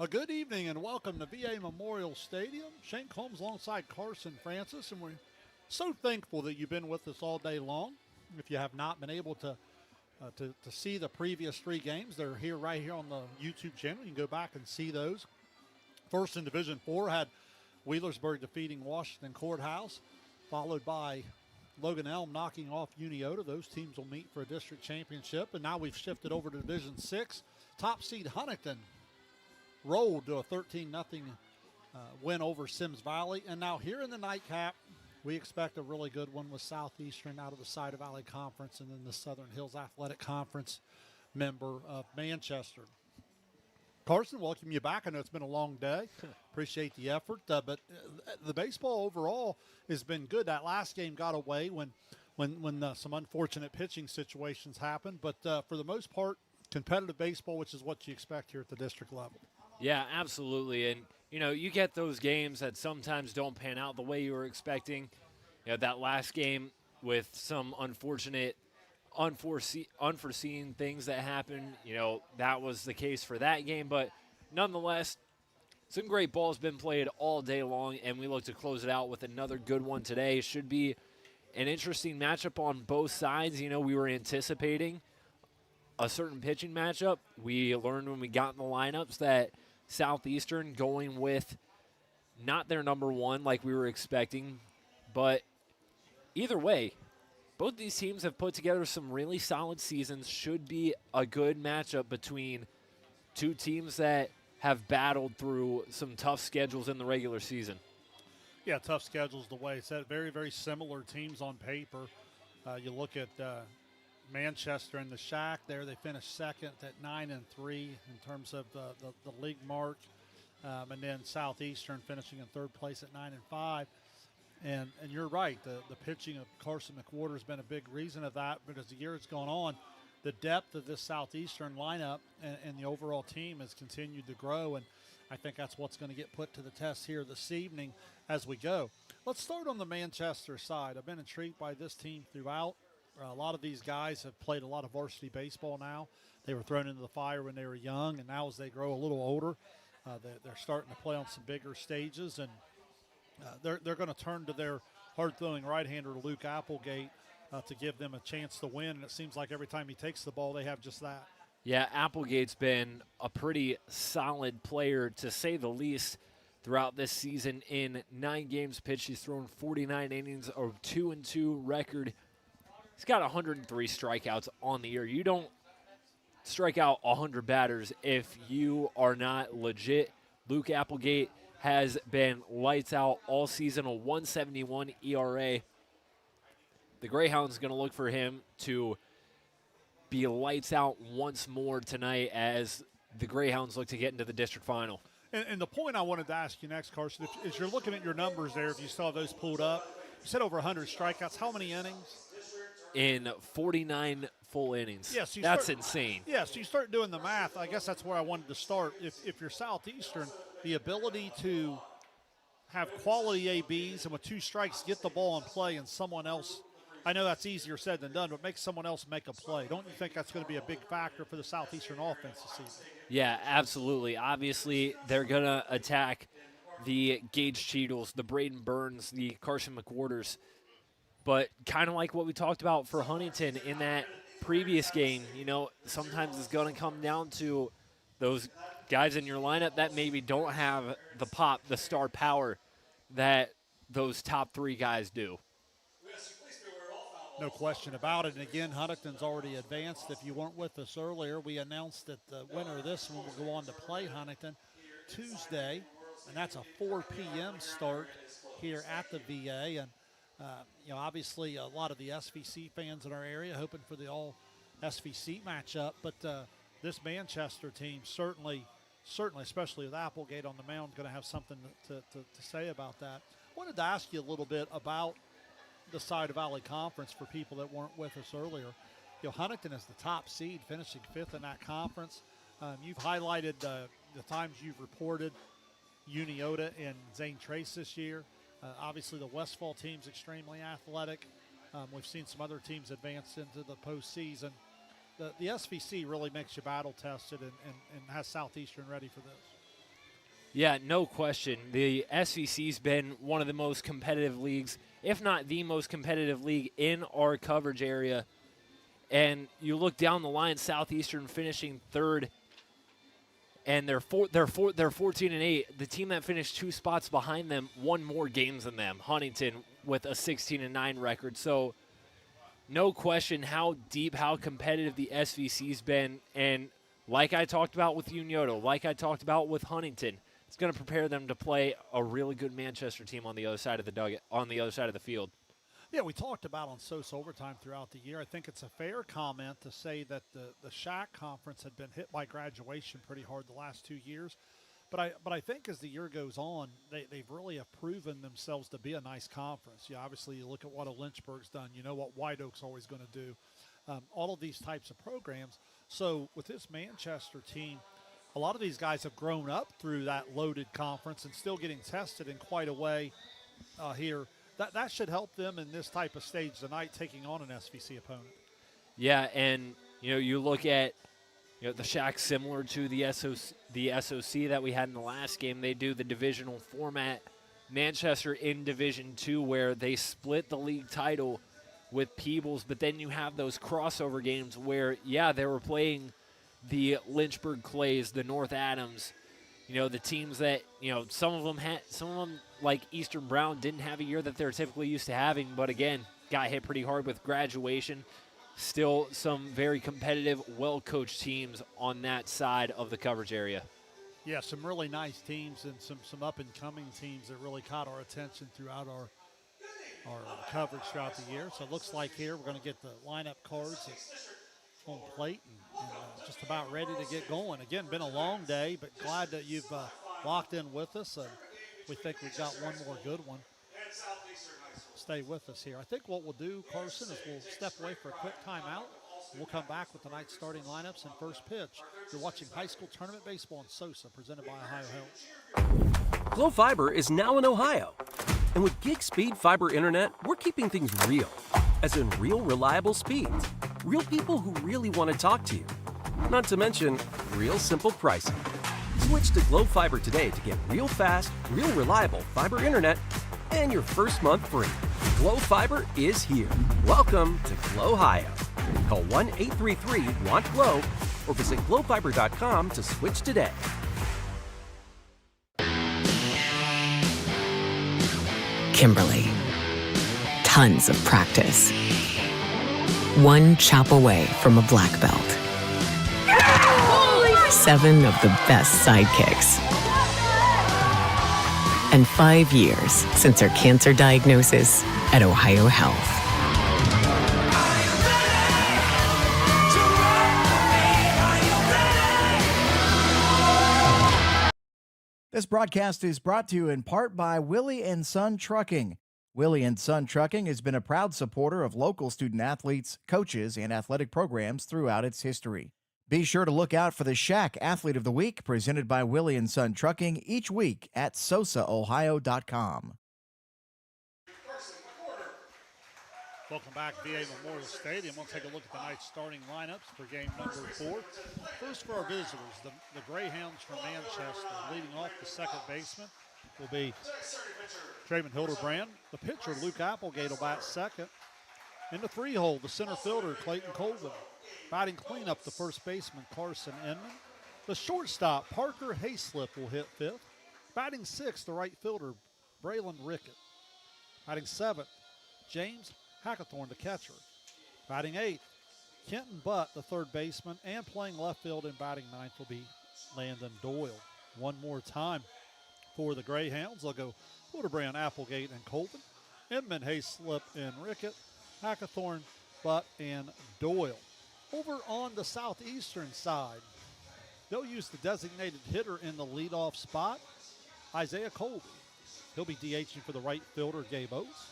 A good evening and welcome to VA Memorial Stadium. Shane Combs alongside Carson Francis, and we're so thankful that you've been with us all day long. If you have not been able to see the previous three games, they're here right here on the YouTube channel. You can go back and see those. First in Division 4 had Wheelersburg defeating Washington Courthouse, followed by Logan Elm knocking off Uniota. Those teams will meet for a district championship, and now we've shifted over to Division 6. Top seed Huntington rolled to a 13-0 win over Sims Valley. And now here in the nightcap, we expect a really good one with Southeastern out of the Cider Valley Conference and then the Southern Hills Athletic Conference member of Manchester. Carson, welcome you back. I know it's been a long day. Appreciate the effort. But the baseball overall has been good. That last game got away when some unfortunate pitching situations happened. But for the most part, competitive baseball, which is what you expect here at the district level. Yeah, absolutely. And, you get those games that sometimes don't pan out the way you were expecting. That last game with some unforeseen things that happened, that was the case for that game. But nonetheless, some great ball's been played all day long, and we look to close it out with another good one today. It should be an interesting matchup on both sides. We were anticipating a certain pitching matchup. We learned when we got in the lineups that Southeastern going with not their number one like we were expecting, but either way, both these teams have put together some really solid seasons. Should be a good matchup between two teams that have battled through some tough schedules in the regular season. Yeah, tough schedules the way it's said. Very, very similar teams on paper. You look at Manchester and the Shack there. They finished second at 9-3 in terms of the league mark. And then Southeastern finishing in third place at 9-5. And you're right, the pitching of Carson McWhorter has been a big reason of that. But as the year has gone on, the depth of this Southeastern lineup and the overall team has continued to grow. And I think that's what's going to get put to the test here this evening as we go. Let's start on the Manchester side. I've been intrigued by this team throughout. A lot of these guys have played a lot of varsity baseball now. They were thrown into the fire when they were young, and now as they grow a little older, they're starting to play on some bigger stages, and they're going to turn to their hard-throwing right-hander, Luke Applegate, to give them a chance to win, and it seems like every time he takes the ball, they have just that. Yeah, Applegate's been a pretty solid player, to say the least, throughout this season. In 9 games pitched, he's thrown 49 innings, a 2-2 record. He's got 103 strikeouts on the year. You don't strike out 100 batters if you are not legit. Luke Applegate has been lights out all season, a 1.71 ERA. The Greyhounds going to look for him to be lights out once more tonight as the Greyhounds look to get into the district final. And the point I wanted to ask you next, Carson, is you're looking at your numbers there, if you saw those pulled up, you said over 100 strikeouts. How many innings? In 49 full innings. Yes, that's insane. Yeah, so you start doing the math. I guess that's where I wanted to start. If you're Southeastern, the ability to have quality ABs and with 2 strikes get the ball in play and someone else, I know that's easier said than done, but make someone else make a play. Don't you think that's going to be a big factor for the Southeastern offense this season? Yeah, absolutely. Obviously, they're going to attack the Gage Cheadles, the Braden Burns, the Carson McWhorters. But kind of like what we talked about for Huntington in that previous game, sometimes it's going to come down to those guys in your lineup that maybe don't have the pop, the star power that those top 3 guys do. No question about it. And again, Huntington's already advanced. If you weren't with us earlier, we announced that the winner of this one will go on to play Huntington Tuesday, and that's a 4 p.m. start here at the VA. And obviously a lot of the SVC fans in our area hoping for the all SVC matchup, but this Manchester team certainly, especially with Applegate on the mound, going to have something to say about that. I wanted to ask you a little bit about the Cider Valley Conference for people that weren't with us earlier. Huntington is the top seed, finishing 5th in that conference. You've highlighted the times you've reported Uniota and Zane Trace this year. Obviously, the Westfall team's extremely athletic. We've seen some other teams advance into the postseason. The SVC really makes you battle tested and has Southeastern ready for this. Yeah, no question. The SVC's been one of the most competitive leagues, if not the most competitive league in our coverage area. And you look down the line, Southeastern finishing third, and they're 14-8. The team that finished 2 spots behind them won more games than them, Huntington, with a 16-9 record. So no question how deep, how competitive the SVC's been. And like I talked about with Unioto, like I talked about with Huntington, it's going to prepare them to play a really good Manchester team on the other side of the field. Yeah, we talked about on SOSA overtime throughout the year. I think it's a fair comment to say that the SHAC conference had been hit by graduation pretty hard the last 2 years. But I think as the year goes on, they've really have proven themselves to be a nice conference. Yeah, obviously you look at what a Lynchburg's done. You know what White Oak's always going to do. All of these types of programs. So with this Manchester team, a lot of these guys have grown up through that loaded conference and still getting tested in quite a way here. That should help them in this type of stage tonight, taking on an SVC opponent. Yeah, and you look at the SHAC similar to the SOC that we had in the last game. They do the divisional format. Manchester in Division II, where they split the league title with Peebles, but then you have those crossover games where they were playing the Lynchburg Clays, the North Adams, the teams that, some of them like Eastern Brown didn't have a year that they're typically used to having, but again, got hit pretty hard with graduation. Still some very competitive, well-coached teams on that side of the coverage area. Yeah, some really nice teams and some up-and-coming teams that really caught our attention throughout our coverage throughout the year. So it looks like here we're going to get the lineup cards at home plate and just about ready to get going. Again, been a long day, but glad that you've locked in with us. We think we've got one more good one. Stay with us here. I think what we'll do, Carson, is we'll step away for a quick timeout. We'll come back with tonight's starting lineups and first pitch. You're watching high school tournament baseball on SOSA, presented by Ohio Health. Glo Fiber is now in Ohio. And with gig speed fiber internet, we're keeping things real. As in real reliable speeds. Real people who really want to talk to you. Not to mention, real simple pricing. Switch to Glo Fiber today to get real fast, real reliable fiber internet and your first month free. Glo Fiber is here. Welcome to Glo-Hio. Call 1-833-WANT-GLO or visit glofiber.com to switch today. Kimberly. Tons of practice. One chop away from a black belt. 7 of the best sidekicks. And 5 years since her cancer diagnosis at Ohio Health. This broadcast is brought to you in part by Willie & Son Trucking. Willie & Son Trucking has been a proud supporter of local student-athletes, coaches, and athletic programs throughout its history. Be sure to look out for the SHAC Athlete of the Week, presented by Willie & Son Trucking, each week at sosaohio.com. Welcome back to VA Memorial Stadium. We'll take a look at tonight's starting lineups for game number 4. First for our visitors, the Greyhounds from Manchester. Leading off the second baseman will be Trayvon Hildebrand. The pitcher, Luke Applegate, will bat second. In the 3-hole, the center fielder, Clayton Colvin. Batting cleanup, the first baseman, Carson Inman. The shortstop, Parker Hayslip, will hit 5th. Batting 6th, the right fielder, Braylon Rickett. Batting 7th, James Hackathorn, the catcher. Batting 8th, Kenton Butt, the third baseman. And playing left field and batting 9th will be Landon Doyle. One more time for the Greyhounds. They'll go Hildebrand, Applegate, and Colvin. Inman, Hayslip, and Rickett. Hackathorn, Butt, and Doyle. Over on the Southeastern side, they'll use the designated hitter in the leadoff spot, Isaiah Colby. He'll be DHing for the right fielder, Gabe Oates.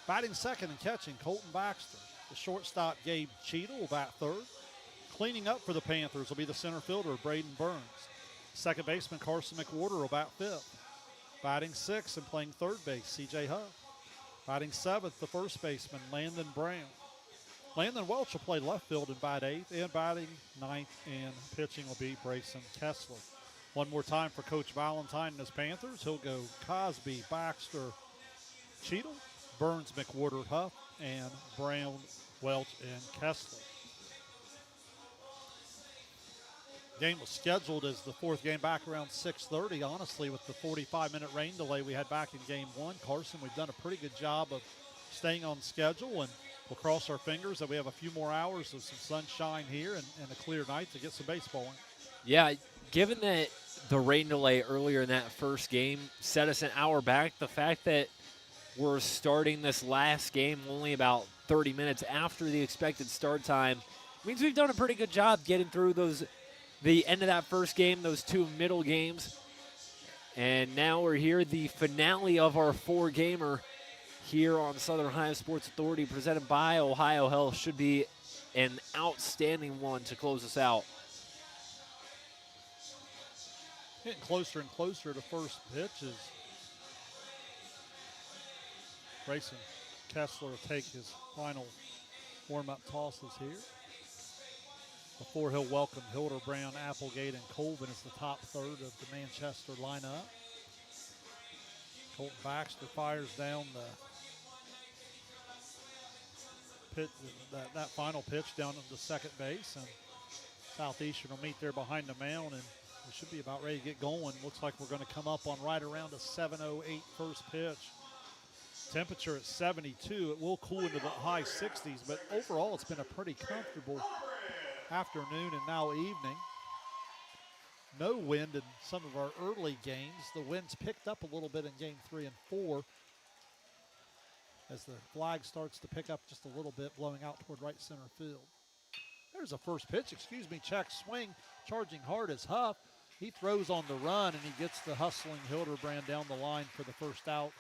Batting second and catching, Colton Baxter. The shortstop, Gabe Cheadle, will bat third. Cleaning up for the Panthers will be the center fielder, Braden Burns. Second baseman Carson McWhorter will bat fifth. Batting sixth and playing third base, C.J. Huff. Batting seventh, the first baseman, Landon Brown. Landon Welch will play left field and bat eighth, and batting ninth and pitching will be Brayson Kessler. One more time for Coach Valentine and his Panthers. He'll go Cosby, Baxter, Cheadle, Burns, McWhorter, Huff, and Brown, Welch, and Kessler. Game was scheduled as the fourth game back around 6:30. Honestly, with the 45-minute rain delay we had back in game one, Carson, we've done a pretty good job of staying on schedule, and we'll cross our fingers that we have a few more hours of some sunshine here and a clear night to get some baseball in. Yeah, given that the rain delay earlier in that first game set us an hour back, the fact that we're starting this last game only about 30 minutes after the expected start time means we've done a pretty good job getting through the end of that first game, those two middle games. And now we're here, the finale of our four-gamer here on Southern Ohio Sports Authority, presented by Ohio Health. Should be an outstanding one to close us out. Getting closer and closer to first pitch as Grayson Kessler will take his final warm-up tosses here. Before he'll welcome Hildebrand, Applegate, and Colvin as the top third of the Manchester lineup. Colton Baxter fires down the pitch, that final pitch down to the second base, and Southeastern will meet there behind the mound, and we should be about ready to get going. Looks like we're going to come up on right around a 7:08 first pitch. Temperature at 72. It will cool into the high 60s, but overall it's been a pretty comfortable afternoon and now evening. No wind in some of our early games. The winds picked up a little bit in game 3 and 4 as the flag starts to pick up just a little bit, blowing out toward right center field. There's a first pitch, check swing, charging hard as Huff. He throws on the run and he gets the hustling Hildebrand down the line for the first out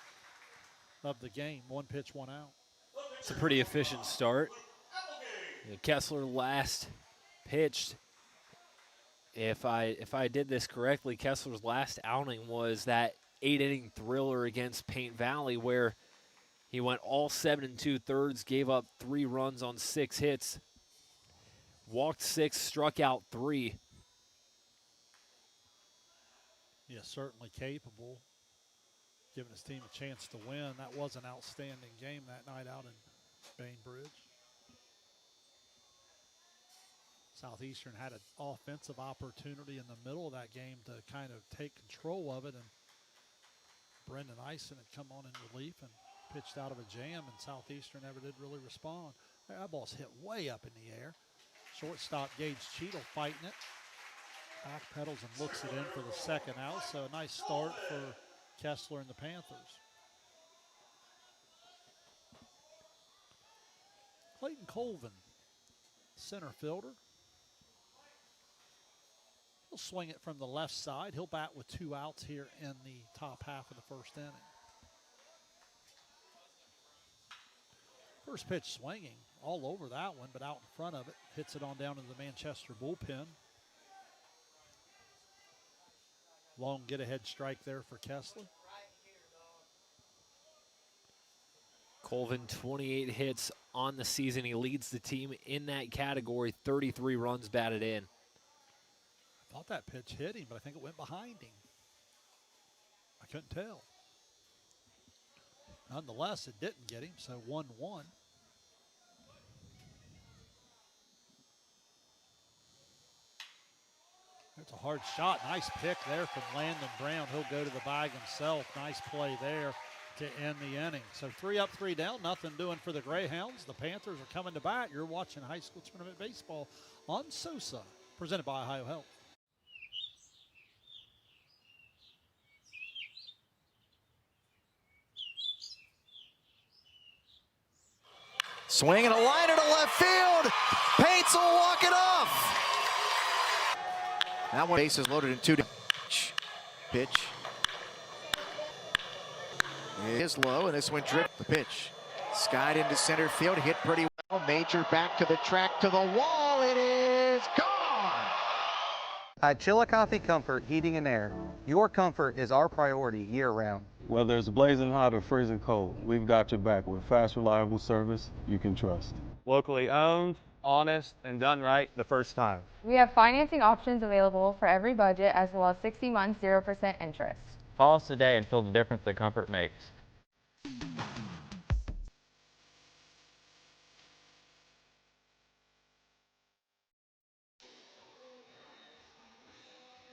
of the game. One pitch, one out. It's a pretty efficient start. Kessler last pitched. If I did this correctly, Kessler's last outing was that 8-inning thriller against Paint Valley where he went all 7 2/3, gave up 3 runs on 6 hits, walked 6, struck out 3. Yeah, certainly capable, giving his team a chance to win. That was an outstanding game that night out in Bainbridge. Southeastern had an offensive opportunity in the middle of that game to kind of take control of it, and Brendan Eisen had come on in relief and pitched out of a jam, and Southeastern never did really respond. That ball's hit way up in the air. Shortstop Gage Cheadle fighting it. Backpedals and looks it in for the second out, so a nice start for Kessler and the Panthers. Clayton Colvin, center fielder. He'll swing it from the left side. He'll bat with 2 outs here in the top half of the first inning. First pitch swinging all over that one, but out in front of it. Hits it on down to the Manchester bullpen. Long get-ahead strike there for Kessler. Colvin, 28 hits on the season. He leads the team in that category, 33 runs batted in. I thought that pitch hit him, but I think it went behind him. I couldn't tell. Nonetheless, it didn't get him, so 1-1. It's a hard shot. Nice pick there from Landon Brown. He'll go to the bag himself. Nice play there to end the inning. So 3 up, 3 down. Nothing doing for the Greyhounds. The Panthers are coming to bat. You're watching high school tournament baseball on SOSA, presented by Ohio Health. Swinging a line into left field. Paints will walk it off. That one base is loaded in 2. Pitch. It is low, and this one dripped the pitch. Skied into center field, hit pretty well. Major back to the track, to the wall. It is gone. At Chillicothe Comfort Heating and Air, your comfort is our priority year-round. Whether it's blazing hot or freezing cold, we've got your back with fast, reliable service you can trust. Locally owned, honest, and done right the first time. We have financing options available for every budget, as well as 60 months 0% interest. Call us today and feel the difference that comfort makes.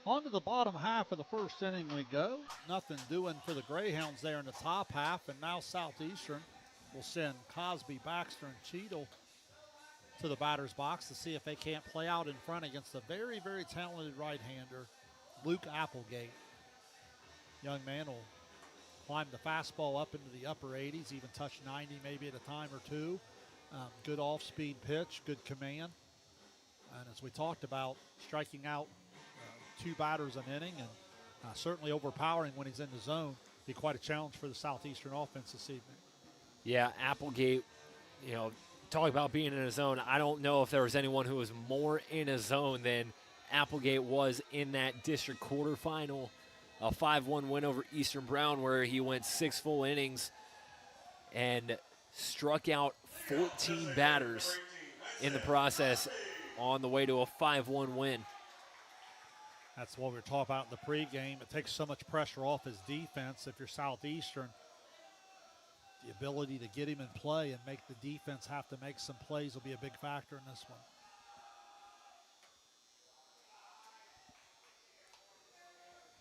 On to the bottom half of the first inning we go. Nothing doing for the Greyhounds there in the top half, and now Southeastern will send Cosby, Baxter, and Cheadle to the batter's box to see if they can't play out in front against a very, very talented right-hander, Luke Applegate. Young man will climb the fastball up into the upper 80s, even touch 90 maybe at a time or two. Good off-speed pitch, good command. And as we talked about, striking out two batters an inning, and certainly overpowering when he's in the zone. Be quite a challenge for the Southeastern offense this evening. Yeah, Applegate, talk about being in a zone. I don't know if there was anyone who was more in a zone than Applegate was in that district quarterfinal, a 5-1 win over Eastern Brown, where he went 6 full innings and struck out 14 batters in the process on the way to a 5-1 win. That's what we were talking about in the pregame. It takes so much pressure off his defense. If you're Southeastern, the ability to get him in play and make the defense have to make some plays will be a big factor in this one.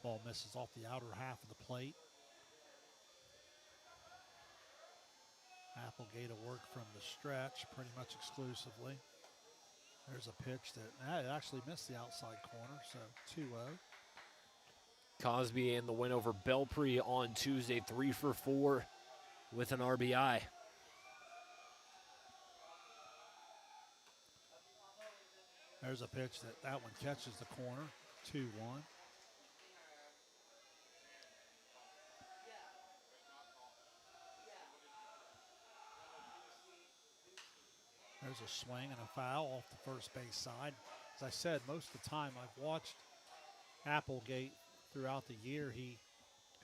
Ball misses off the outer half of the plate. Applegate will work from the stretch pretty much exclusively. There's a pitch that it actually missed the outside corner, so 2-0. Cosby in the win over Belpre on Tuesday, 3 for 4 with an RBI. There's a pitch that one catches the corner, 2-1. There's a swing and a foul off the first base side. As I said, most of the time I've watched Applegate throughout the year,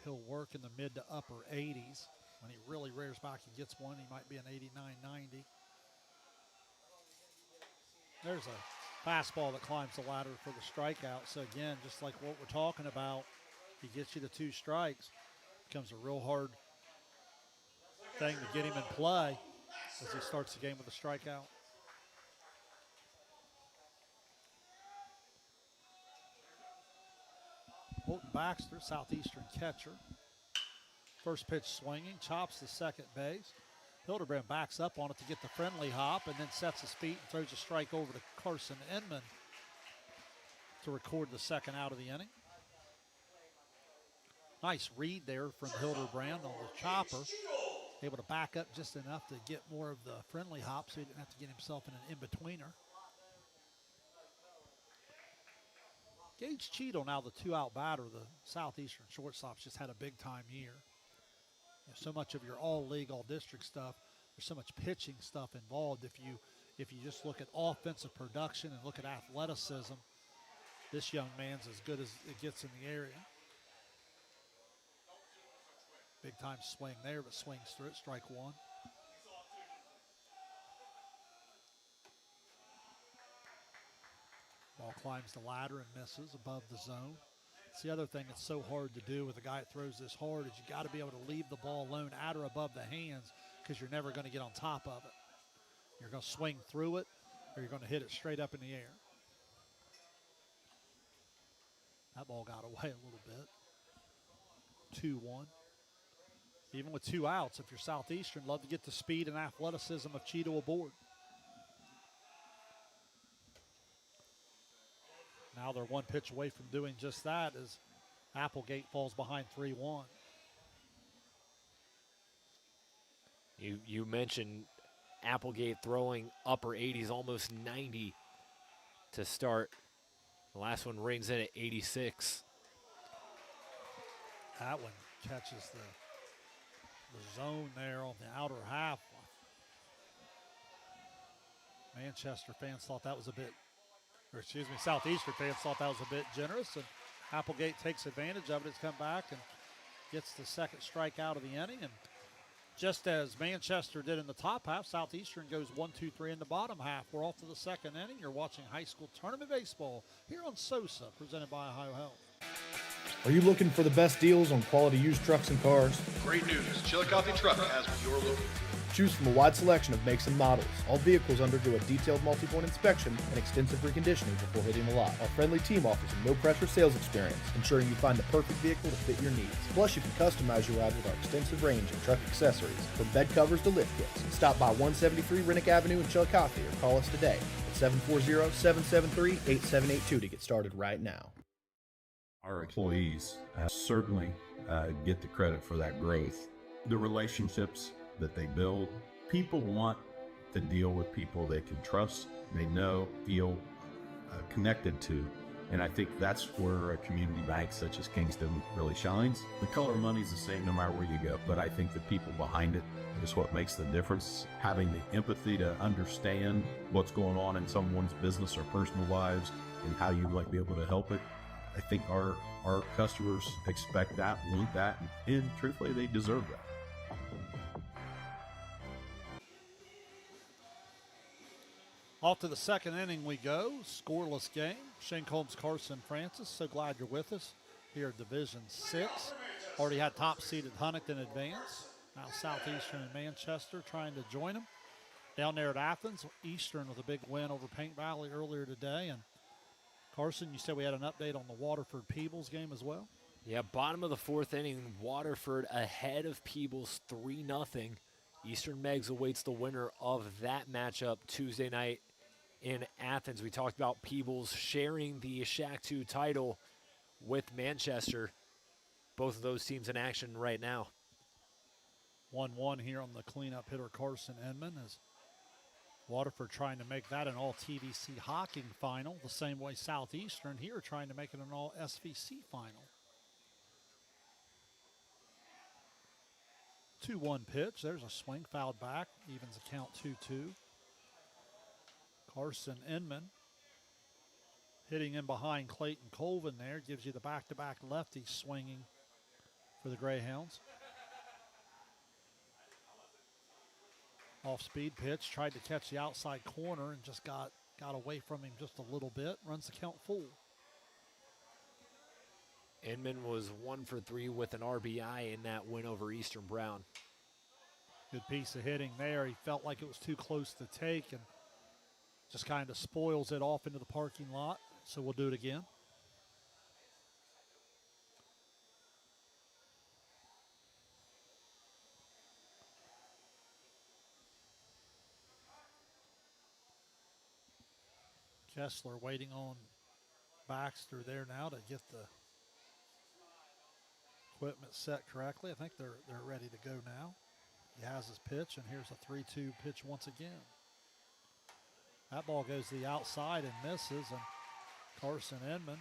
he'll work in the mid to upper 80s. When he really rears back and gets one, he might be an 89, 90. There's a fastball that climbs the ladder for the strikeout. So again, just like what we're talking about, he gets you to 2 strikes. Becomes a real hard thing to get him in play as he starts the game with a strikeout. Colton Baxter, Southeastern catcher. First pitch swinging, chops the second base. Hildebrand backs up on it to get the friendly hop and then sets his feet and throws a strike over to Carson Inman to record the second out of the inning. Nice read there from Hildebrand on the chopper. Able to back up just enough to get more of the friendly hop so he didn't have to get himself in an in-betweener. Gage Cheadle, now the 2-out batter, the Southeastern shortstop's just had a big-time year. So much of your all-league, all-district stuff, there's so much pitching stuff involved. If you just look at offensive production and look at athleticism, this young man's as good as it gets in the area. Big-time swing there, but swings through it, strike one. Ball climbs the ladder and misses above the zone. It's the other thing that's so hard to do with a guy that throws this hard is you got to be able to leave the ball alone at or above the hands because you're never going to get on top of it. You're going to swing through it or you're going to hit it straight up in the air. That ball got away a little bit. 2-1. Even with 2 outs, if you're Southeastern, love to get the speed and athleticism of Cheadle aboard. Now they're 1 pitch away from doing just that as Applegate falls behind 3-1. You mentioned Applegate throwing upper 80s, almost 90 to start. The last one rings in at 86. That one catches the zone there on the outer half. Manchester fans thought that was a bit Southeastern fans thought that was a bit generous, and Applegate takes advantage of it. It's come back and gets the second strike out of the inning. And just as Manchester did in the top half, Southeastern goes 1-2-3 in the bottom half. We're off to the second inning. You're watching high school tournament baseball here on SOSA, presented by Ohio Health. Are you looking for the best deals on quality used trucks and cars? Great news. Chillicothe Truck has what you're looking for. Choose from a wide selection of makes and models. All vehicles undergo a detailed multi-point inspection and extensive reconditioning before hitting the lot. Our friendly team offers a no-pressure sales experience, ensuring you find the perfect vehicle to fit your needs. Plus, you can customize your ride with our extensive range of truck accessories, from bed covers to lift kits. Stop by 173 Rennick Avenue in Chillicothe or call us today at 740-773-8782 to get started right now. Our employees certainly get the credit for that growth. The relationships that they build, people want to deal with people they can trust, they know, feel connected to. And I think that's where a community bank such as Kingston really shines. The color of money is the same no matter where you go, but I think the people behind it is what makes the difference. Having the empathy to understand what's going on in someone's business or personal lives and how you might be able to help it. I think our customers expect that, want that, and truthfully, they deserve that. Off to the second inning we go. Scoreless game. Shane Combs, Carson Francis. So glad you're with us here at Division 6. Already had top-seeded Huntington advance. Now Southeastern and Manchester trying to join them. Down there at Athens, Eastern with a big win over Paint Valley earlier today. And Carson, you said we had an update on the Waterford-Peebles game as well? Yeah, bottom of the fourth inning, Waterford ahead of Peebles 3-0. Eastern Megs awaits the winner of that matchup Tuesday night in Athens. We talked about Peebles sharing the Shack 2 title with Manchester. Both of those teams in action right now. 1-1 here on the cleanup hitter Carson Inman as Waterford trying to make that an all-TVC Hocking final, the same way Southeastern here trying to make it an all-SVC final. 2-1 pitch. There's a swing, fouled back, evens the count 2-2. Carson Inman hitting in behind Clayton Colvin there, gives you the back-to-back lefties swinging for the Greyhounds. Off-speed pitch, tried to catch the outside corner and just got away from him just a little bit. Runs the count full. Inman was 1 for 3 with an RBI in that win over Eastern Brown. Good piece of hitting there. He felt like it was too close to take and just kind of spoils it off into the parking lot. So we'll do it again. Kessler waiting on Baxter there now to get the equipment set correctly. I think they're ready to go now. He has his pitch, and here's a 3-2 pitch once again. That ball goes to the outside and misses, and Carson Inman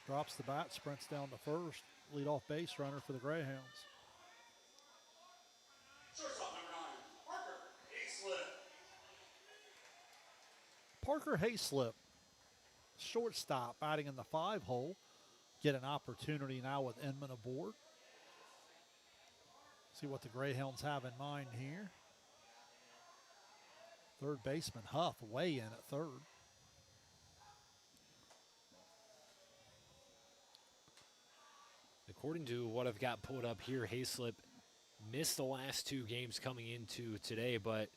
drops the bat, sprints down to first, leadoff base runner for the Greyhounds. Parker Hayslip, shortstop, batting in the 5-hole. Get an opportunity now with Inman aboard. See what the Greyhounds have in mind here. Third baseman Huff way in at third. According to what I've got pulled up here, Hayslip missed the last 2 games coming into today, but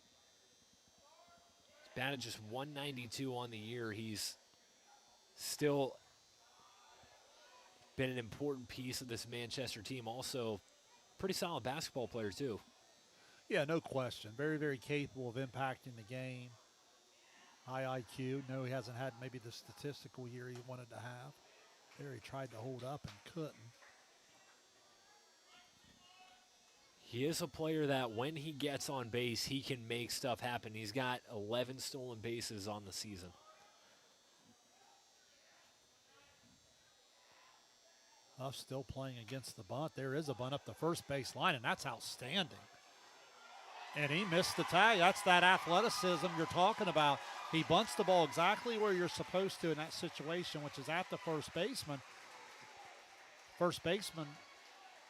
he's batted just 192 on the year. He's still been an important piece of this Manchester team. Also, pretty solid basketball player, too. Yeah, no question. Very, very capable of impacting the game. High IQ. No, he hasn't had maybe the statistical year he wanted to have. There he tried to hold up and couldn't. He is a player that when he gets on base, he can make stuff happen. He's got 11 stolen bases on the season. Huff still playing against the bunt. There is a bunt up the first base line, and that's outstanding. And he missed the tag. That's that athleticism you're talking about. He bunts the ball exactly where you're supposed to in that situation, which is at the first baseman. First baseman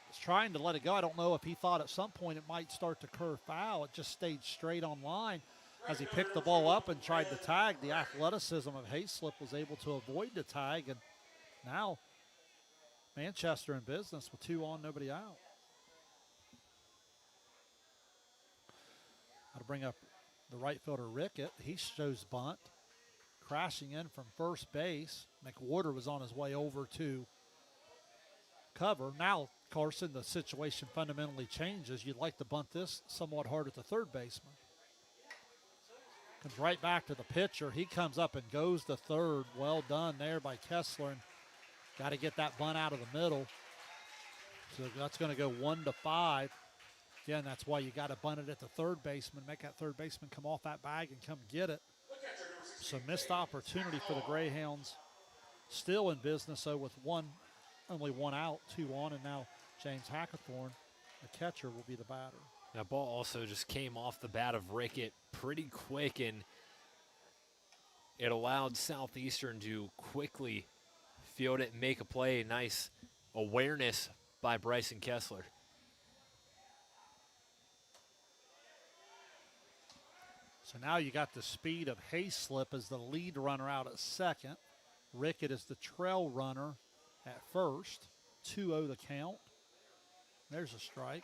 was trying to let it go. I don't know if he thought at some point it might start to curve foul. It just stayed straight on line. As he picked the ball up and tried to tag, the athleticism of Hayslip was able to avoid the tag. And now Manchester in business with 2 on, nobody out. Got to bring up the right fielder, Rickett. He shows bunt. Crashing in from first base. McWhorter was on his way over to cover. Now, Carson, the situation fundamentally changes. You'd like to bunt this somewhat hard at the third baseman. Comes right back to the pitcher. He comes up and goes to third. Well done there by Kessler. And got to get that bunt out of the middle. So that's going to go 1-5. Again, that's why you got to bunt it at the third baseman, make that third baseman come off that bag and come get it. So missed opportunity for the Greyhounds. Still in business, though, with only 1 out, 2 on, and now James Hackathorn, the catcher, will be the batter. That ball also just came off the bat of Rickett pretty quick, and it allowed Southeastern to quickly field it and make a play. Nice awareness by Bryson Kessler. So now you got the speed of Hayslip as the lead runner out at second. Rickett is the trail runner at first. 2-0 the count. There's a strike.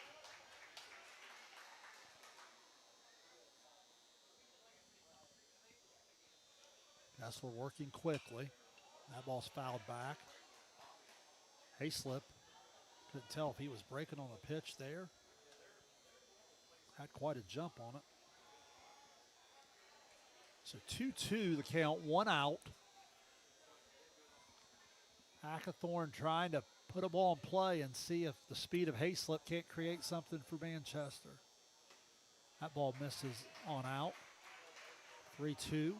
Kessler working quickly. That ball's fouled back. Hayslip couldn't tell if he was breaking on the pitch there. Had quite a jump on it. So 2-2 the count, 1 out. Hackathorn trying to put a ball in play and see if the speed of Hayslip can't create something for Manchester. That ball misses on out. 3-2.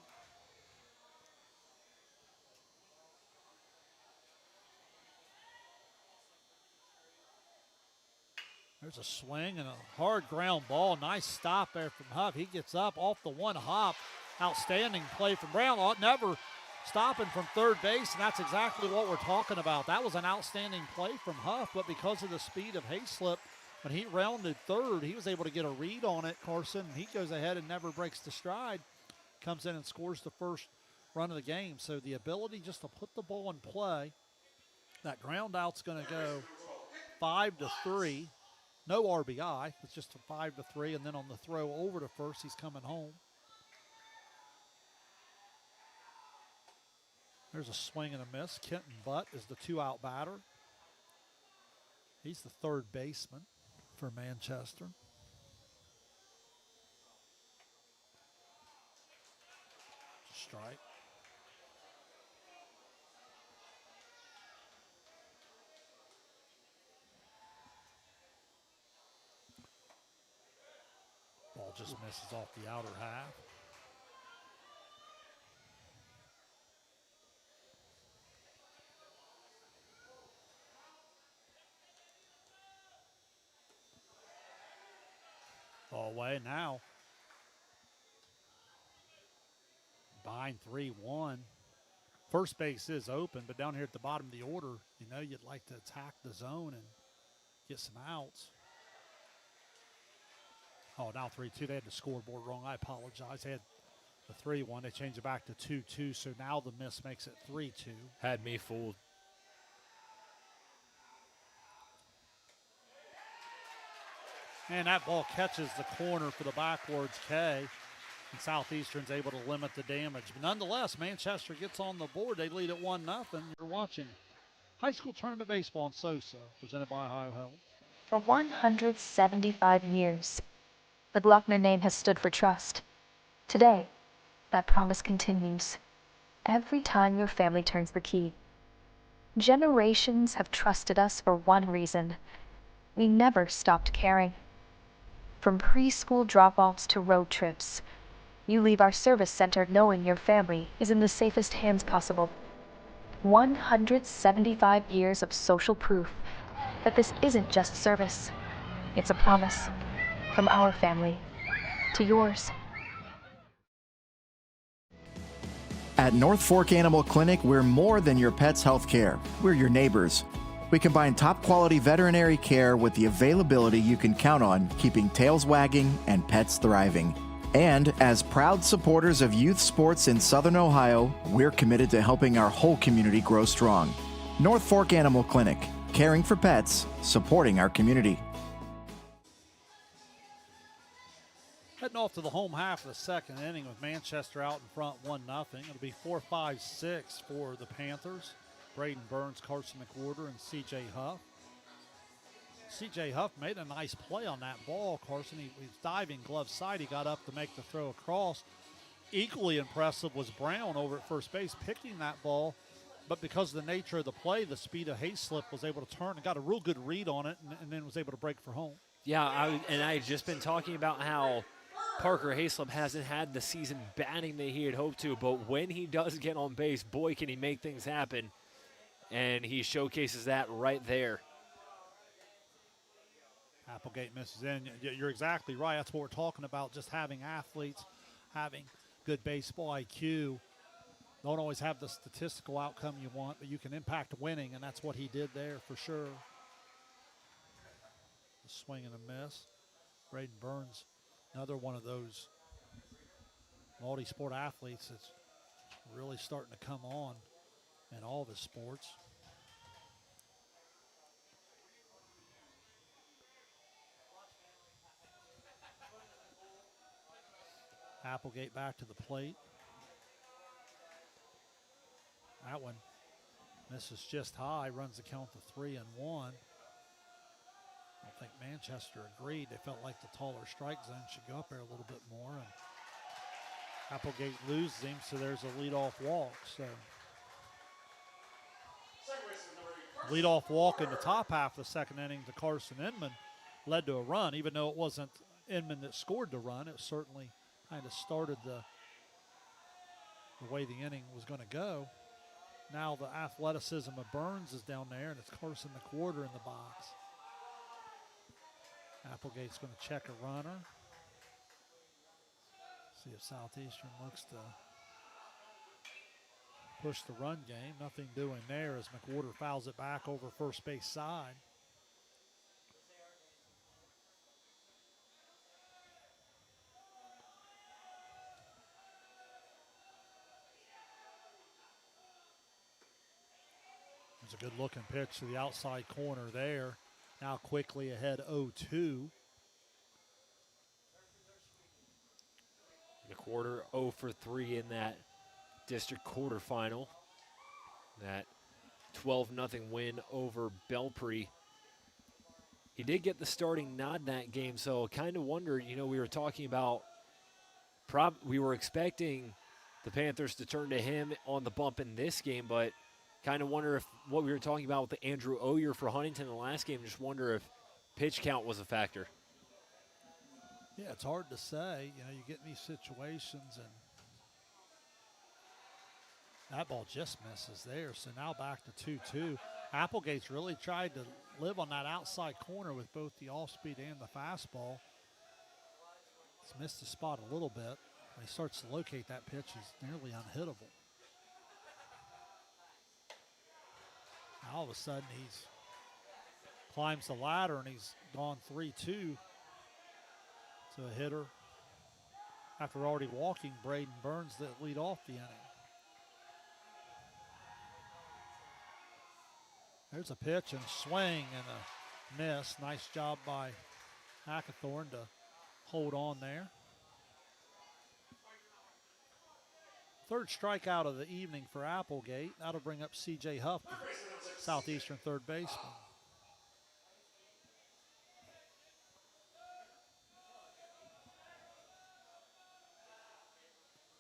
There's a swing and a hard ground ball. Nice stop there from Huff. He gets up off the one hop. Outstanding play from Brown. Never stopping from third base, and that's exactly what we're talking about. That was an outstanding play from Huff, but because of the speed of Hayslip, when he rounded third, he was able to get a read on it, Carson. He goes ahead and never breaks the stride. Comes in and scores the first run of the game. So the ability just to put the ball in play. That ground out's going to go 5-3. No RBI. It's just a 5-3, and then on the throw over to first, he's coming home. There's a swing and a miss. Kenton Butt is the 2-out batter. He's the third baseman for Manchester. Strike. Ball just misses off the outer half. Ball away now. Behind 3-1. First base is open, but down here at the bottom of the order, you know you'd like to attack the zone and get some outs. Oh, now 3-2. They had the scoreboard wrong. I apologize. They had the 3-1. They changed it back to 2-2, so now the miss makes it 3-2. Had me fooled. And that ball catches the corner for the backwards K. And Southeastern's able to limit the damage. But nonetheless, Manchester gets on the board. They lead at 1-0. You're watching high school tournament baseball on SOSA, presented by Ohio Health. For 175 years, the Glockner name has stood for trust. Today, that promise continues. Every time your family turns the key. Generations have trusted us for one reason. We never stopped caring. From preschool drop-offs to road trips, you leave our service center knowing your family is in the safest hands possible. 175 years of social proof that this isn't just service. It's a promise from our family to yours. At North Fork Animal Clinic, we're more than your pet's health care. We're your neighbors. We combine top-quality veterinary care with the availability you can count on, keeping tails wagging and pets thriving. And as proud supporters of youth sports in Southern Ohio, we're committed to helping our whole community grow strong. North Fork Animal Clinic, caring for pets, supporting our community. Heading off to the home half of the second inning with Manchester out in front 1-0. It'll be 4-5-6 for the Panthers. Braden Burns, Carson McWhorter, and C.J. Huff. C.J. Huff made a nice play on that ball, Carson. He was diving glove side. He got up to make the throw across. Equally impressive was Brown over at first base picking that ball. But because of the nature of the play, the speed of Hayslip was able to turn and got a real good read on it and then was able to break for home. Yeah, I had just been talking about how Parker Hayslip hasn't had the season batting that he had hoped to, but when he does get on base, boy, can he make things happen. And he showcases that right there. Applegate misses in. You're exactly right. That's what we're talking about, just having athletes, having good baseball IQ. Don't always have the statistical outcome you want, but you can impact winning, and that's what he did there for sure. A swing and a miss. Braden Burns, another one of those multi-sport athletes that's really starting to come on in all of his sports. Applegate back to the plate. That one misses just high, runs the count to 3-1. I don't think Manchester agreed. They felt like the taller strike zone should go up there a little bit more. And Applegate loses him, so there's a leadoff walk. So leadoff walk in the top half of the second inning to Carson Inman led to a run, even though it wasn't Inman that scored the run. It certainly kind of started the way the inning was going to go. Now the athleticism of Burns is down there, and it's Carson McWhorter in the box. Applegate's going to check a runner. See if Southeastern looks to push the run game. Nothing doing there as McWhorter fouls it back over first base side. There's a good looking pitch to the outside corner there. Now quickly ahead 0-2. McWhorter 0 for 3 in that district quarterfinal. That 12-0 win over Belpre. He did get the starting nod that game, so kind of wondered, we were talking about, we were expecting the Panthers to turn to him on the bump in this game, but kind of wonder if what we were talking about with the Andrew Oyer for Huntington in the last game, just wonder if pitch count was a factor. Yeah, it's hard to say. You get in these situations, and that ball just misses there. So now back to 2-2. Applegate's really tried to live on that outside corner with both the off-speed and the fastball. He's missed the spot a little bit. When he starts to locate that pitch, he's nearly unhittable. Now all of a sudden he's climbs the ladder and he's gone 3-2 to a hitter after already walking Braden Burns that lead off the inning. There's a pitch and swing and a miss. Nice job by Hackathorn to hold on there. Third strikeout of the evening for Applegate. That'll bring up C.J. Huff, Southeastern third baseman.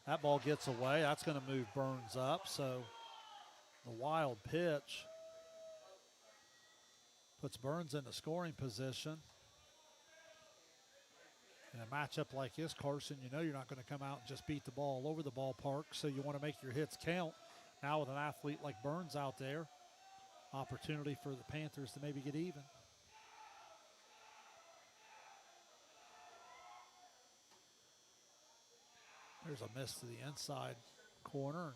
That ball gets away. That's going to move Burns up. So the wild pitch puts Burns in the scoring position. In a matchup like this, Carson, you're not going to come out and just beat the ball all over the ballpark, so you want to make your hits count. Now with an athlete like Burns out there, opportunity for the Panthers to maybe get even. There's a miss to the inside corner.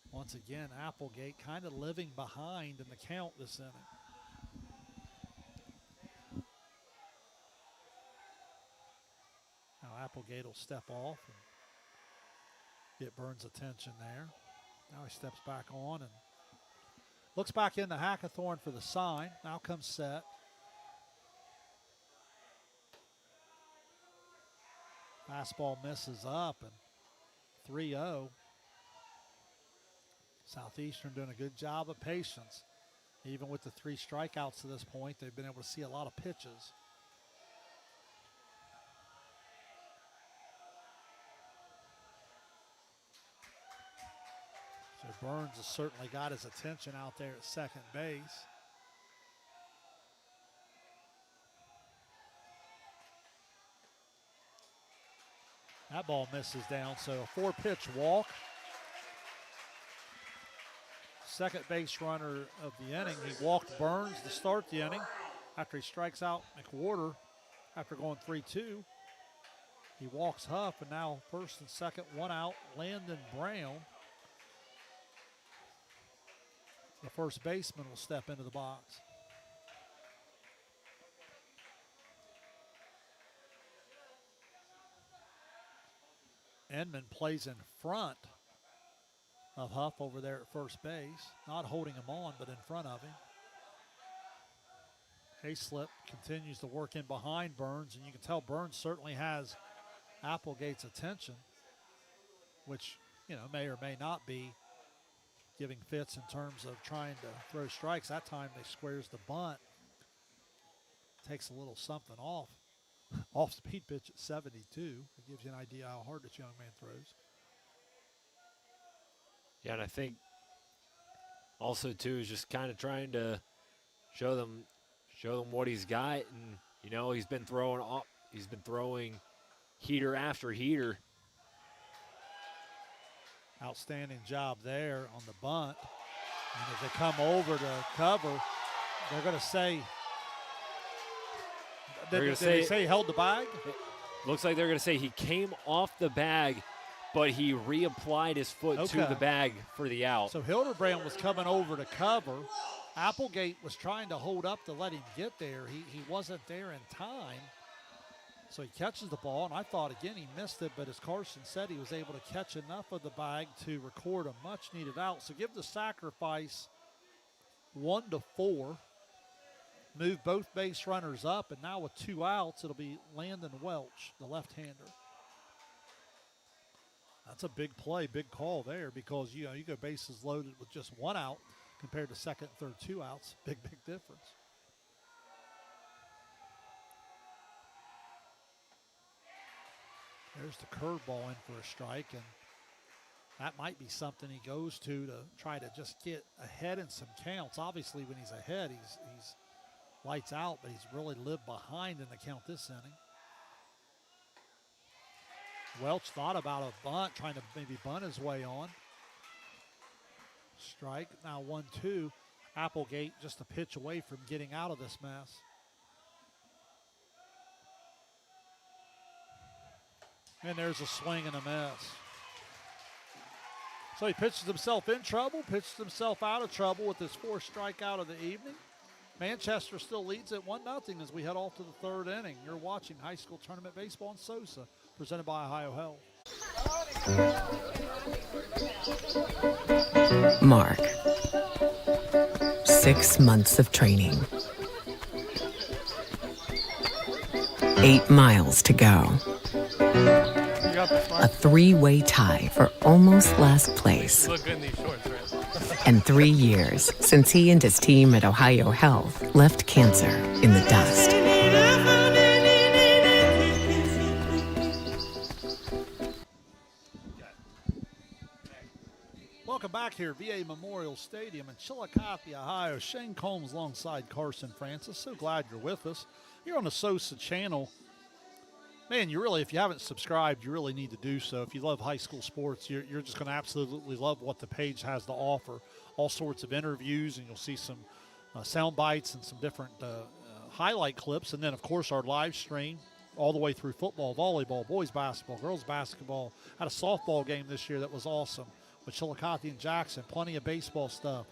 And once again, Applegate kind of living behind in the count this inning. Now Applegate will step off and get Burns' attention there. Now he steps back on and looks back into Hackathorn for the sign. Now comes set. Fastball misses up and 3-0. Southeastern doing a good job of patience. Even with the 3 strikeouts to this point, they've been able to see a lot of pitches. So Burns has certainly got his attention out there at second base. That ball misses down, so a 4-pitch walk. Second base runner of the inning. He walked Burns to start the inning after he strikes out McWhorter after going 3-2. He walks Huff, and now first and second, 1 out, Landon Brown. The first baseman will step into the box. Edmond plays in front of Huff over there at first base. Not holding him on, but in front of him. Hayslip continues to work in behind Burns, and you can tell Burns certainly has Applegate's attention, which, may or may not be giving fits in terms of trying to throw strikes. That time they squares the bunt. Takes a little something off. Off-speed pitch at 72. It gives you an idea how hard this young man throws. Yeah, and I think also too is just kind of trying to show them what he's got, and he's been throwing heater after heater. Outstanding job there on the bunt. And as they come over to cover, they're going to say, did they say he held the bag? Looks like they're going to say he came off the bag, but he reapplied his foot to the bag for the out. So Hildebrand was coming over to cover. Applegate was trying to hold up to let him get there. He wasn't there in time. So he catches the ball, and I thought, again, he missed it, but as Carson said, he was able to catch enough of the bag to record a much-needed out. So give the sacrifice 1-4. Move both base runners up, and now with 2 outs, it'll be Landon Welch, the left-hander. That's a big play, big call there, because you go bases loaded with just 1 out compared to second, third, 2 outs. Big difference. There's the curveball in for a strike, and that might be something he goes to try to just get ahead in some counts. Obviously, when he's ahead, he's lights out, but he's really lived behind in the count this inning. Welch thought about a bunt, trying to maybe bunt his way on. Strike, now 1-2. Applegate just a pitch away from getting out of this mess. And there's a swing and a miss. So he pitches himself in trouble, pitches himself out of trouble with his 4th strikeout of the evening. Manchester still leads at 1-0 as we head off to the 3rd inning. You're watching high school tournament baseball on SOSA, presented by Ohio Health. Mark. 6 months of training. 8 miles to go. A 3-way tie for almost last place. You look good in these shorts, right? And 3 years since he and his team at Ohio Health left cancer in the dust. Welcome back here, VA Memorial Stadium in Chillicothe, Ohio. Shane Combs alongside Carson Francis. So glad you're with us. You're on the SOSA channel. Man, if you haven't subscribed, you really need to do so. If you love high school sports, you're just going to absolutely love what the page has to offer. All sorts of interviews, and you'll see some sound bites and some different highlight clips. And then, of course, our live stream all the way through football, volleyball, boys basketball, girls basketball. Had a softball game this year that was awesome with Chillicothe and Jackson. Plenty of baseball stuff.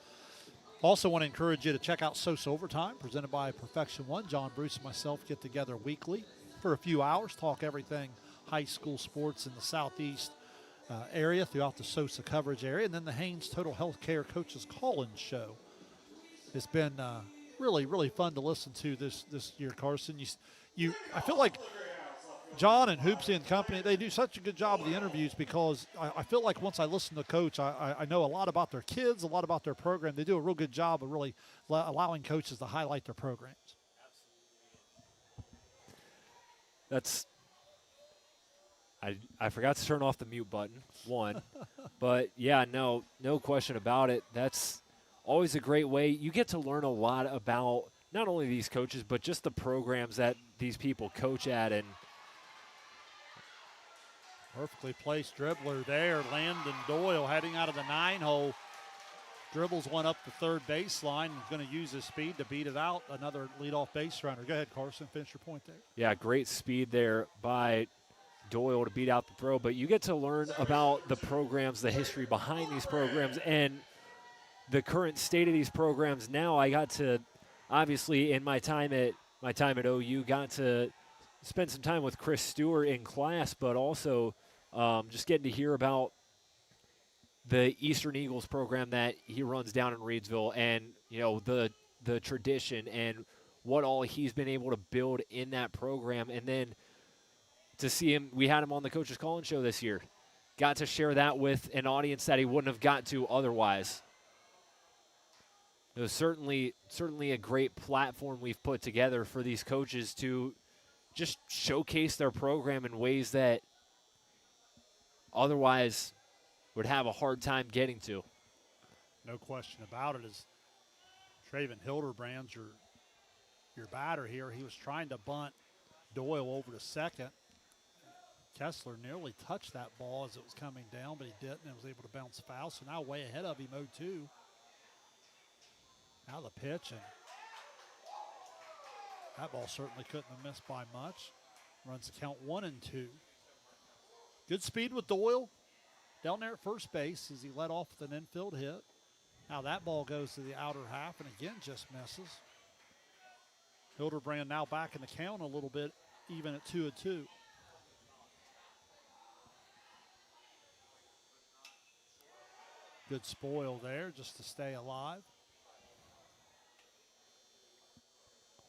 Also want to encourage you to check out SOSA Overtime, presented by Perfection One. John Bruce and myself get together weekly for a few hours, talk everything high school sports in the Southeast area throughout the SOSA coverage area. And then the Haynes Total Health Care Coaches Call-In Show. It's been really, really fun to listen to this year, Carson. I feel like John and Hoopsy and company, they do such a good job of the interviews because I feel like once I listen to Coach, I know a lot about their kids, a lot about their program. They do a real good job of really allowing coaches to highlight their programs. I forgot to turn off the mute button, one. But, yeah, no question about it. That's always a great way. You get to learn a lot about not only these coaches, but just the programs that these people coach at. And perfectly placed dribbler there. Landon Doyle heading out of the 9-hole. Dribbles one up the third baseline and is going to use his speed to beat it out. Another leadoff base runner. Go ahead, Carson. Finish your point there. Yeah, great speed there by Doyle to beat out the throw. But you get to learn about the programs, the history behind these programs, and the current state of these programs now. I got to, obviously, in my time at OU, got to spend some time with Chris Stewart in class, but also just getting to hear about the Eastern Eagles program that he runs down in Reidsville, and the tradition and what all he's been able to build in that program. And then to see him, we had him on the Coaches Call-In Show this year. Got to share that with an audience that he wouldn't have got to otherwise. It was certainly a great platform we've put together for these coaches to just showcase their program in ways that otherwise would have a hard time getting to. No question about it. As Traven Hildebrand's your batter here, he was trying to bunt Doyle over to second. Kessler nearly touched that ball as it was coming down, but he didn't and was able to bounce foul. So now way ahead of him, 0-2. Now the pitch, and that ball certainly couldn't have missed by much. Runs the count 1-2. Good speed with Doyle down there at first base as he led off with an infield hit. Now that ball goes to the outer half and again just misses. Hildebrand now back in the count a little bit, even at 2-2. Good spoil there just to stay alive.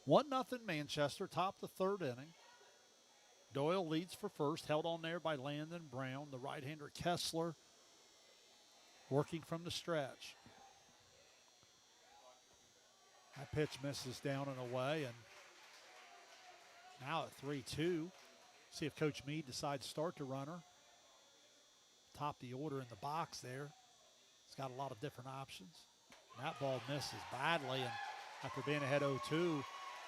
1-0 Manchester, top the third inning. Doyle leads for first, held on there by Landon Brown. The right-hander Kessler working from the stretch. That pitch misses down and away, and now at 3-2. See if Coach Meade decides to start the runner. Top the order in the box there. He's got a lot of different options. That ball misses badly, and after being ahead 0-2,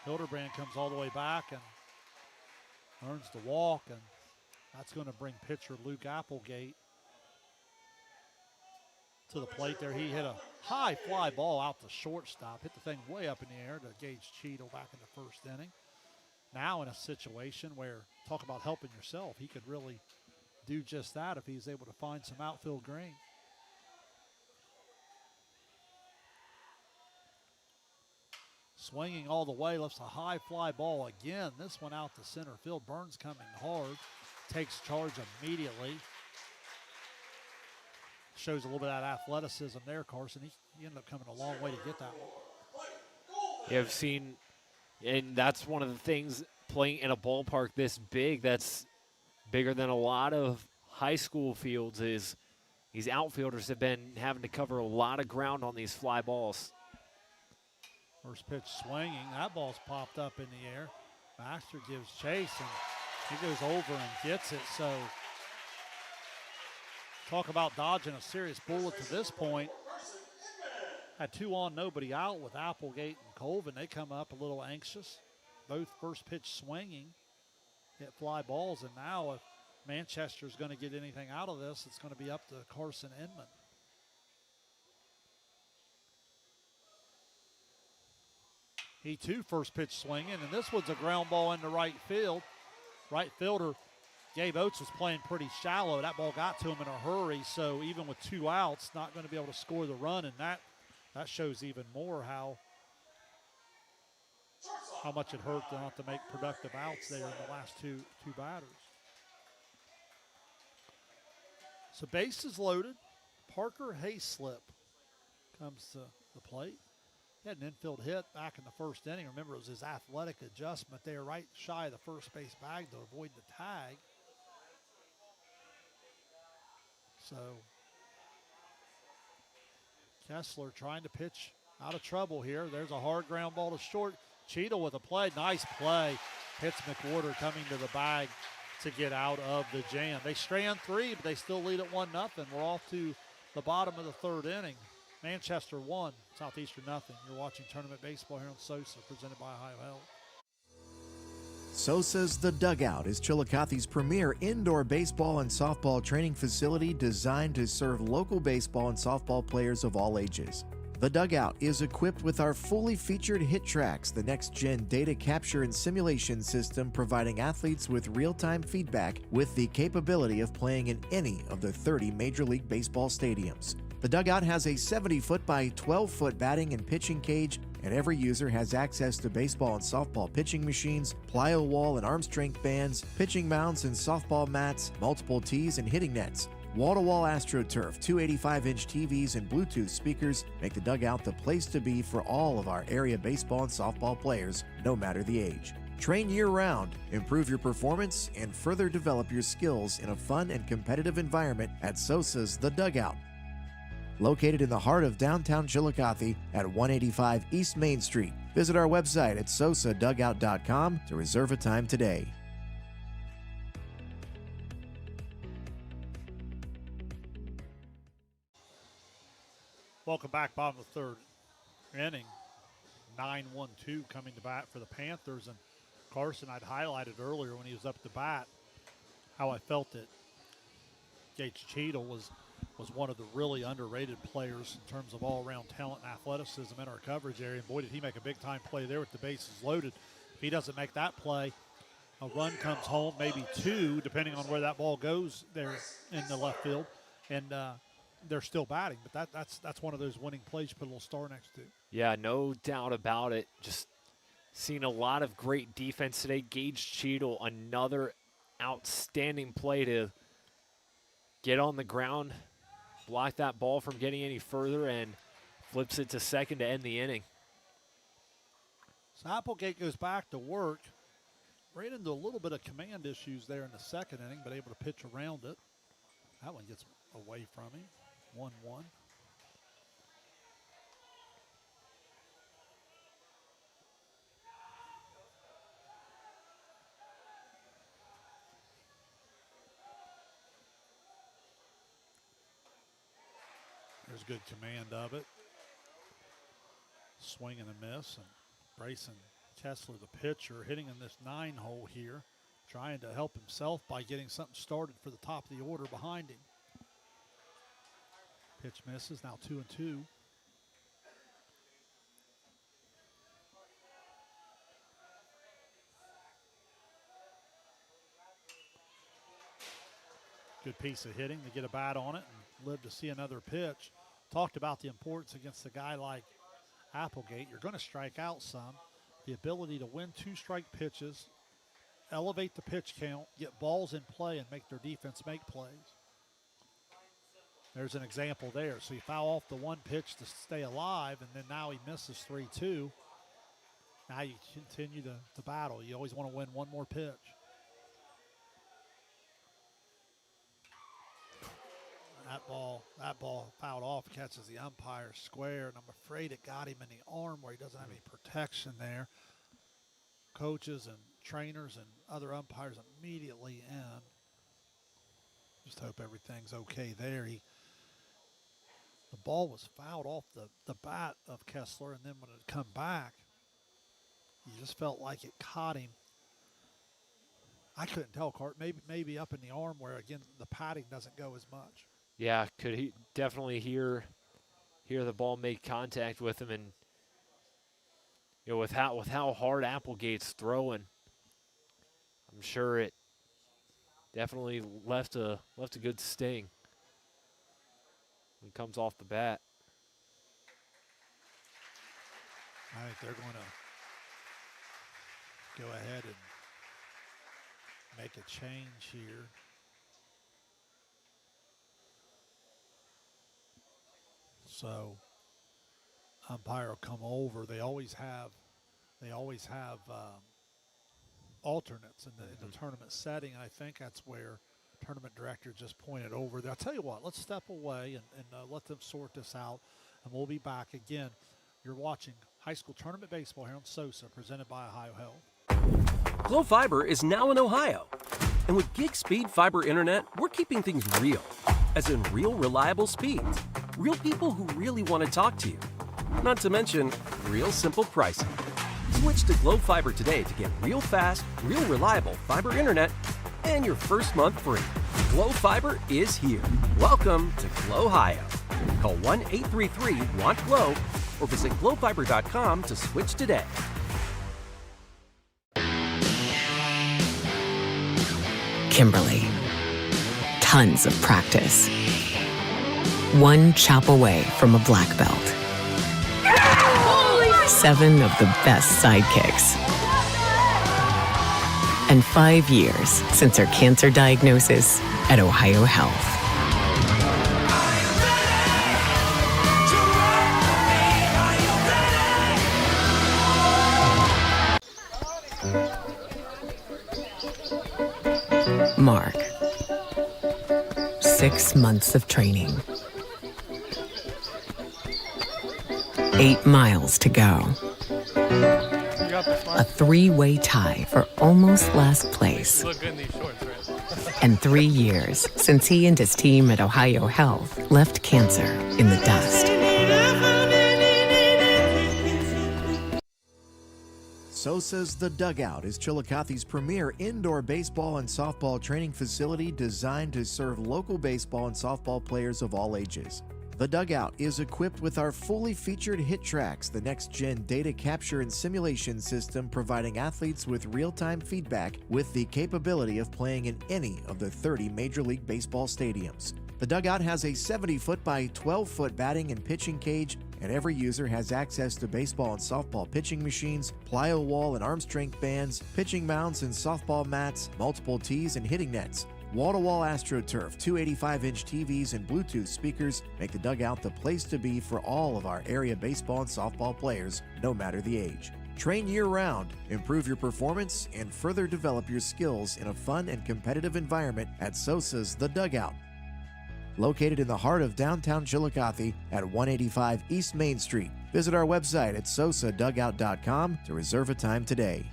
Hildebrand comes all the way back and earns the walk, and that's going to bring pitcher Luke Applegate to the plate there. He hit a high fly ball out to shortstop, hit the thing way up in the air to Gage Cheadle back in the first inning. Now in a situation where, talk about helping yourself, he could really do just that if he's able to find some outfield green. Swinging all the way, lifts a high fly ball again. This one out to center field. Burns coming hard. Takes charge immediately. Shows a little bit of that athleticism there, Carson. He ended up coming a long way to get that one. Yeah, I've seen, and that's one of the things, playing in a ballpark this big, that's bigger than a lot of high school fields, is these outfielders have been having to cover a lot of ground on these fly balls. First pitch swinging. That ball's popped up in the air. Baxter gives chase, and he goes over and gets it. So talk about dodging a serious bullet to this point. Had 2 on, nobody out with Applegate and Colvin. They come up a little anxious. Both first pitch swinging, hit fly balls, and now if Manchester's going to get anything out of this, it's going to be up to Carson Inman. He too first pitch swinging, and this one's a ground ball into right field. right fielder Gabe Oates was playing pretty shallow. That ball got to him in a hurry, so even with 2 outs, not going to be able to score the run, and that shows even more how much it hurt not to make productive outs there in the last two batters. So bases loaded. Parker Hayslip comes to the plate. He had an infield hit back in the first inning. Remember, it was his athletic adjustment there right shy of the first base bag to avoid the tag. So Kessler trying to pitch out of trouble here. There's a hard ground ball to short. Cheadle with a play. Nice play. Hits McWhorter coming to the bag to get out of the jam. They strand 3, but they still lead at 1-0. We're off to the bottom of the 3rd inning. Manchester 1, Southeastern nothing. You're watching Tournament Baseball here on SOSA, presented by Ohio Health. SOSA's The Dugout is Chillicothe's premier indoor baseball and softball training facility designed to serve local baseball and softball players of all ages. The Dugout is equipped with our fully featured hit tracks, the next-gen data capture and simulation system providing athletes with real-time feedback with the capability of playing in any of the 30 Major League Baseball stadiums. The Dugout has a 70-foot by 12-foot batting and pitching cage, and every user has access to baseball and softball pitching machines, plyo wall and arm strength bands, pitching mounts and softball mats, multiple tees and hitting nets. Wall-to-wall AstroTurf, 285-inch TVs, and Bluetooth speakers make the Dugout the place to be for all of our area baseball and softball players, no matter the age. Train year-round, improve your performance, and further develop your skills in a fun and competitive environment at SOSA's The Dugout. Located in the heart of downtown Chillicothe at 185 East Main Street. Visit our website at sosadugout.com to reserve a time today. Welcome back, bottom of the 3rd inning. 9-1-2 coming to bat for the Panthers. And Carson, I'd highlighted earlier when he was up to bat how I felt that Gage Cheadle was one of the really underrated players in terms of all-around talent and athleticism in our coverage area. And boy, did he make a big-time play there with the bases loaded. If he doesn't make that play, a run comes home, maybe 2, depending on where that ball goes there in the left field. And they're still batting, but that's one of those winning plays you put a little star next to. Yeah, no doubt about it. Just seeing a lot of great defense today. Gage Cheadle, another outstanding play to get on the ground, block that ball from getting any further, and flips it to second to end the inning. So Applegate goes back to work. Ran into a little bit of command issues there in the 2nd inning, but able to pitch around it. That one gets away from him. 1-1. There's good command of it. Swing and a miss, and Brayson Kessler, the pitcher, hitting in this 9-hole here, trying to help himself by getting something started for the top of the order behind him. Pitch misses, now 2-2. Good piece of hitting to get a bat on it and live to see another pitch. Talked about the importance against a guy like Applegate. You're going to strike out some. The ability to win 2-strike pitches, elevate the pitch count, get balls in play, and make their defense make plays. There's an example there. So you foul off the one pitch to stay alive, and then now he misses 3-2. Now you continue to battle. You always want to win one more pitch. That ball fouled off, catches the umpire square, and I'm afraid it got him in the arm where he doesn't have any protection there. Coaches and trainers and other umpires immediately in. Just hope everything's okay there. The ball was fouled off the bat of Kessler, and then when it come back, you just felt like it caught him. I couldn't tell, Cart. Maybe up in the arm where, again, the padding doesn't go as much. Yeah, could he definitely hear the ball make contact with him, and with how hard Applegate's throwing, I'm sure it definitely left a good sting when it comes off the bat. I think they're going to go ahead and make a change here. So umpire will come over. They always have alternates in the tournament setting, and I think that's where tournament director just pointed over there. I'll tell you what, let's step away and let them sort this out, and we'll be back again. You're watching high school tournament baseball here on SOSA, presented by Ohio Health. Glow Fiber is now in Ohio. And with gig speed fiber internet, we're keeping things real. As in real reliable speeds. Real people who really want to talk to you. Not to mention, real simple pricing. Switch to Glow Fiber today to get real fast, real reliable fiber internet and your first month free. Glow Fiber is here. Welcome to Glow Ohio. Call 1-833-WANT-GLOW or visit glowfiber.com to switch today. Kimberly. Tons of practice. One chop away from a black belt. 7 of the best sidekicks. And 5 years since her cancer diagnosis at Ohio Health. Mark. 6 months of training. 8 miles to go. A 3-way tie for almost last place. You look good in these shorts, right? And 3 years since he and his team at Ohio Health left cancer in the dust. SOSA's The Dugout is Chillicothe's premier indoor baseball and softball training facility designed to serve local baseball and softball players of all ages. The Dugout is equipped with our fully featured hit tracks, the next-gen data capture and simulation system providing athletes with real-time feedback with the capability of playing in any of the 30 Major League Baseball stadiums. The Dugout has a 70-foot by 12-foot batting and pitching cage, and every user has access to baseball and softball pitching machines, plyo wall and arm strength bands, pitching mounts and softball mats, multiple tees and hitting nets. Wall-to-wall AstroTurf, 285-inch TVs, and Bluetooth speakers make the Dugout the place to be for all of our area baseball and softball players, no matter the age. Train year-round, improve your performance, and further develop your skills in a fun and competitive environment at SOSA's The Dugout. Located in the heart of downtown Chillicothe at 185 East Main Street. Visit our website at sosadugout.com to reserve a time today.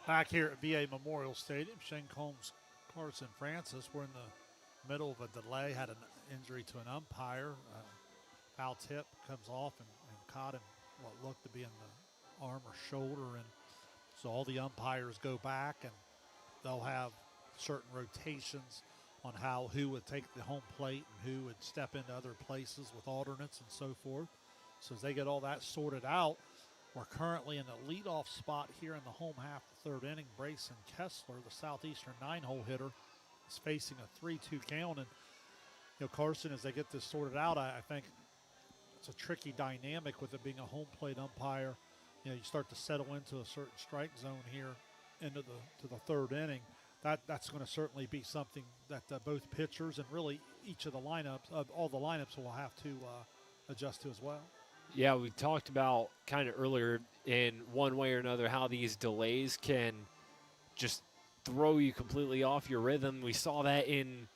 Back here at VA Memorial Stadium, Shane Combs, Carson Francis. We're in the middle of a delay, had an injury to an umpire. Foul tip comes off and caught him what looked to be in the arm or shoulder. And so all the umpires go back and they'll have certain rotations on who would take the home plate and who would step into other places with alternates and so forth. So as they get all that sorted out, we're currently in the leadoff spot here in the home half of the third inning. Brayson Kessler, the Southeastern 9-hole hitter, is facing a 3-2 count. And, Carson, as they get this sorted out, I think it's a tricky dynamic with it being a home plate umpire. You start to settle into a certain strike zone here into the third inning. That's going to certainly be something that both pitchers and really each of the lineups, all the lineups will have to adjust to as well. Yeah, we talked about kind of earlier in one way or another how these delays can just throw you completely off your rhythm. We saw that in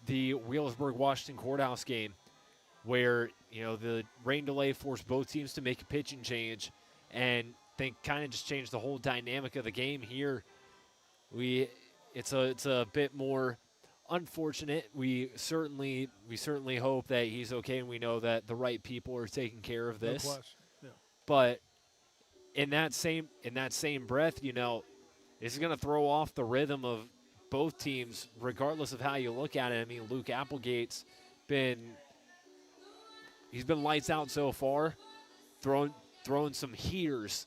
the Wheelersburg-Washington Courthouse game where, the rain delay forced both teams to make a pitching change and think kind of just changed the whole dynamic of the game here. It's a bit more unfortunate. We certainly hope that he's okay, and we know that the right people are taking care of this. No question. Yeah. But in that same breath, this is going to throw off the rhythm of both teams, regardless of how you look at it. I mean, Luke Applegate's been lights out so far, throwing some heaters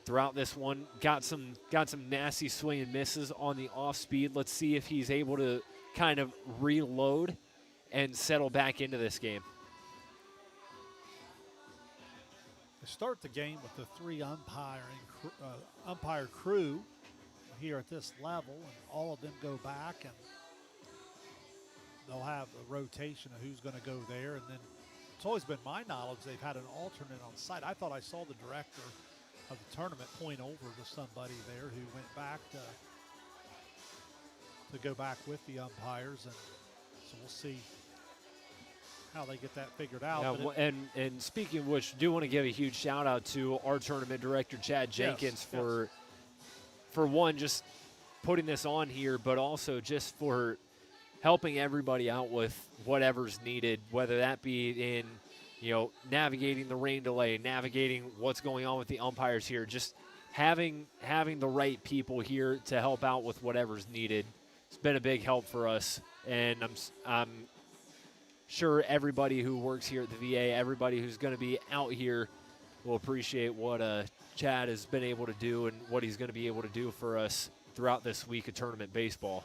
throughout this one. Got some nasty swing and misses on the off speed. Let's see if he's able to kind of reload and settle back into this game. They start the game with the 3 umpire crew here at this level, and all of them go back, and they'll have a rotation of who's going to go there. And then it's always been my knowledge they've had an alternate on site. I thought I saw the director of the tournament point over to somebody there who went back to go back with the umpires, and so we'll see how they get that figured out. Yeah, and speaking of which, do want to give a huge shout out to our tournament director Chad Jenkins for one, just putting this on here, but also just for helping everybody out with whatever's needed, whether that be in navigating the rain delay, navigating what's going on with the umpires here, just having the right people here to help out with whatever's needed. It's been a big help for us, and I'm sure everybody who works here at the VA, everybody who's going to be out here will appreciate what Chad has been able to do and what he's going to be able to do for us throughout this week of tournament baseball.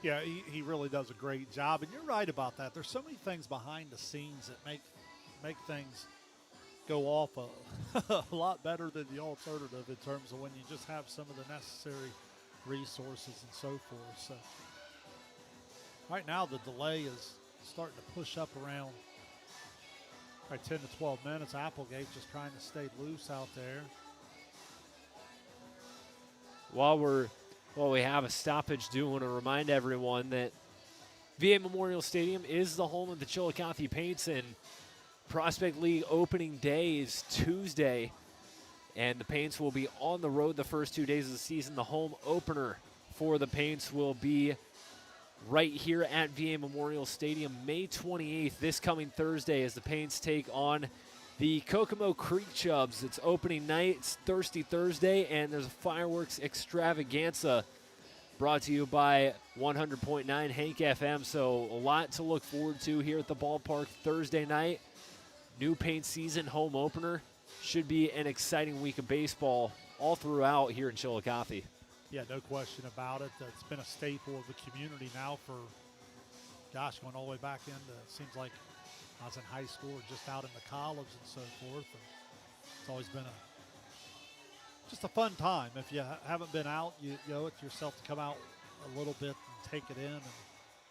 Yeah, he really does a great job, and you're right about that. There's so many things behind the scenes that make things go off a lot better than the alternative in terms of when you just have some of the necessary resources and so forth. So right now the delay is starting to push up around 10 to 12 minutes. Applegate just trying to stay loose out there. While we have a stoppage, do want to remind everyone that VA Memorial Stadium is the home of the Chillicothe Paints, and Prospect League opening day is Tuesday, and the Paints will be on the road the first 2 days of the season. The home opener for the Paints will be right here at VA Memorial Stadium, May 28th, this coming Thursday, as the Paints take on the Kokomo Creek Chubs. It's opening night. It's Thirsty Thursday, and there's a fireworks extravaganza brought to you by 100.9 Hank FM. So a lot to look forward to here at the ballpark Thursday night. New paint season, home opener. Should be an exciting week of baseball all throughout here in Chillicothe. Yeah, no question about it. It's been a staple of the community now for, going all the way back into, it seems like I was in high school or just out into college and so forth. And it's always been just a fun time. If you haven't been out, you owe it to yourself to come out a little bit and take it in. And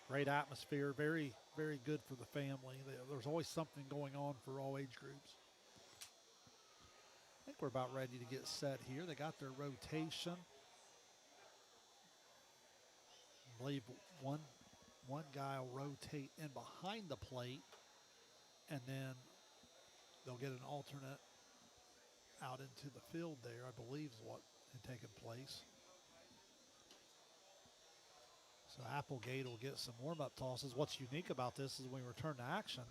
great atmosphere, very, very good for the family. There's always something going on for all age groups. I think we're about ready to get set here. They got their rotation. I believe one guy will rotate in behind the plate, and then they'll get an alternate out into the field there, I believe is what had taken place. So Applegate will get some warm-up tosses. What's unique about this is when we return to action,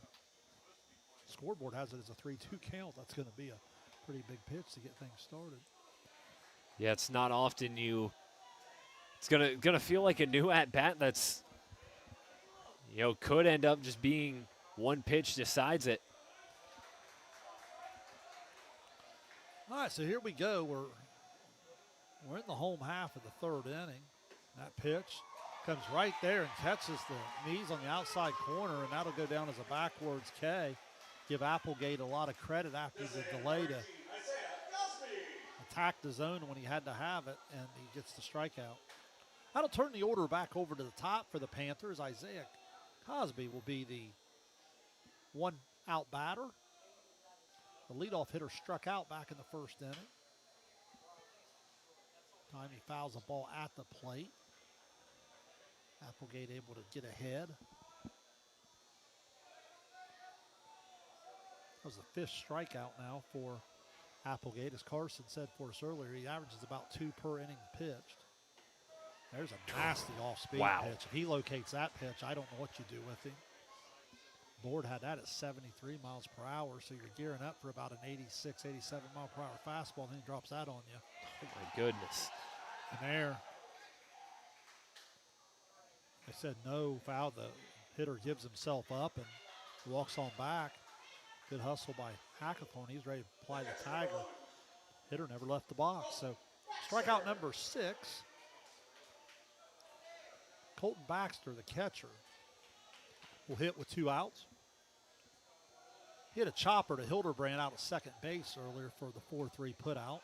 scoreboard has it as a 3-2 count. That's going to be a pretty big pitch to get things started. Yeah, it's not often it's gonna feel like a new at-bat that's, could end up just being one pitch decides it. All right, so here we go. We're in the home half of the third inning. That pitch comes right there and catches the knees on the outside corner, and that'll go down as a backwards K. Give Applegate a lot of credit after the delay to attack the zone when he had to have it, and he gets the strikeout. That'll turn the order back over to the top for the Panthers. Isaiah Cosby will be the one-out batter. The leadoff hitter struck out back in the first inning. Time he fouls the ball at the plate. Applegate able to get ahead. That was the fifth strikeout now for Applegate. As Carson said for us earlier, he averages about 2 per inning pitched. There's a nasty off-speed pitch. If he locates that pitch, I don't know what you do with him. Board had that at 73 miles per hour, so you're gearing up for about an 86, 87 mile per hour fastball, and then he drops that on you. Oh, my goodness. And there, they said no foul. The hitter gives himself up and walks on back. Good hustle by Hackathorn. He's ready to apply the tag. The hitter never left the box. So strikeout number 6. Colton Baxter, the catcher, will hit with 2 outs. He hit a chopper to Hildebrand out of second base earlier for the 4-3 put out.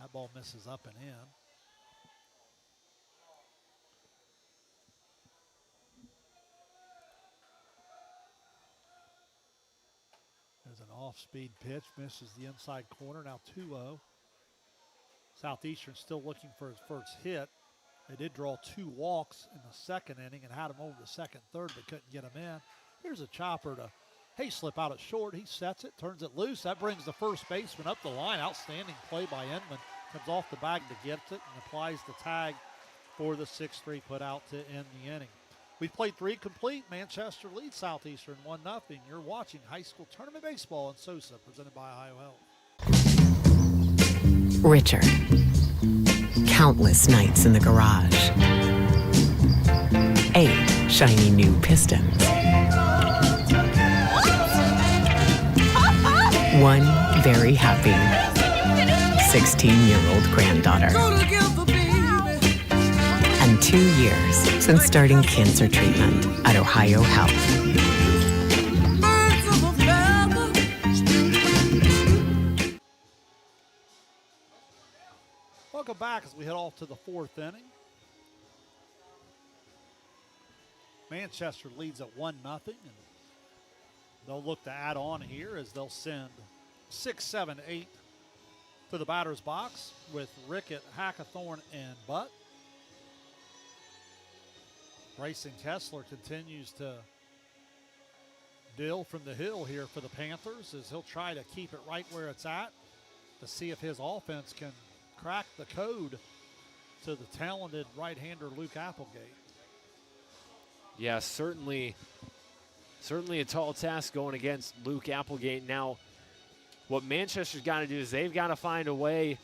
That ball misses up and in. There's an off-speed pitch, misses the inside corner, now 2-0. Southeastern still looking for his first hit. They did draw 2 walks in the second inning and had him over the second, third, but couldn't get him in. Here's a chopper to Hayslip out at short. He sets it, turns it loose. That brings the first baseman up the line. Outstanding play by Inman. Comes off the bag to get it and applies the tag for the 6-3 put out to end the inning. We've played 3 complete. Manchester leads Southeastern 1-0. You're watching high school tournament baseball on SOSA, presented by Ohio Health. Richard. Countless nights in the garage. 8 shiny new pistons. 1 very happy 16-year-old granddaughter. And 2 years since starting cancer treatment at Ohio Health. Welcome back as we head off to the 4th inning. Manchester leads at 1-0, and they'll look to add on here as they'll send 6, 7, 8 to the batter's box with Rickett, Hackathorn, and Butt. Bryson Kessler continues to deal from the hill here for the Panthers as he'll try to keep it right where it's at to see if his offense can crack the code to the talented right-hander Luke Applegate. Yeah, certainly a tall task going against Luke Applegate. Now, what Manchester's got to do is they've got to find a way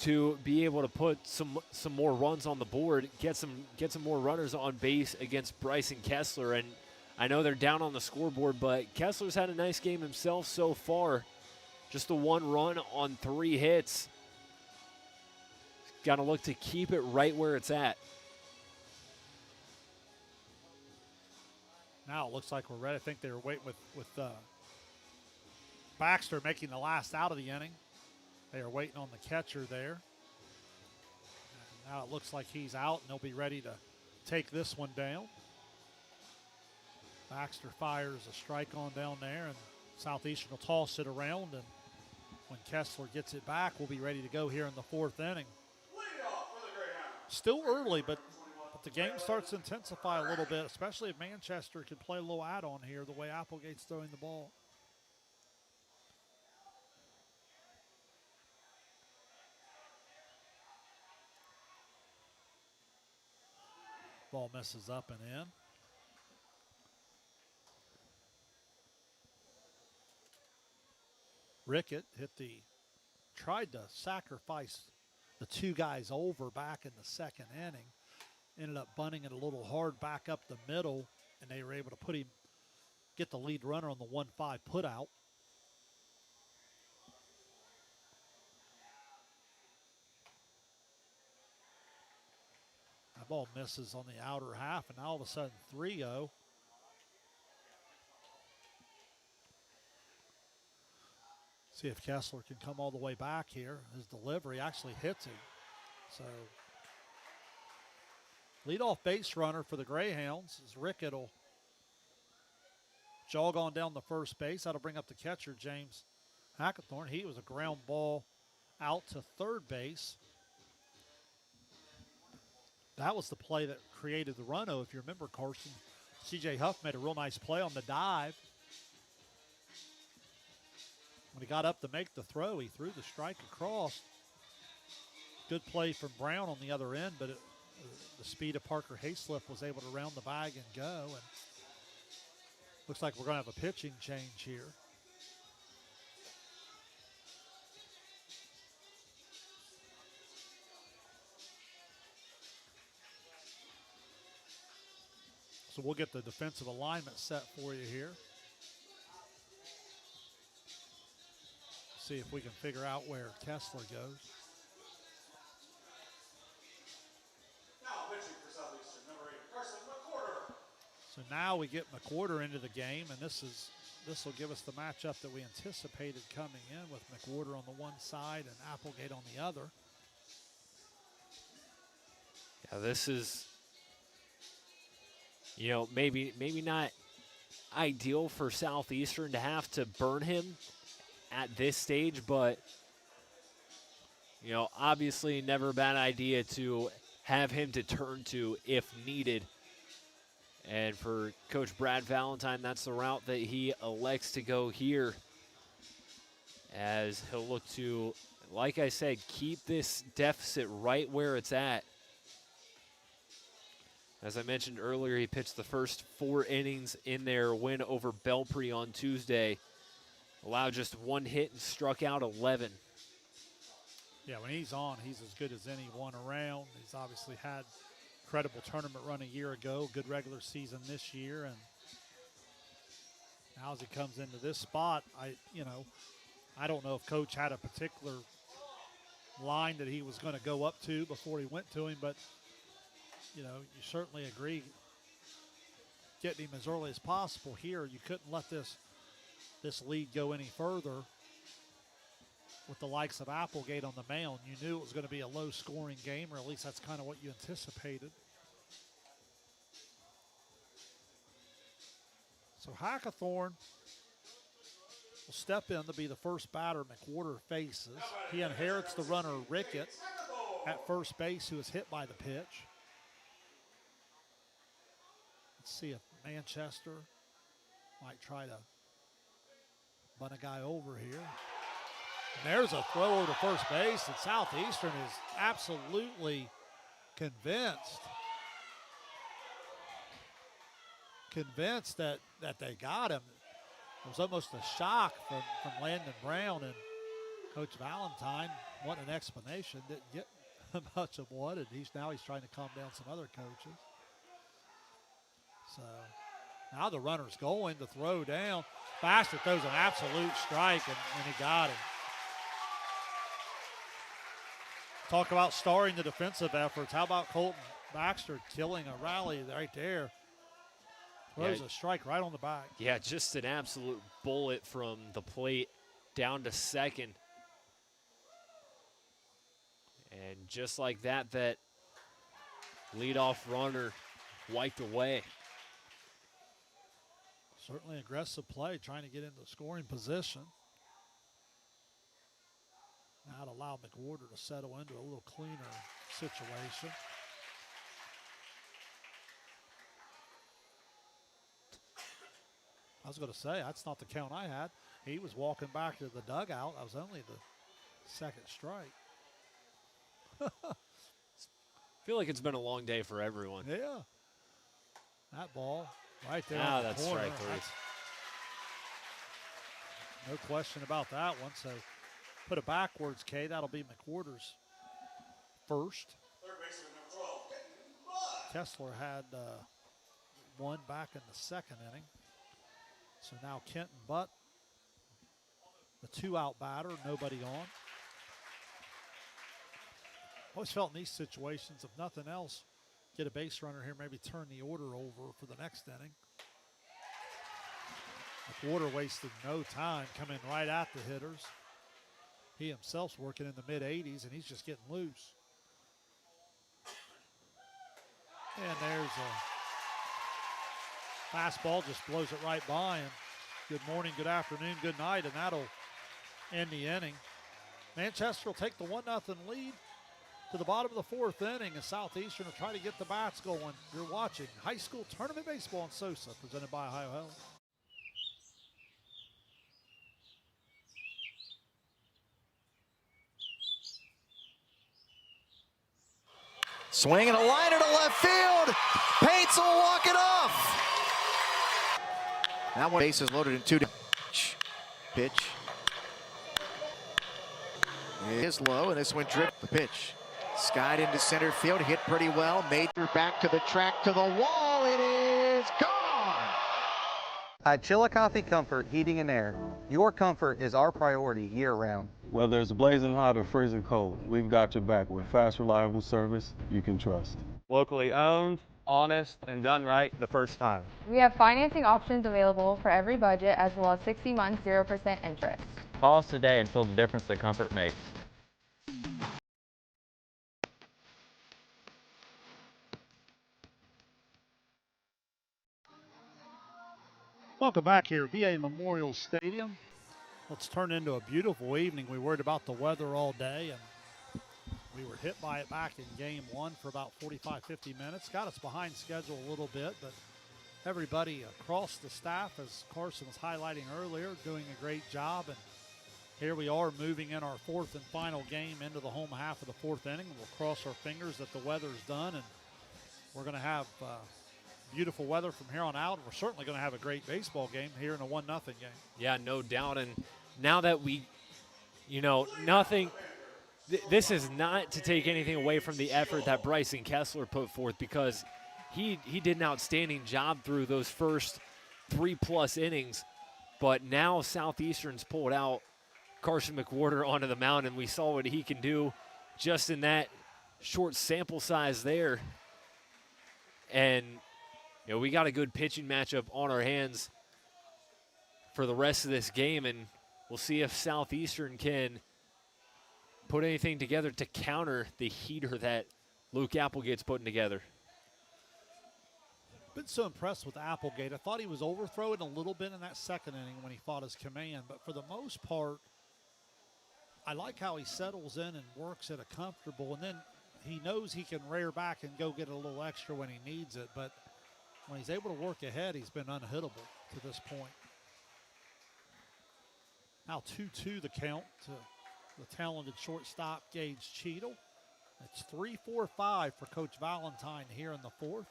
to be able to put some more runs on the board, get some more runners on base against Bryson Kessler. And I know they're down on the scoreboard, but Kessler's had a nice game himself so far. Just the 1 run on 3 hits. Got to look to keep it right where it's at. Now it looks like we're ready. I think they were waiting with Baxter making the last out of the inning. They are waiting on the catcher there. And now it looks like he's out, and they'll be ready to take this one down. Baxter fires a strike on down there, and Southeastern will toss it around. And when Kessler gets it back, we'll be ready to go here in the 4th inning. Still early, but the game starts to intensify a little bit, especially if Manchester can play a little add-on here, the way Applegate's throwing the ball. Ball misses up and in. Rickett tried to sacrifice the 2 guys over back in the 2nd inning. Ended up bunting it a little hard back up the middle, and they were able to get the lead runner on the 1-5 put out. That ball misses on the outer half, and now all of a sudden 3-0. See if Kessler can come all the way back here. His delivery actually hits him. So leadoff base runner for the Greyhounds is Rickett. Will jog on down the first base. That'll bring up the catcher, James Hackathorn. He was a ground ball out to third base. That was the play that created the run-oh, if you remember, Carson. C.J. Huff made a real nice play on the dive. When he got up to make the throw, he threw the strike across. Good play from Brown on the other end, but the speed of Parker Hayslip was able to round the bag and go. And looks like we're going to have a pitching change here. So we'll get the defensive alignment set for you here. see if we can figure out where Kessler goes. Now pitching for Southeastern, number 8, Carson McWhorter. So now we get McWhorter into the game, and this will give us the matchup that we anticipated coming in, with McWhorter on the one side and Applegate on the other. Yeah, this is, you know, maybe not ideal for Southeastern to have to burn him at this stage, but, you know, obviously never a bad idea to have him to turn to if needed. And for Coach Brad Valentine, that's the route that he elects to go here, as he'll look to, like I said, keep this deficit right where it's at. As I mentioned earlier, he pitched the first 4 innings in their win over Belpre on Tuesday. Allowed just 1 hit and struck out 11. Yeah, when he's on, he's as good as anyone around. He's obviously had incredible tournament run a year ago, good regular season this year, and now as he comes into this spot, I don't know if Coach had a particular line that he was going to go up to before he went to him, but you certainly agree getting him as early as possible here. You couldn't let this lead go any further with the likes of Applegate on the mound. You knew it was going to be a low-scoring game, or at least that's kind of what you anticipated. So Hackathorn will step in to be the first batter McWhorter faces. He inherits the runner Rickett at first base, who is hit by the pitch. Let's see if Manchester might try to bunt a guy over here. And there's a throw over to first base, and Southeastern is absolutely convinced that they got him. It was almost a shock from Landon Brown, and Coach Valentine wanted an explanation, didn't get much of one, and he's trying to calm down some other coaches. So now the runner's going to throw down. Baxter throws an absolute strike, and he got him. Talk about starring the defensive efforts. How about Colton Baxter killing a rally right there? Throws a strike right on the back. Yeah, just an absolute bullet from the plate down to second. And just like that leadoff runner wiped away. Certainly aggressive play, trying to get into scoring position. Now to allow McWhorter to settle into a little cleaner situation. I was going to say, that's not the count I had. He was walking back to the dugout. That was only the second strike. I feel like it's been a long day for everyone. Yeah. That ball right there. Now on the that's corner. strike 3. No question about that one. So put it backwards, Kay. That'll be McWhorter's first. Third baseman, number 12, Kessler had one back in the second inning. So now Kenton Butt, the 2-out batter, nobody on. Always felt in these situations, if nothing else, get a base runner here, maybe turn the order over for the next inning. McWhorter wasted no time coming right at the hitters. He himself's working in the mid-80s, and he's just getting loose. And there's a fastball, just blows it right by him. Good morning, good afternoon, good night, and that'll end the inning. Manchester will take the 1-0 lead to the bottom of the fourth inning, and Southeastern will try to get the bats going. You're watching high school tournament baseball on SOSA, presented by Ohio Health. Swinging a liner to left field. Pates will walk it off. That one base is loaded in 2. Pitch. It is low, and this one dripped the pitch. Skied into center field, hit pretty well. Made through back to the track, to the wall. It is gone. At Chillicothe Comfort Heating and Air, your comfort is our priority year-round. Whether it's blazing hot or freezing cold, we've got your back with fast, reliable service you can trust. Locally owned, honest, and done right the first time. We have financing options available for every budget as well as 60 months 0% interest. Call us today and feel the difference that comfort makes. Welcome back here, VA Memorial Stadium. Let's turn into a beautiful evening. We worried about the weather all day, and we were hit by it back in game one for about 45, 50 minutes. Got us behind schedule a little bit, but everybody across the staff, as Carson was highlighting earlier, doing a great job. And here we are moving in our fourth and final game into the home half of the fourth inning. We'll cross our fingers that the weather's done, and we're going to have beautiful weather from here on out. We're certainly going to have a great baseball game here in a 1-0 game. Yeah, no doubt. And now that we, nothing, this is not to take anything away from the effort that Bryson Kessler put forth, because he did an outstanding job through those first 3+ innings. But now Southeastern's pulled out Carson McWhorter onto the mound, and we saw what he can do just in that short sample size there. And we got a good pitching matchup on our hands for the rest of this game, and we'll see if Southeastern can put anything together to counter the heater that Luke Applegate's putting together. Been so impressed with Applegate. I thought he was overthrowing a little bit in that second inning when he fought his command, but for the most part, I like how he settles in and works at a comfortable, and then he knows he can rear back and go get a little extra when he needs it, but when he's able to work ahead, he's been unhittable to this point. Now 2-2 the count to the talented shortstop, Gage Cheadle. It's 3-4-5 for Coach Valentine here in the fourth.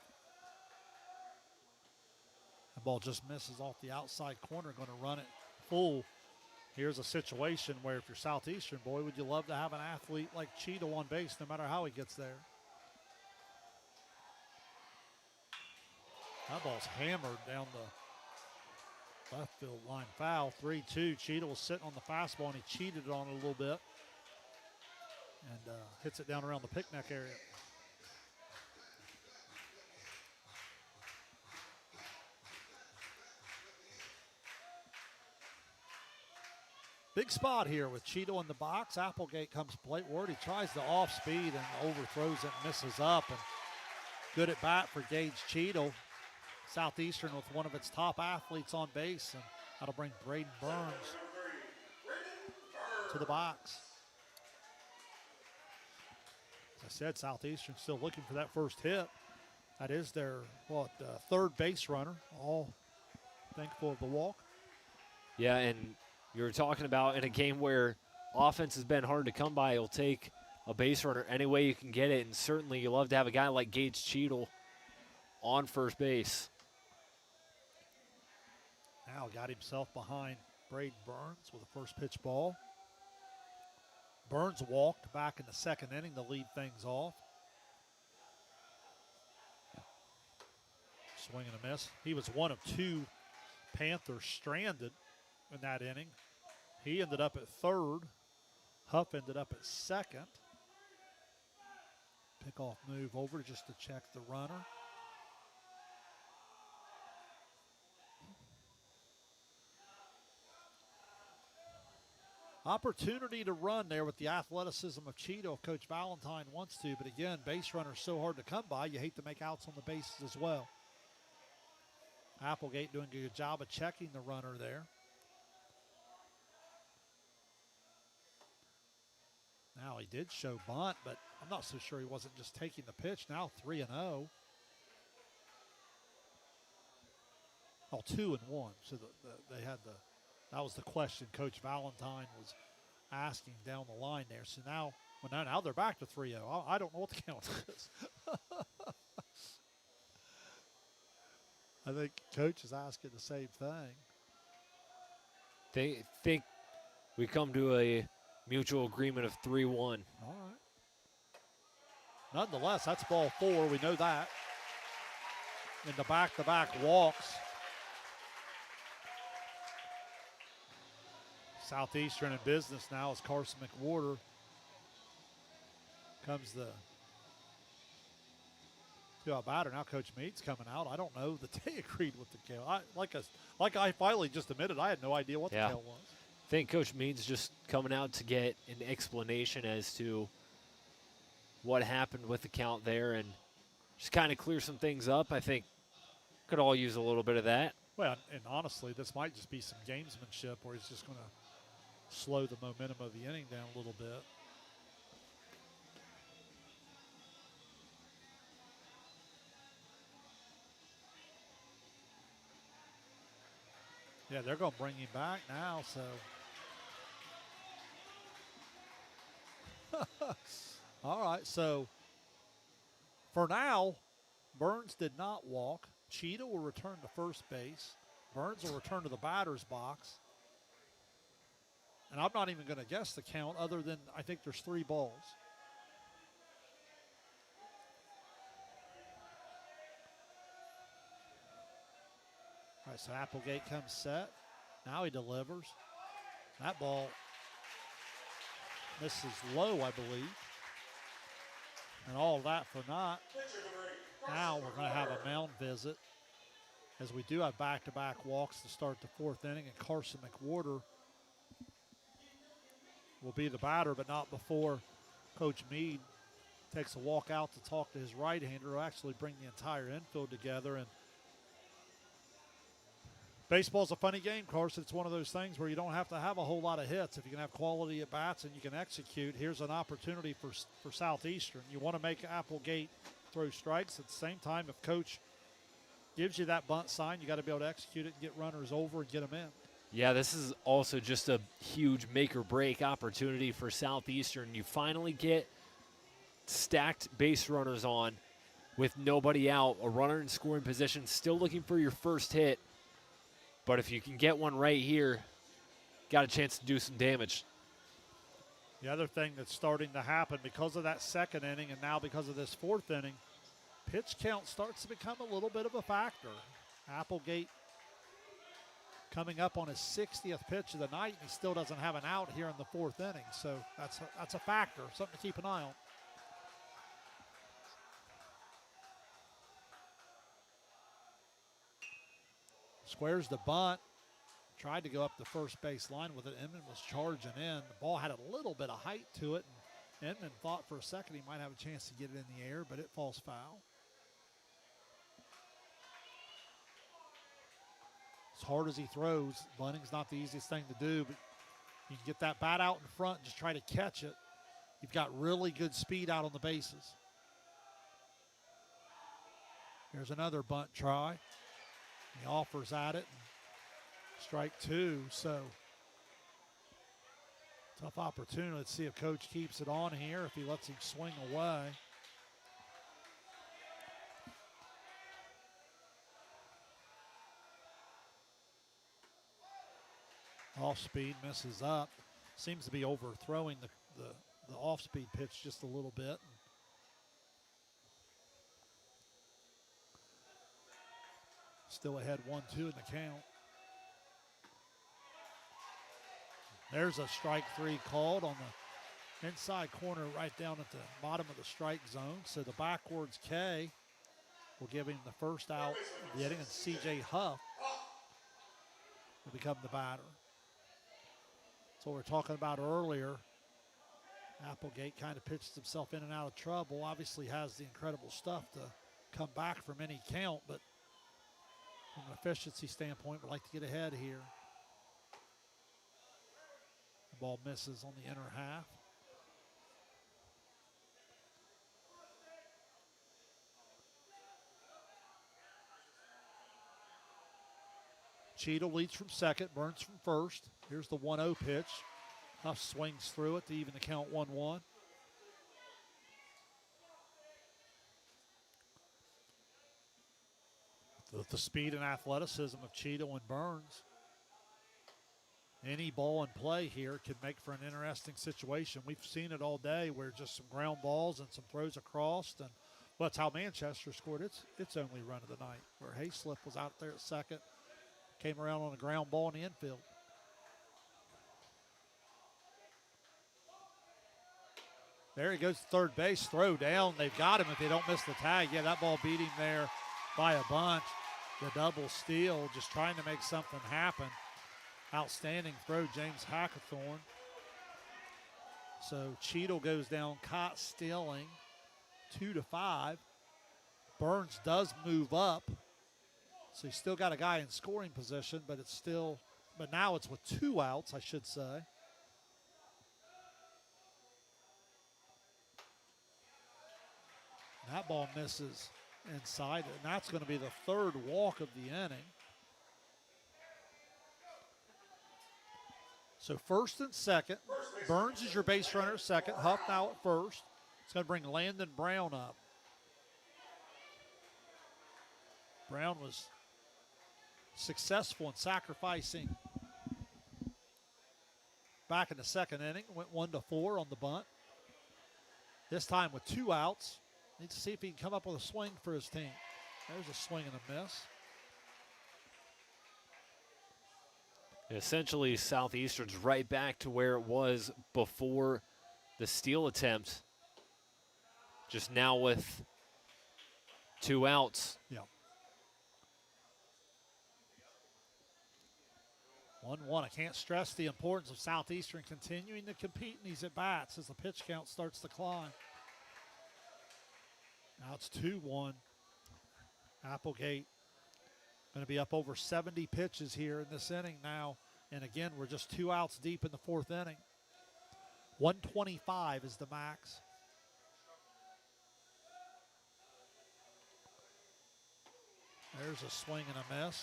The ball just misses off the outside corner, going to run it full. Here's a situation where if you're Southeastern, boy, would you love to have an athlete like Cheadle on base no matter how he gets there. That ball's hammered down the left field line, foul. 3-2. Cheadle was sitting on the fastball, and he cheated on it a little bit and hits it down around the picnic area. Big spot here with Cheadle in the box. Applegate comes plateward. He tries the off speed and overthrows it and misses up. And good at bat for Gage Cheadle. Southeastern with one of its top athletes on base, and that'll bring Braden Burns to the box. As I said, Southeastern still looking for that first hit. That is their third base runner. All thankful of the walk. Yeah, and you were talking about in a game where offense has been hard to come by, you'll take a base runner any way you can get it, and certainly you love to have a guy like Gage Cheadle on first base. Now got himself behind Braden Burns with a first pitch ball. Burns walked back in the second inning to lead things off. Swing and a miss. He was one of two Panthers stranded in that inning. He ended up at third. Huff ended up at second. Pickoff move over just to check the runner. Opportunity to run there with the athleticism of Cheadle if Coach Valentine wants to, but again, base runners so hard to come by, you hate to make outs on the bases as well. Applegate doing a good job of checking the runner there. Now he did show bunt, but I'm not so sure he wasn't just taking the pitch. Now 3-0. Oh, 2-1. So they had that was the question Coach Valentine was asking down the line there. So now they're back to 3-0. I don't know what the count is. I think Coach is asking the same thing. They think we come to a mutual agreement of 3-1. All right. Nonetheless, that's ball 4. We know that. In the back-to-back walks Southeastern in business now as Carson McWhorter comes to our batter. Now Coach Mead's coming out. I don't know that they agreed with the count. Like I finally just admitted, I had no idea what the count was. I think Coach Mead's just coming out to get an explanation as to what happened with the count there and just kind of clear some things up. I think could all use a little bit of that. Well, and honestly, this might just be some gamesmanship where he's just going to slow the momentum of the inning down a little bit. Yeah, they're going to bring him back now, so. All right, so for now, Burns did not walk. Cheetah will return to first base. Burns will return to the batter's box. And I'm not even going to guess the count other than I think there's 3 balls. All right, so Applegate comes set. Now he delivers. That ball misses low, I believe. And all of that for naught. Now we're going to have a mound visit as we do have back-to-back walks to start the 4th inning, and Carson McWhorter will be the batter, but not before Coach Mead takes a walk out to talk to his right-hander, who will actually bring the entire infield together. And baseball's a funny game, Carson. It's one of those things where you don't have to have a whole lot of hits. If you can have quality at bats and you can execute, here's an opportunity for Southeastern. You want to make Applegate throw strikes. At the same time, if Coach gives you that bunt sign, you got to be able to execute it and get runners over and get them in. Yeah, this is also just a huge make-or-break opportunity for Southeastern. You finally get stacked base runners on with nobody out, a runner in scoring position, still looking for your first hit. But if you can get one right here, got a chance to do some damage. The other thing that's starting to happen because of that 2nd inning and now because of this 4th inning, pitch count starts to become a little bit of a factor. Applegate coming up on his 60th pitch of the night, and he still doesn't have an out here in the 4th inning. So that's a factor, something to keep an eye on. Squares the bunt. Tried to go up the first base line with it. Inman was charging in. The ball had a little bit of height to it. And Inman thought for a second he might have a chance to get it in the air, but it falls foul. As hard as he throws, bunting's not the easiest thing to do, but you can get that bat out in front and just try to catch it. You've got really good speed out on the bases. Here's another bunt try. He offers at it. Strike 2, so tough opportunity. Let's see if Coach keeps it on here, if he lets him swing away. Off speed, misses up. Seems to be overthrowing the off-speed pitch just a little bit. Still ahead 1-2 in the count. There's a strike 3 called on the inside corner right down at the bottom of the strike zone. So the backwards K will give him the first out of the inning, and C.J. Huff will become the batter. That's what we were talking about earlier. Applegate kind of pitched himself in and out of trouble. Obviously has the incredible stuff to come back from any count, but from an efficiency standpoint, would like to get ahead here. The ball misses on the inner half. Cheadle leads from second, Burns from first. Here's the 1-0 pitch. Huff swings through it to even the count 1-1. The speed and athleticism of Cheadle and Burns. Any ball in play here can make for an interesting situation. We've seen it all day where just some ground balls and some throws across. And well, that's how Manchester scored its only run of the night, where Hayslip was out there at second, came around on a ground ball in the infield. There he goes to third base, throw down. They've got him if they don't miss the tag. Yeah, that ball beat him there by a bunch. The double steal, just trying to make something happen. Outstanding throw, James Hackathorn. So Cheadle goes down, caught stealing, 2-5. Burns does move up. So he's still got a guy in scoring position, but now it's with 2 outs, I should say. That ball misses inside, and that's going to be the 3rd walk of the inning. So first and second. Burns is your base runner at second. Huff now at first. It's going to bring Landon Brown up. Brown was successful in sacrificing back in the second inning. Went 1-4 on the bunt. This time with 2 outs. Needs to see if he can come up with a swing for his team. There's a swing and a miss. Essentially, Southeastern's right back to where it was before the steal attempt. Just now with 2 outs. Yeah. 1-1. I can't stress the importance of Southeastern continuing to compete in these at-bats as the pitch count starts to climb. Now it's 2-1. Applegate going to be up over 70 pitches here in this inning now. And again, we're just 2 outs deep in the 4th inning. 125 is the max. There's a swing and a miss.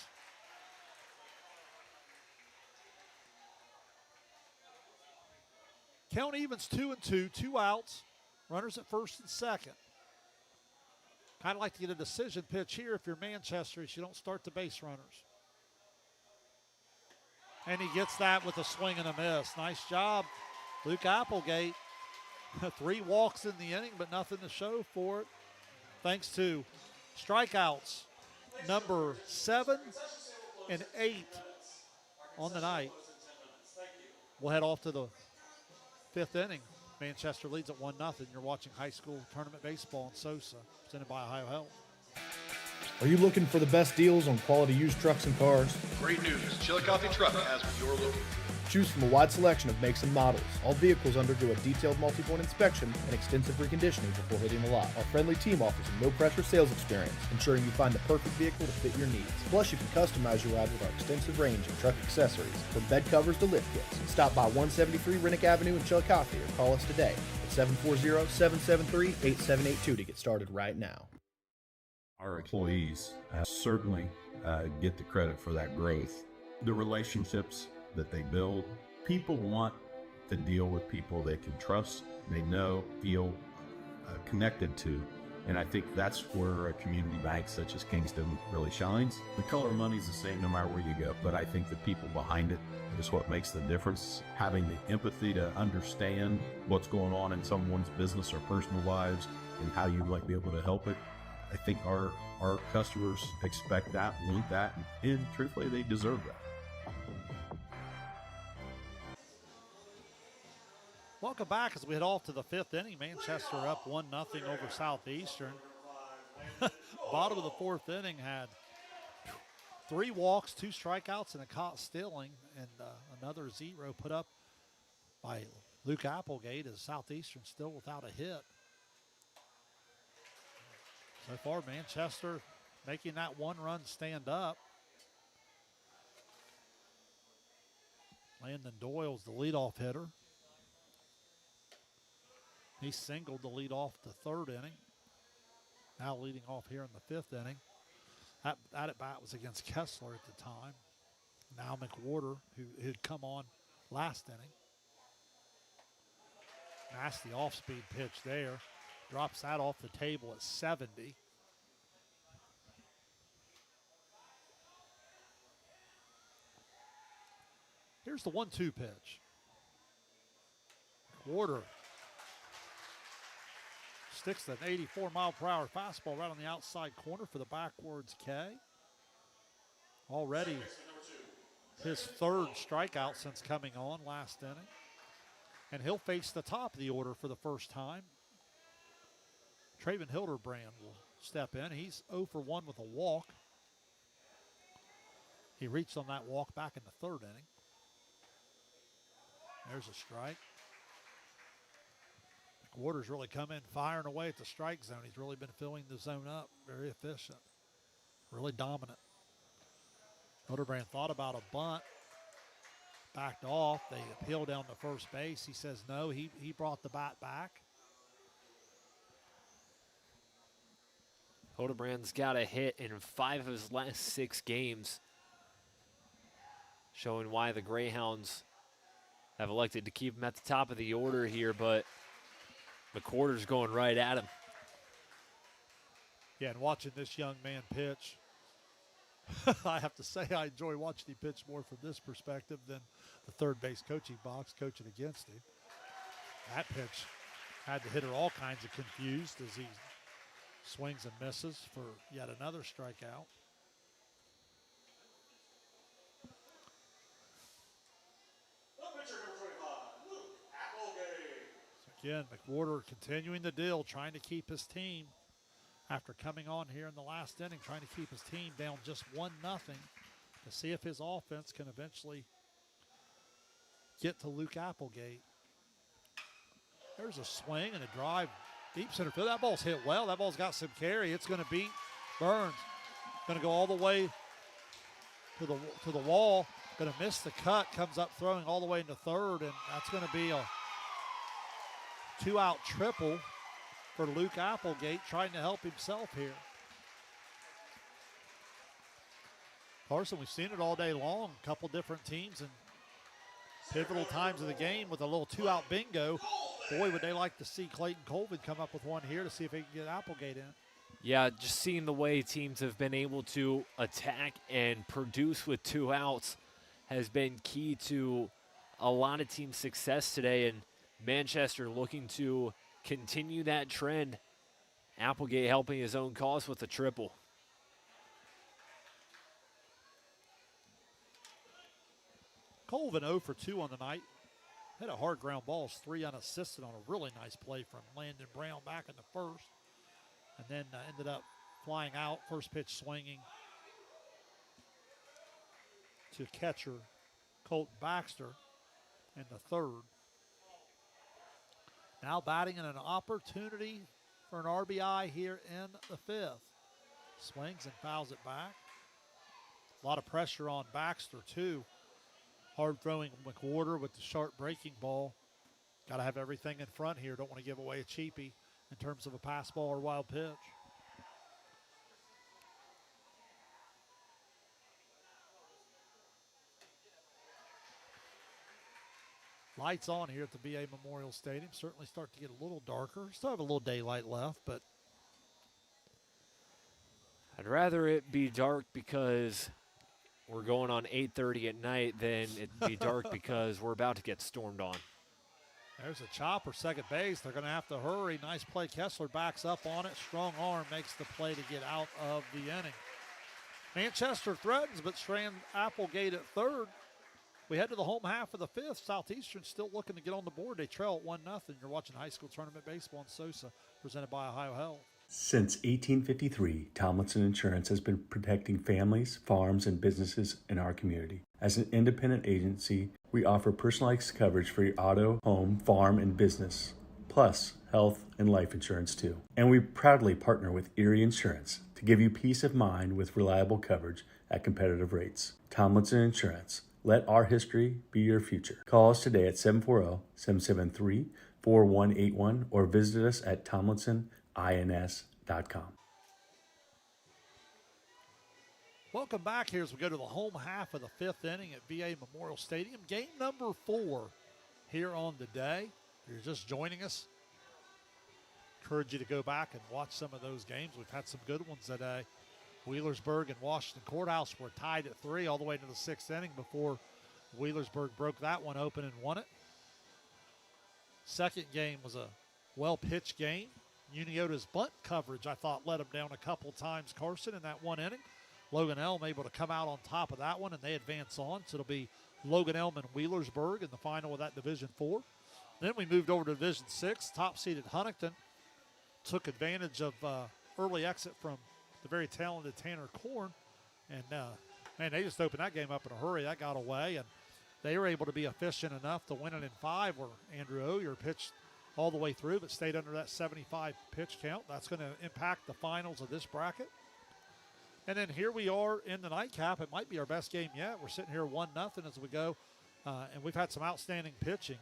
Count evens 2-2, 2 outs. Runners at first and second. Kind of like to get a decision pitch here if you're Manchester, as you don't start the base runners. And he gets that with a swing and a miss. Nice job, Luke Applegate. 3 walks in the inning, but nothing to show for it. Thanks to strikeouts number 7 and 8 on the night. We'll head off to the 5th inning. Manchester leads at 1-0. You're watching high school tournament baseball on SOSA, presented by Ohio Health. Are you looking for the best deals on quality used trucks and cars? Great news. Chillicothe Truck has what you're looking for. Choose from a wide selection of makes and models. All vehicles undergo a detailed multi-point inspection and extensive reconditioning before hitting the lot. Our friendly team offers a no-pressure sales experience, ensuring you find the perfect vehicle to fit your needs. Plus, you can customize your ride with our extensive range of truck accessories, from bed covers to lift kits. Stop by 173 Rennick Avenue in Chillicothe or call us today at 740-773-8782 to get started right now. Our employees certainly get the credit for that growth. The relationships that they build, people want to deal with people they can trust, they know, feel connected to. And I think that's where a community bank such as Kingston really shines. The color of money is the same no matter where you go, but I think the people behind it is what makes the difference. Having the empathy to understand what's going on in someone's business or personal lives and how you might be able to help it. I think our customers expect that, want that, and truthfully, they deserve that. Welcome back as we head off to the 5th inning. Manchester up 1-0 over Southeastern. Bottom of the 4th inning had 3 walks, 2 strikeouts, and a caught stealing, and another 0 put up by Luke Applegate as Southeastern still without a hit. So far, Manchester making that 1 run stand up. Landon Doyle's the leadoff hitter. He singled to lead off the 3rd inning. Now leading off here in the 5th inning. That at-bat was against Kessler at the time. Now McWhorter, who had come on last inning. Nasty off-speed pitch there. Drops that off the table at 70. Here's the 1-2 pitch. McWhorter sticks an 84-mile-per-hour fastball right on the outside corner for the backwards K. Already his 3rd strikeout since coming on last inning. And he'll face the top of the order for the first time. Traven Hildebrand will step in. He's 0 for 1 with a walk. He reached on that walk back in the 3rd inning. There's a strike. McWhorter's really come in firing away at the strike zone. He's really been filling the zone up. Very efficient. Really dominant. Hildebrand thought about a bunt. Backed off. They appealed down to first base. He says no. He brought the bat back. Hildebrand's got a hit in 5 of his last 6 games, showing why the Greyhounds have elected to keep him at the top of the order here, but McWhorter's going right at him. Yeah, and watching this young man pitch, I have to say I enjoy watching him pitch more from this perspective than the third base coaching box coaching against him. That pitch had the hitter all kinds of confused as he swings and misses for yet another strikeout. Again, McWhorter continuing the deal, trying to keep his team, after coming on here in the last inning, trying to keep his team down just 1-0 to see if his offense can eventually get to Luke Applegate. There's a swing and a drive deep center field. That ball's hit well. That ball's got some carry. It's going to beat Burns. Going to go all the way to the wall. Going to miss the cut. Comes up throwing all the way into third, and that's going to be a 2-out triple for Luke Applegate, trying to help himself here. Carson, we've seen it all day long. A couple different teams and pivotal times of the game with a little 2-out bingo. Boy, would they like to see Clayton Colvin come up with one here to see if he can get Applegate in. Yeah, just seeing the way teams have been able to attack and produce with 2 outs has been key to a lot of team success today, and Manchester looking to continue that trend. Applegate helping his own cause with a triple. Colvin 0 for 2 on the night. Hit a hard ground ball, 3 unassisted on a really nice play from Landon Brown back in the first. And then ended up flying out, first pitch swinging to catcher Colton Baxter in the 3rd. Now batting in an opportunity for an RBI here in the 5th. Swings and fouls it back. A lot of pressure on Baxter too. Hard throwing McWhorter with the sharp breaking ball. Got to have everything in front here. Don't want to give away a cheapie in terms of a pass ball or wild pitch. Lights on here at the VA Memorial Stadium. Certainly start to get a little darker. Still have a little daylight left, but I'd rather it be dark because we're going on 8:30 at night than it be dark because we're about to get stormed on. there's a chopper, second base. They're going to have to hurry. Nice play. Kessler backs up on it. Strong arm makes the play to get out of the inning. Manchester threatens, but Strand Applegate at 3rd. We head to the home half of the 5th. Southeastern still looking to get on the board. They trail at 1-0. You're watching high school tournament baseball on SOSA, presented by Ohio Health. Since 1853, Tomlinson Insurance has been protecting families, farms, and businesses in our community. As an independent agency, we offer personalized coverage for your auto, home, farm, and business, plus health and life insurance too. And we proudly partner with Erie Insurance to give you peace of mind with reliable coverage at competitive rates. Tomlinson Insurance. Let our history be your future. Call us today at 740-773-4181 or visit us at tomlinsonins.com. Welcome back here as we go to the home half of the 5th inning at VA Memorial Stadium. Game number 4 here on the day. If you're just joining us, encourage you to go back and watch some of those games. We've had some good ones today. Wheelersburg and Washington Courthouse were tied at 3 all the way to the 6th inning before Wheelersburg broke that one open and won it. Second game was a well-pitched game. Uniota's bunt coverage, I thought, let them down a couple times, Carson, in that one inning. Logan Elm able to come out on top of that one, and they advance on. So it'll be Logan Elm and Wheelersburg in the final of that Division 4. Then we moved over to Division 6. Top-seeded Huntington took advantage of early exit from the very talented Tanner Korn. And, man, they just opened that game up in a hurry. That got away, and they were able to be efficient enough to win it in 5, where Andrew Oyer pitched all the way through but stayed under that 75 pitch count. That's going to impact the finals of this bracket. And then here we are in the nightcap. It might be our best game yet. We're sitting here 1-0 as we go, and we've had some outstanding pitching.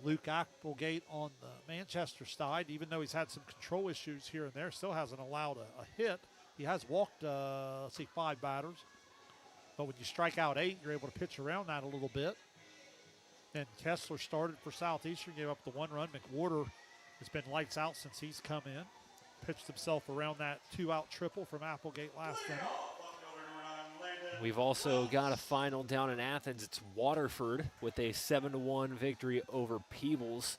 Luke Applegate on the Manchester side, even though he's had some control issues here and there, still hasn't allowed a hit. He has walked, 5 batters. But when you strike out 8, you're able to pitch around that a little bit. Then Kessler started for Southeastern, gave up the 1 run. McWhorter has been lights out since he's come in. Pitched himself around that 2-out triple from Applegate last inning. We've also got a final down in Athens. It's Waterford with a 7-1 victory over Peebles.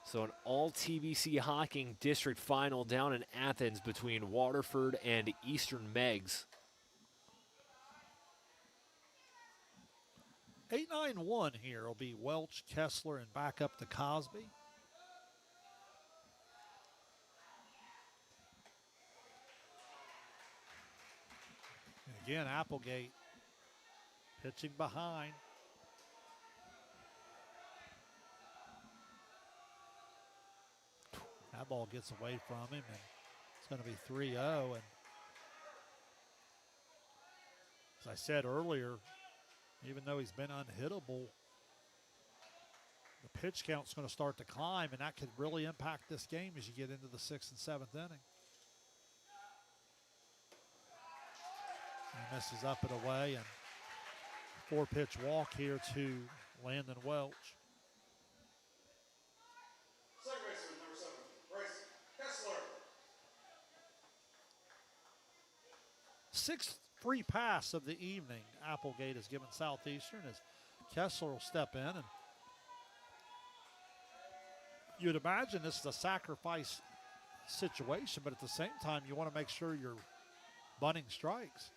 So an all-TBC Hocking district final down in Athens between Waterford and Eastern Megs. 8-9-1 here will be Welch, Kessler, and back up to Cosby. And again, Applegate pitching behind. That ball gets away from him, and it's going to be 3-0. And as I said earlier, even though he's been unhittable, the pitch count's going to start to climb, and that could really impact this game as you get into the 6th and 7th inning. He misses up and away, and 4-pitch walk here to Landon Welch. Second baseman, number 7, Bryce Kessler. 6th free pass of the evening Applegate has given Southeastern as Kessler will step in. And you'd imagine this is a sacrifice situation, but at the same time, you want to make sure you're bunting strikes.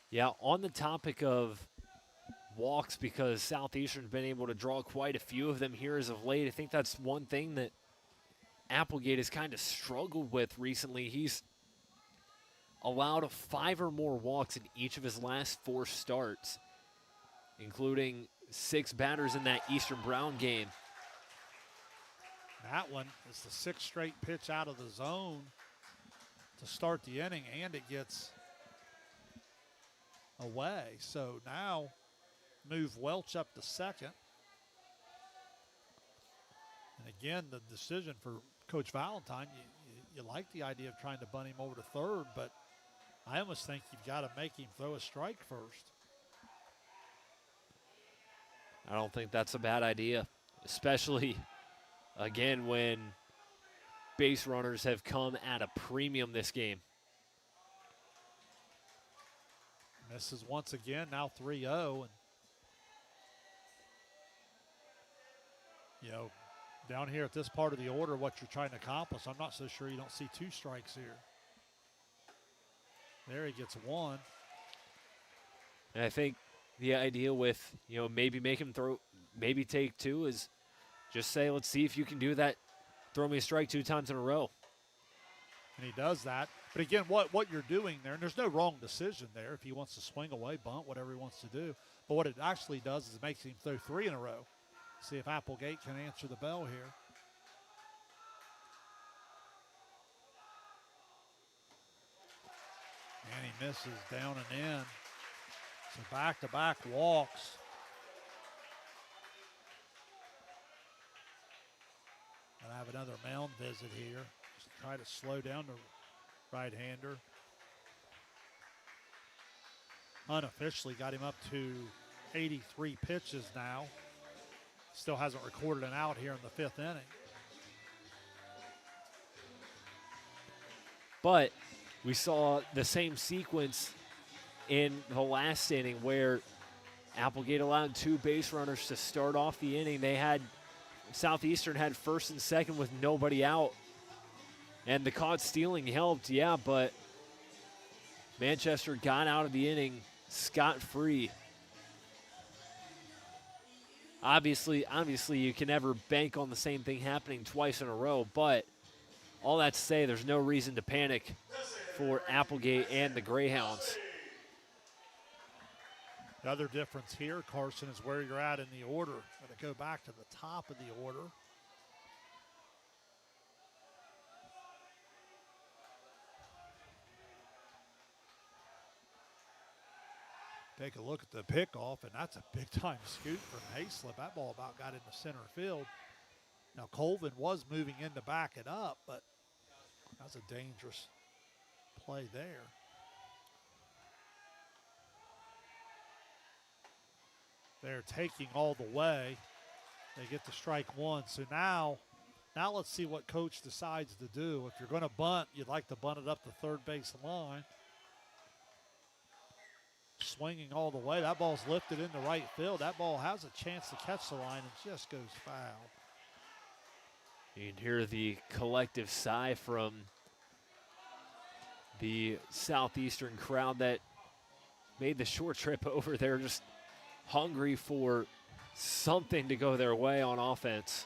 Yeah, on the topic of walks, because Southeastern's been able to draw quite a few of them here as of late, I think that's one thing that Applegate has kind of struggled with recently. He's allowed 5 or more walks in each of his last 4 starts, including 6 batters in that Eastern Brown game. That one is the 6th straight pitch out of the zone to start the inning, and it gets away. So now move Welch up to second. And again, the decision for Coach Valentine, you like the idea of trying to bunt him over to third, but I almost think you've got to make him throw a strike first. I don't think that's a bad idea, especially, again, when base runners have come at a premium this game. Misses once again, now 3-0. And, you know, down here at this part of the order, what you're trying to accomplish, I'm not so sure you don't see 2 strikes here. There he gets 1. And I think the idea with, maybe make him throw, maybe take 2 is just say, let's see if you can do that. Throw me a strike 2 times in a row. And he does that. But again, what you're doing there, and there's no wrong decision there if he wants to swing away, bunt, whatever he wants to do. But what it actually does is it makes him throw 3 in a row. See if Applegate can answer the bell here. And he misses down and in. So back-to-back walks. And I have another mound visit here. Just try to slow down the right-hander. Unofficially got him up to 83 pitches now. Still hasn't recorded an out here in the 5th inning. But we saw the same sequence in the last inning where Applegate allowed 2 base runners to start off the inning. Southeastern had first and second with nobody out. And the caught stealing helped, yeah, but Manchester got out of the inning scot-free. Obviously, you can never bank on the same thing happening twice in a row, but all that to say, there's no reason to panic for Applegate and the Greyhounds. The other difference here, Carson, is where you're at in the order. Going to go back to the top of the order. Take a look at the pickoff, and that's a big-time scoop from Hayslip. That ball about got into center field. Now, Colvin was moving in to back it up, but that was a dangerous play there. They're taking all the way. They get to strike one. So now let's see what coach decides to do. If you're going to bunt, you'd like to bunt it up the third base line. Swinging all the way. That ball's lifted into right field. That ball has a chance to catch the line and just goes foul. You can hear the collective sigh from the Southeastern crowd that made the short trip over there, just hungry for something to go their way on offense.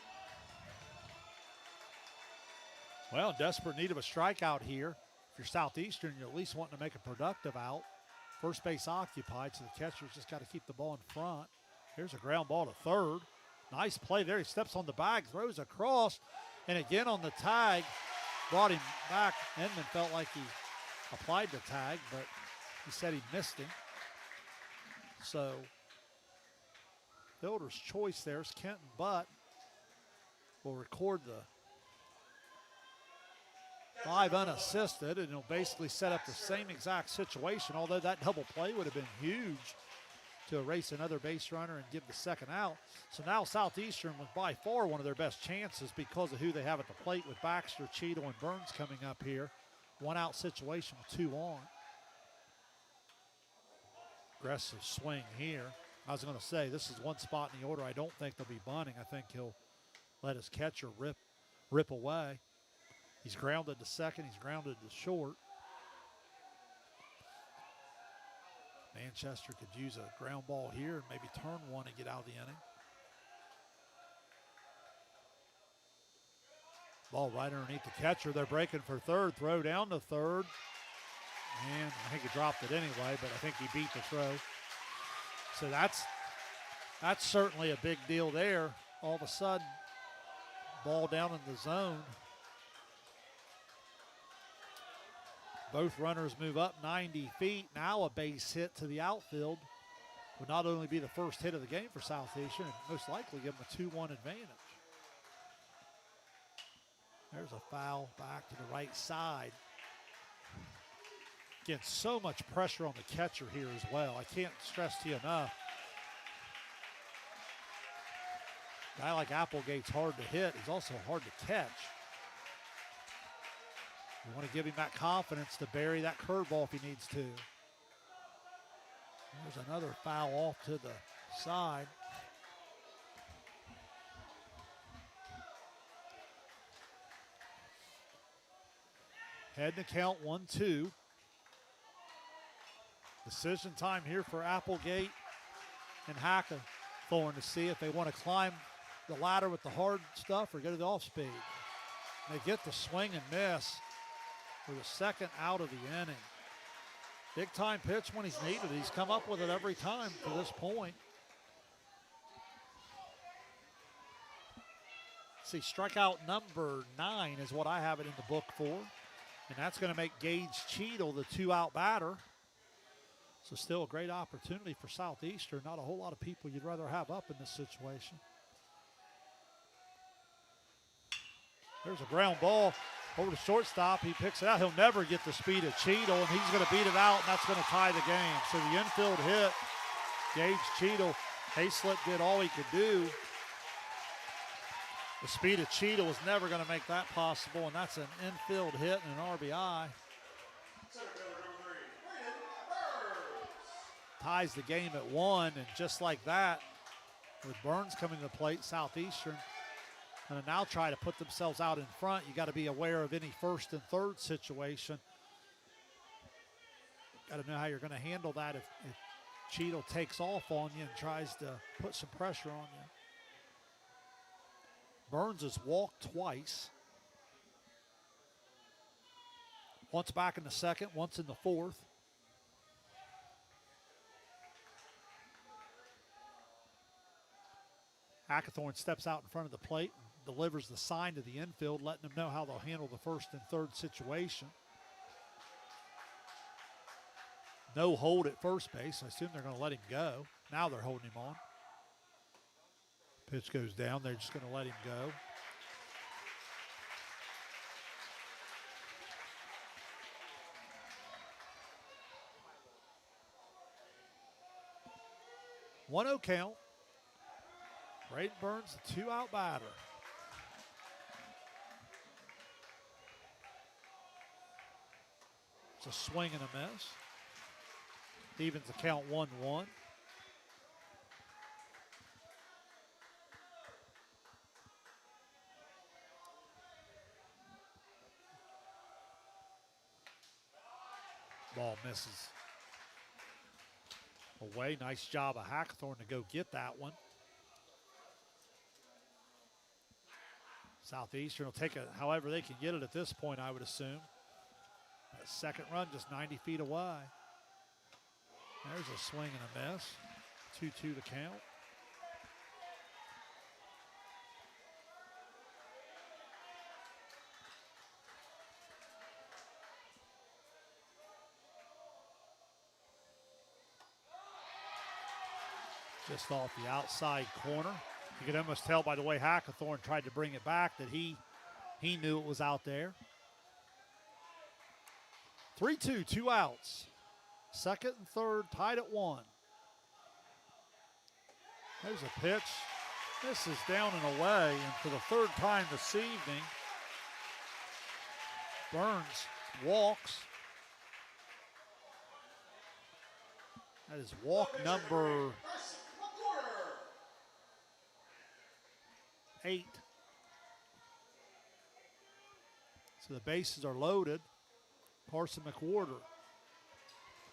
Well, in desperate need of a strikeout here. If you're Southeastern, you're at least wanting to make a productive out. First base occupied, so the catcher's just got to keep the ball in front. Here's a ground ball to third. Nice play there. He steps on the bag, throws across, and again on the tag, brought him back. Edmond felt like he applied the tag, but he said he missed him. So, fielder's choice there is Kenton Butt. Will record the 5 unassisted, and it'll basically set up the same exact situation, although that double play would have been huge to erase another base runner and give the second out. So now Southeastern was by far one of their best chances because of who they have at the plate with Baxter, Cheadle, and Burns coming up here. 1 out situation with 2 on. Aggressive swing here. I was going to say, this is one spot in the order I don't think they'll be bunting. I think he'll let his catcher rip away. He's grounded to second. He's grounded to short. Manchester could use a ground ball here and maybe turn one and get out of the inning. Ball right underneath the catcher. They're breaking for third. Throw down to third. And I think he dropped it anyway, but I think he beat the throw. So that's certainly a big deal there. All of a sudden, ball down in the zone. Both runners move up 90 feet. Now a base hit to the outfield would not only be the first hit of the game for Southeastern, and most likely give them a 2-1 advantage. There's a foul back to the right side. Again, so much pressure on the catcher here as well. I can't stress to you enough. A guy like Applegate's hard to hit. He's also hard to catch. You want to give him that confidence to bury that curveball if he needs to. There's another foul off to the side. Head to count 1-2. Decision time here for Applegate and Hackathorn to see if they want to climb the ladder with the hard stuff or go to the off speed. They get the swing and miss for the second out of the inning. Big time pitch when he's needed. He's come up with it every time to this point. See, strikeout number 9 is what I have it in the book for. And that's going to make Gage Cheadle the 2-out batter. So still a great opportunity for Southeastern. Not a whole lot of people you'd rather have up in this situation. There's a ground ball over to shortstop. He picks it out. He'll never get the speed of Cheadle, and he's going to beat it out, and that's going to tie the game. So the infield hit, Gage Cheadle. Hayslip did all he could do. The speed of Cheadle was never going to make that possible, and that's an infield hit and an RBI. Ties the game at 1, and just like that, with Burns coming to the plate, Southeastern going to now try to put themselves out in front. You got to be aware of any first and third situation. Got to know how you're going to handle that if Cheadle takes off on you and tries to put some pressure on you. Burns has walked twice. Once back in the second, once in the fourth. Hackathorn steps out in front of the plate and delivers the sign to the infield, letting them know how they'll handle the first and third situation. No hold at first base. I assume they're going to let him go. Now they're holding him on. Pitch goes down. They're just going to let him go. One 0 count. Braden Burns, the 2-out batter. It's a swing and a miss. Evens the count 1-1. Ball misses away. Nice job of Hackathorn to go get that one. Southeastern will take it however they can get it at this point, I would assume. That second run just 90 feet away. There's a swing and a miss. 2-2 to count. Just off the outside corner. You could almost tell by the way Hackathorn tried to bring it back that he knew it was out there. 3-2, 2 outs. Second and third tied at 1. There's a pitch. This is down and away, and for the third time this evening, Burns walks. That is walk number 8. So the bases are loaded. Carson McWhorter.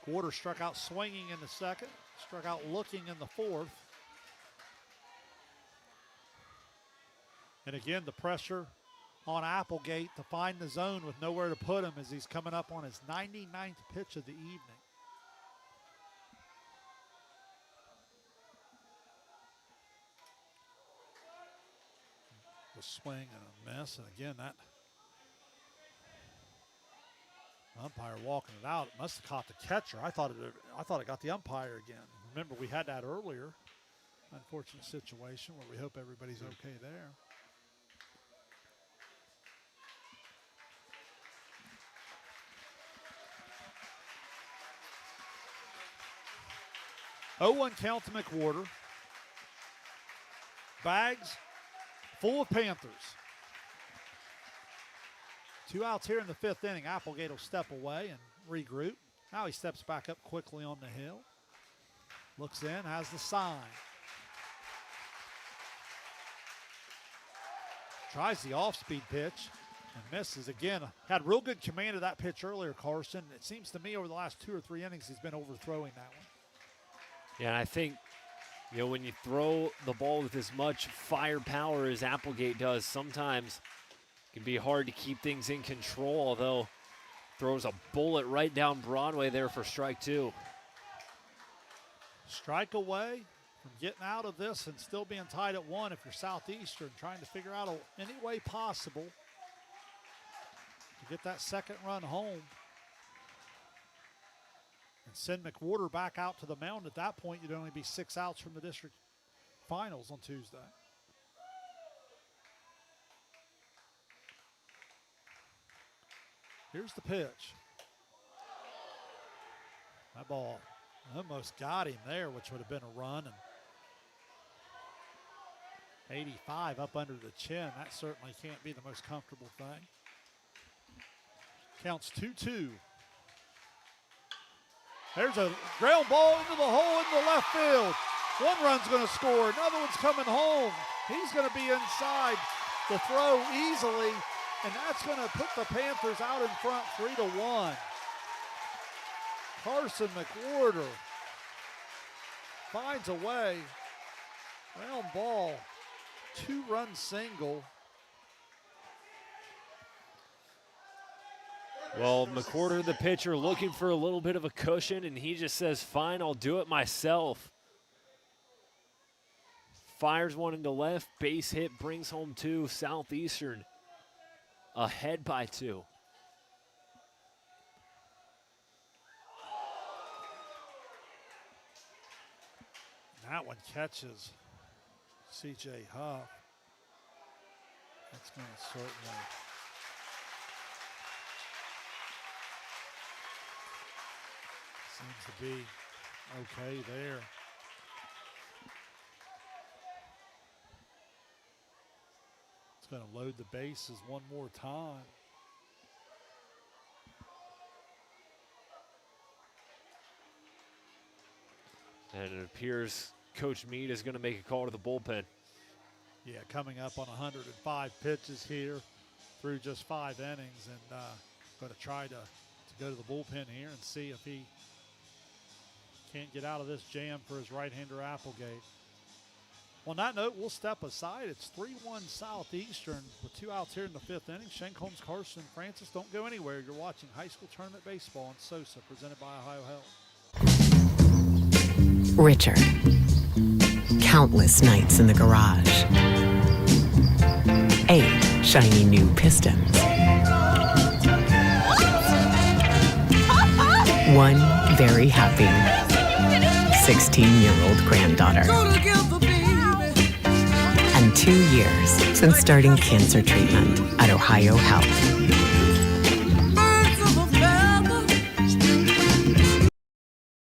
McWhorter struck out swinging in the second, struck out looking in the fourth. And again, the pressure on Applegate to find the zone with nowhere to put him as he's coming up on his 99th pitch of the evening. The swing and a miss, and again, that umpire walking it out. It must have caught the catcher. I thought it got the umpire again. Remember, we had that earlier. Unfortunate situation where we hope everybody's okay there. Oh, 0-1 count to McWhorter. Bags full of Panthers. 2 outs here in the 5th inning. Applegate will step away and regroup. Now he steps back up quickly on the hill. Looks in, has the sign. Tries the off-speed pitch and misses again. Had real good command of that pitch earlier, Carson. It seems to me over the last 2 or 3 innings he's been overthrowing that one. Yeah, and I think, when you throw the ball with as much firepower as Applegate does, sometimes it can be hard to keep things in control, although throws a bullet right down Broadway there for strike 2. Strike away from getting out of this and still being tied at 1 if you're Southeastern, trying to figure out any way possible to get that second run home. And send McWhorter back out to the mound. At that point, you'd only be 6 outs from the district finals on Tuesday. Here's the pitch. That ball almost got him there, which would have been a run. And 85 up under the chin. That certainly can't be the most comfortable thing. Counts 2-2. There's a ground ball into the hole in the left field. One run's going to score. Another one's coming home. He's going to be inside the throw easily, and that's going to put the Panthers out in front 3-1. Carson McWhorter finds a way. Ground ball, 2-run single. Well, McWhorter, the pitcher, looking for a little bit of a cushion, and he just says, fine, I'll do it myself. Fires one into left, base hit, brings home 2. Southeastern ahead by 2. That one catches C.J. Huff. That's going to certainly seems to be okay there. It's going to load the bases one more time. And it appears Coach Meade is going to make a call to the bullpen. Yeah, coming up on 105 pitches here through just 5 innings, and going to try to go to the bullpen here and see if he can't get out of this jam for his right-hander Applegate. On that note, we'll step aside. It's 3-1 Southeastern with 2 outs here in the 5th inning. Shank Holmes, Carson, Francis, don't go anywhere. You're watching high school tournament baseball on SOSA, presented by Ohio Health. Richard. Countless nights in the garage. 8 shiny new Pistons. 1 very happy 16-year-old granddaughter. And 2 years since starting cancer treatment at Ohio Health.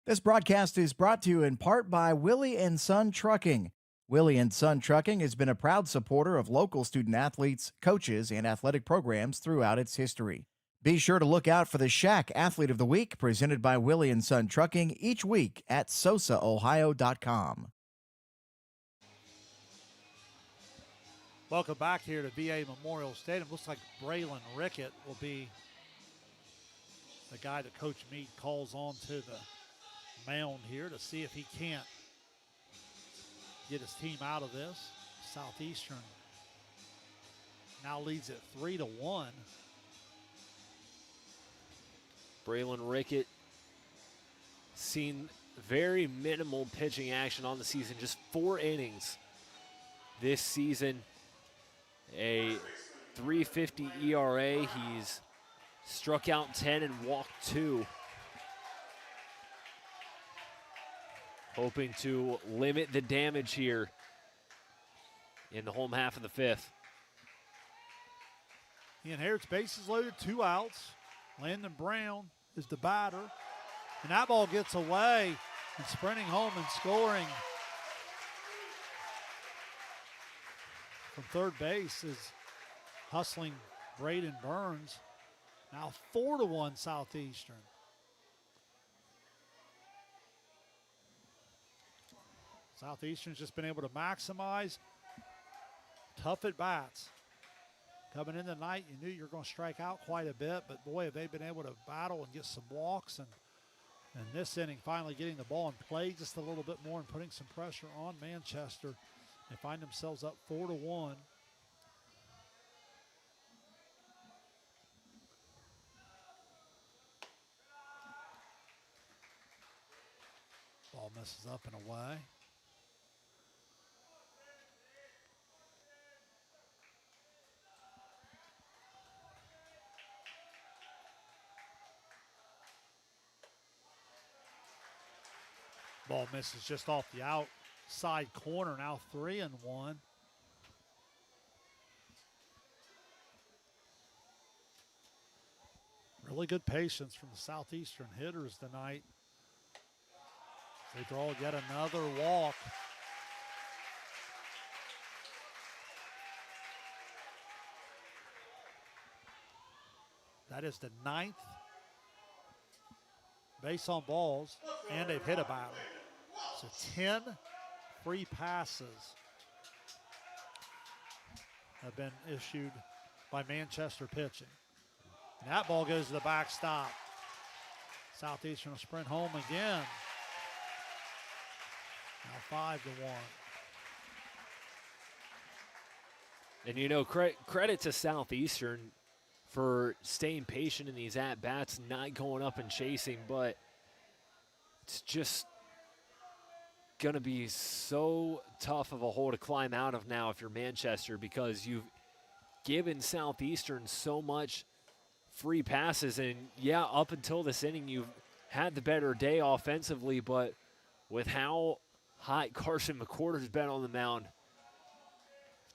This broadcast is brought to you in part by Willie and Son Trucking. Willie and Son Trucking has been a proud supporter of local student athletes, coaches, and athletic programs throughout its history. Be sure to look out for the Shack Athlete of the Week presented by Willie and Son Trucking each week at SOSAOhio.com. Welcome back here to VA Memorial Stadium. Looks like Braylon Rickett will be the guy that Coach Meade calls on to the mound here to see if he can't get his team out of this. Southeastern now leads it 3-1. Braylon Rickett seen very minimal pitching action on the season, just 4 innings this season. A 3.50 ERA. He's struck out 10 and walked 2. Hoping to limit the damage here in the home half of the 5th. He inherits bases loaded, 2 outs. Landon Brown is the batter. And that ball gets away and sprinting home and scoring from third base is hustling Braden Burns. Now 4-1 Southeastern. Southeastern's just been able to maximize tough at bats. Coming in tonight, you knew you were going to strike out quite a bit, but boy, have they been able to battle and get some walks. And this inning, finally getting the ball in play just a little bit more and putting some pressure on Manchester. They find themselves up 4-1. Ball misses up and away. Ball misses just off the outside corner, now 3-1. Really good patience from the Southeastern hitters tonight. They draw yet another walk. That is the 9th base on balls, and they've hit a batter. So 10 free passes have been issued by Manchester pitching. And that ball goes to the backstop. Southeastern will sprint home again. Now 5-1. And you know, credit to Southeastern for staying patient in these at-bats, not going up and chasing, but it's just going to be so tough of a hole to climb out of now if you're Manchester, because you've given Southeastern so much free passes. And, yeah, up until this inning, you've had the better day offensively, but with how hot Carson McWhorter's been on the mound,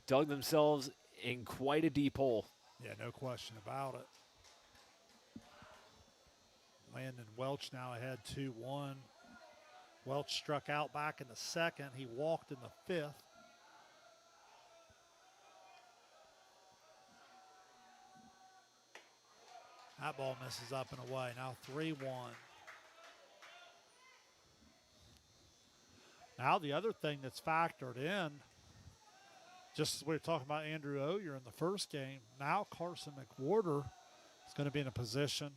dug themselves in quite a deep hole. Yeah, no question about it. Landon Welch now ahead 2-1. Welch struck out back in the second. He walked in the fifth. That ball misses up and away. Now 3-1. Now the other thing that's factored in, just as we were talking about Andrew Oyer in the first game, now Carson McWhorter is going to be in a position,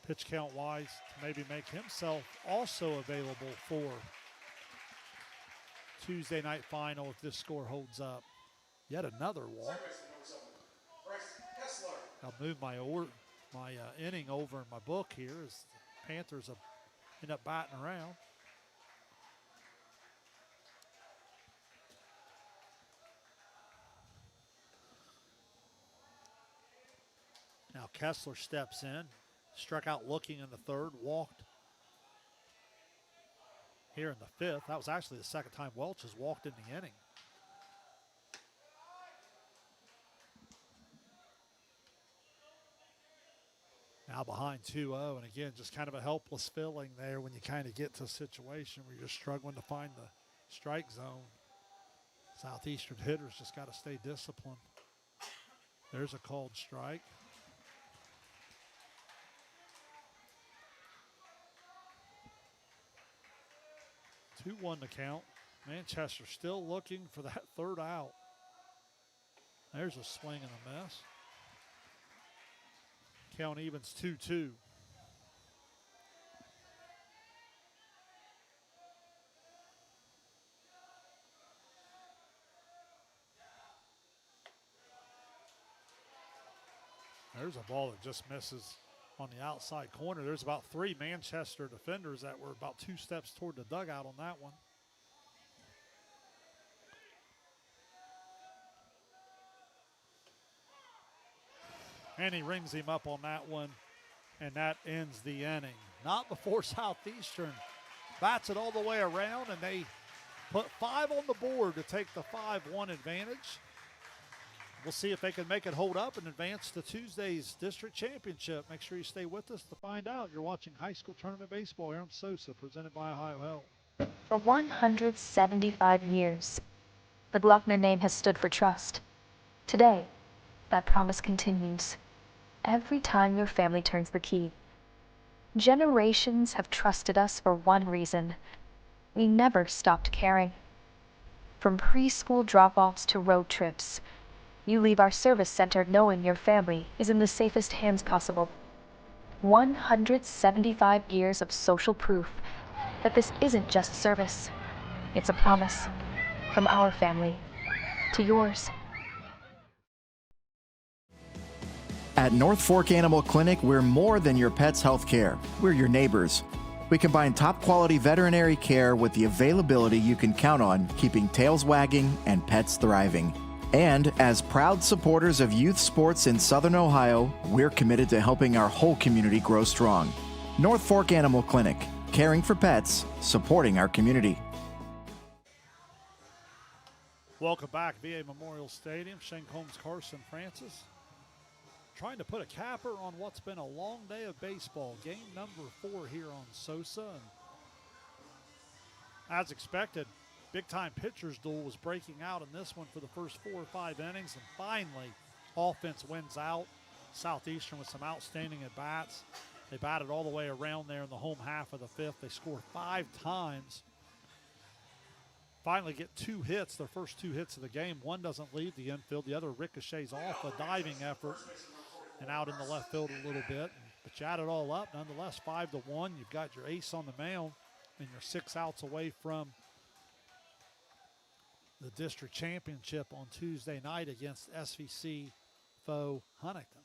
pitch count wise, to maybe make himself also available for Tuesday night final if this score holds up. Yet another walk. I'll move my inning over in my book here as the Panthers end up batting around. Now Kessler steps in, struck out looking in the third, walked here in the fifth. That was actually the second time Welch has walked in the inning. Now behind 2-0, and again, just kind of a helpless feeling there when you kind of get to a situation where you're struggling to find the strike zone. Southeastern hitters just got to stay disciplined. There's a called strike. Two 2-1 to count. Manchester still looking for that third out. There's a swing and a miss. Count evens 2-2. There's a ball that just misses on the outside corner. There's about 3 Manchester defenders that were about 2 steps toward the dugout on that one. And he rings him up on that one, and that ends the inning. Not before Southeastern bats it all the way around, and they put 5 on the board to take the 5-1 advantage. We'll see if they can make it hold up and advance to Tuesday's district championship. Make sure you stay with us to find out. You're watching high school tournament baseball here on SOSA, presented by Ohio Health. For 175 years, the Glockner name has stood for trust. Today, that promise continues. Every time your family turns the key. Generations have trusted us for one reason. We never stopped caring. From preschool drop-offs to road trips, you leave our service center knowing your family is in the safest hands possible. 175 years of social proof that this isn't just service. It's a promise from our family to yours. At North Fork Animal Clinic, we're more than your pet's health care. We're your neighbors. We combine top quality veterinary care with the availability you can count on, keeping tails wagging and pets thriving. And as proud supporters of youth sports in Southern Ohio, we're committed to helping our whole community grow strong. North Fork Animal Clinic, caring for pets, supporting our community. Welcome back, VA Memorial Stadium. Shane Combs, Carson Francis, trying to put a capper on what's been a long day of baseball. Game number 4 here on SOSA. And as expected, big-time pitchers duel was breaking out in this one for the first 4 or 5 innings, and finally, offense wins out. Southeastern with some outstanding at-bats. They batted all the way around there in the home half of the 5th. They scored 5 times. Finally get 2 hits, their first 2 hits of the game. One doesn't leave the infield. The other ricochets off a diving effort and out in the left field a little bit. But you add it all up, nonetheless, 5-1. You've got your ace on the mound, and you're 6 outs away from the district championship on Tuesday night against SVC foe Huntington.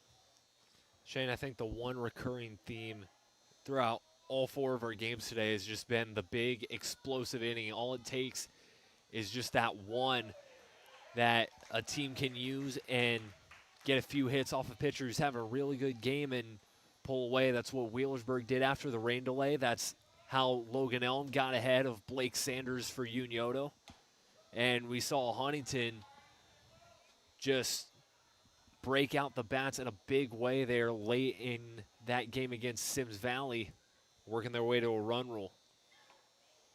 Shane, I think the one recurring theme throughout all 4 of our games today has just been the big explosive inning. All it takes is just that one that a team can use and get a few hits off a pitcher who's having a really good game and pull away. That's what Wheelersburg did after the rain delay. That's how Logan Elm got ahead of Blake Sanders for Unioto. And we saw Huntington just break out the bats in a big way there late in that game against Sims Valley, working their way to a run rule.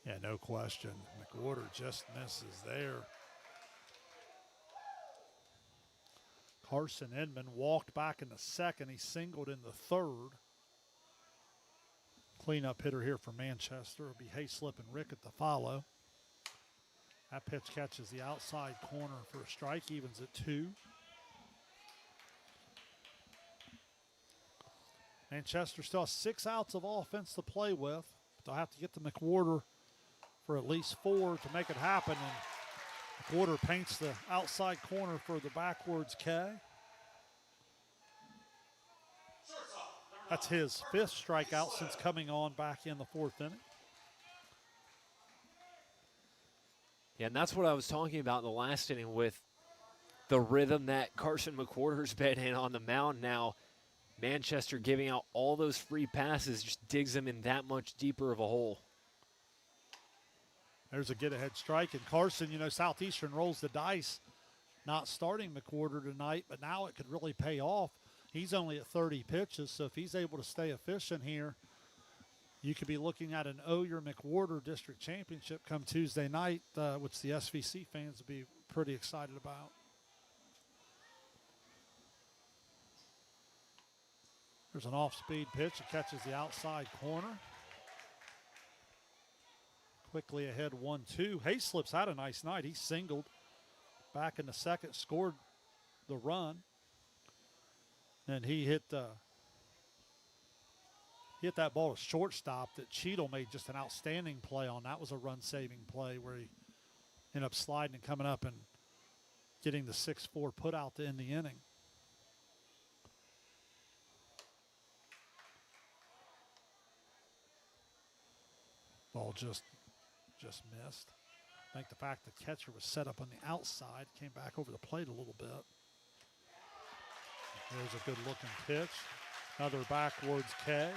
Yeah, no question. McWhorter just misses there. Carson Edmond walked back in the second. He singled in the third. Cleanup hitter here for Manchester will be Hayslip and Rickett to follow. That pitch catches the outside corner for a strike, evens at 2. Manchester still has 6 outs of offense to play with. They'll have to get to McWhorter for at least 4 to make it happen. And McWhorter paints the outside corner for the backwards K. That's his 5th strikeout since coming on back in the 4th inning. Yeah, and that's what I was talking about in the last inning with the rhythm that Carson McWhorter's been in on the mound now. Manchester giving out all those free passes just digs them in that much deeper of a hole. There's a get-ahead strike, and Carson, Southeastern rolls the dice, not starting McWhorter tonight, but now it could really pay off. He's only at 30 pitches, so if he's able to stay efficient here, you could be looking at an Oyer McWhorter district championship come Tuesday night, which the SVC fans would be pretty excited about. There's an off-speed pitch. It catches the outside corner. Quickly ahead 1-2. Hayslip's had a nice night. He singled back in the second, scored the run. And he hit that ball to shortstop that Cheadle made just an outstanding play on. That was a run-saving play where he ended up sliding and coming up and getting the 6-4 put out to end the inning. Ball just missed. I think the fact the catcher was set up on the outside, came back over the plate a little bit. There's a good-looking pitch. Another backwards K.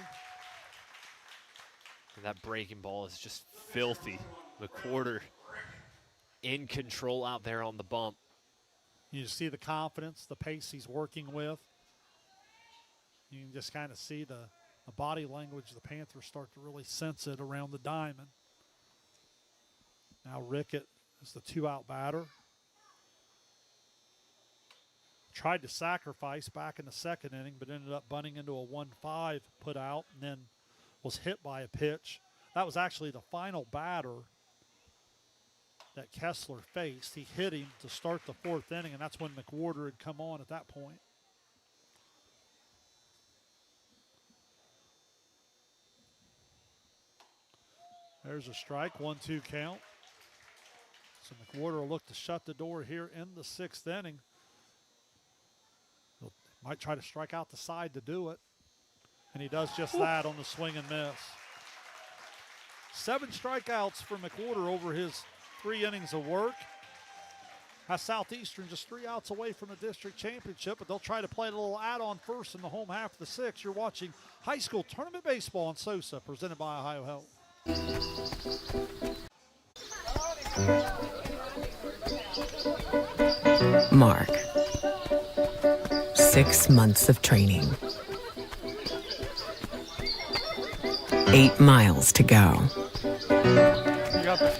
That breaking ball is just filthy. McWhorter in control out there on the bump. You see the confidence, the pace he's working with. You can just kind of see the body language of the Panthers start to really sense it around the diamond. Now Rickett is the 2-out batter. Tried to sacrifice back in the second inning, but ended up bunting into a 1-5 put out and then was hit by a pitch. That was actually the final batter that Kessler faced. He hit him to start the 4th inning, and that's when McWhorter had come on at that point. There's a strike, 1-2 count. So McWhorter will look to shut the door here in the 6th inning. He'll might try to strike out the side to do it. And he does just that on the swing and miss. 7 strikeouts for McWhorter over his 3 innings of work. Has Southeastern just 3 outs away from the district championship, but they'll try to play a little add-on first in the home half of the 6th. You're watching high school tournament baseball on SOSA, presented by Ohio Health. Mark. 6 months of training. 8 miles to go.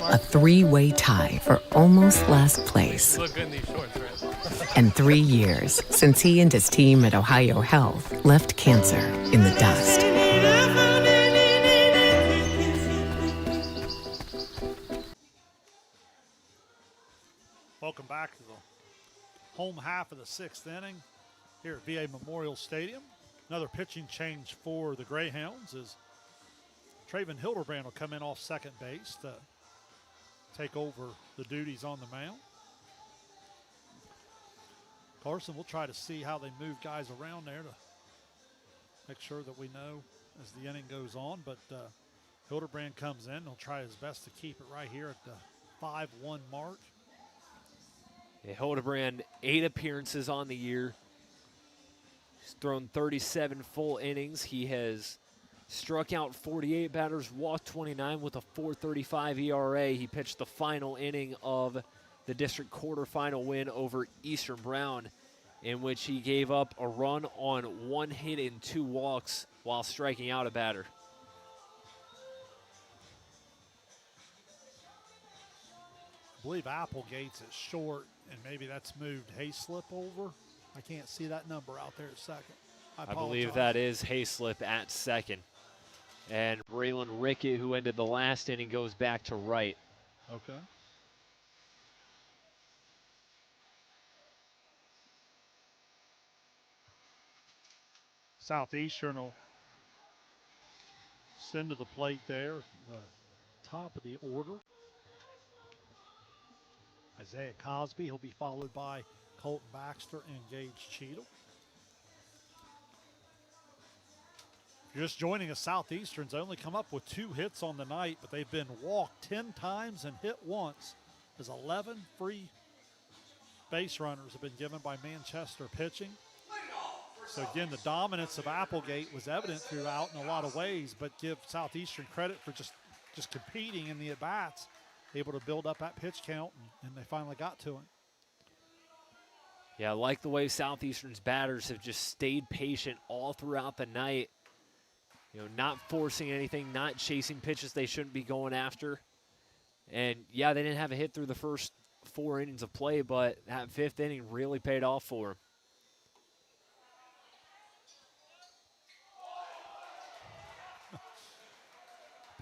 A 3-way tie for almost last place. Look good in these shorts, right? And 3 years since he and his team at Ohio Health left cancer in the dust. Welcome back to the home half of the 6th inning here at VA Memorial Stadium. Another pitching change for the Greyhounds is Traven Hildebrand will come in off second base to take over the duties on the mound. Carson, we'll try to see how they move guys around there to make sure that we know as the inning goes on. But Hildebrand comes in. He'll try his best to keep it right here at the 5-1 mark. Yeah, Hildebrand, 8 appearances on the year. He's thrown 37 full innings. He has struck out 48 batters, walked 29 with a 4.35 ERA. He pitched the final inning of the district quarterfinal win over Eastern Brown, in which he gave up a run on 1 hit and 2 walks while striking out a batter. I believe Applegate's is short, and maybe that's moved Hayslip over. I can't see that number out there at second. I believe that is Hayslip at second. And Braylon Rickett, who ended the last inning, goes back to right. Okay. Southeastern will send to the plate there, the top of the order. Isaiah Cosby, he'll be followed by Colton Baxter and Gage Cheadle. If you're just joining us, Southeastern's only come up with 2 hits on the night, but they've been walked 10 times and hit once, as 11 free base runners have been given by Manchester pitching. So again, the dominance of Applegate was evident throughout in a lot of ways, but give Southeastern credit for just competing in the at-bats, able to build up that pitch count, and they finally got to him. Yeah, I like the way Southeastern's batters have just stayed patient all throughout the night. You know, not forcing anything, not chasing pitches they shouldn't be going after. And, yeah, they didn't have a hit through the first 4 innings of play, but that 5th inning really paid off for them.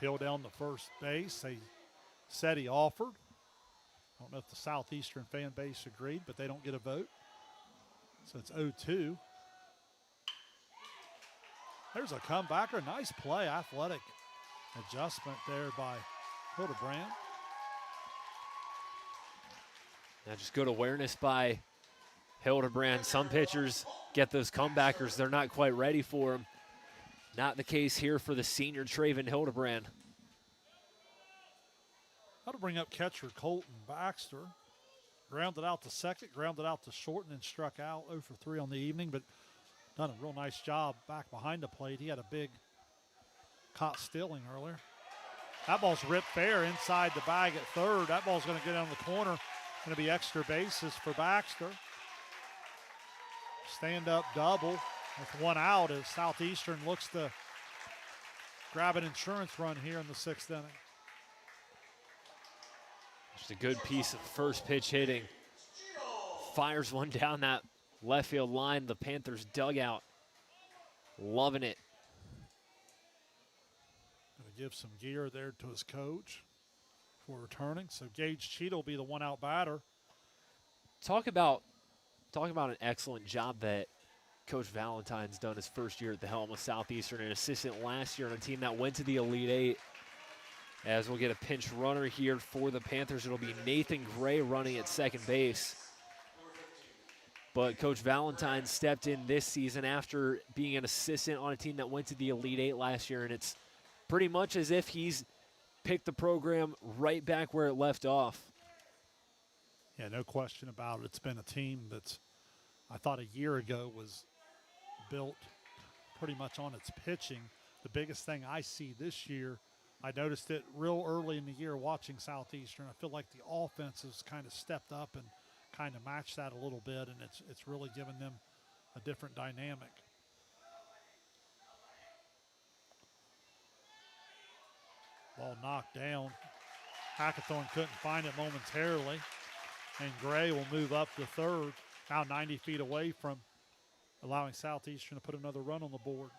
Peel down the first base. They said he offered. I don't know if the Southeastern fan base agreed, but they don't get a vote. So it's 0-2. There's a comebacker. Nice play. Athletic adjustment there by Hildebrand. Now just good awareness by Hildebrand. Some pitchers get those comebackers. They're not quite ready for them. Not the case here for the senior Traven Hildebrand. How to bring up catcher Colton Baxter. Grounded out to second, grounded out to short, and then struck out 0 for 3 on the evening, but done a real nice job back behind the plate. He had a big caught stealing earlier. That ball's ripped fair inside the bag at third. That ball's going to go down the corner. Going to be extra bases for Baxter. Stand-up double with 1 out as Southeastern looks to grab an insurance run here in the 6th inning. Just a good piece of first pitch hitting. Fires one down that left field line. The Panthers dugout loving it. Going to give some gear there to his coach for returning. So Gage Cheadle will be the 1 out batter. Talk about an excellent job that Coach Valentine's done his first year at the helm of Southeastern, an assistant last year on a team that went to the Elite Eight. As we'll get a pinch runner here for the Panthers, it'll be Nathan Gray running at second base. But Coach Valentine stepped in this season after being an assistant on a team that went to the Elite Eight last year, and it's pretty much as if he's picked the program right back where it left off. Yeah, no question about it. It's been a team that's, I thought a year ago was built pretty much on its pitching. The biggest thing I see this year, I noticed it real early in the year watching Southeastern. I feel like the offense has kind of stepped up and kind of matched that a little bit, and it's really given them a different dynamic. Ball knocked down. Hackathorn couldn't find it momentarily, and Gray will move up to third, now 90 feet away from allowing Southeastern to put another run on the board.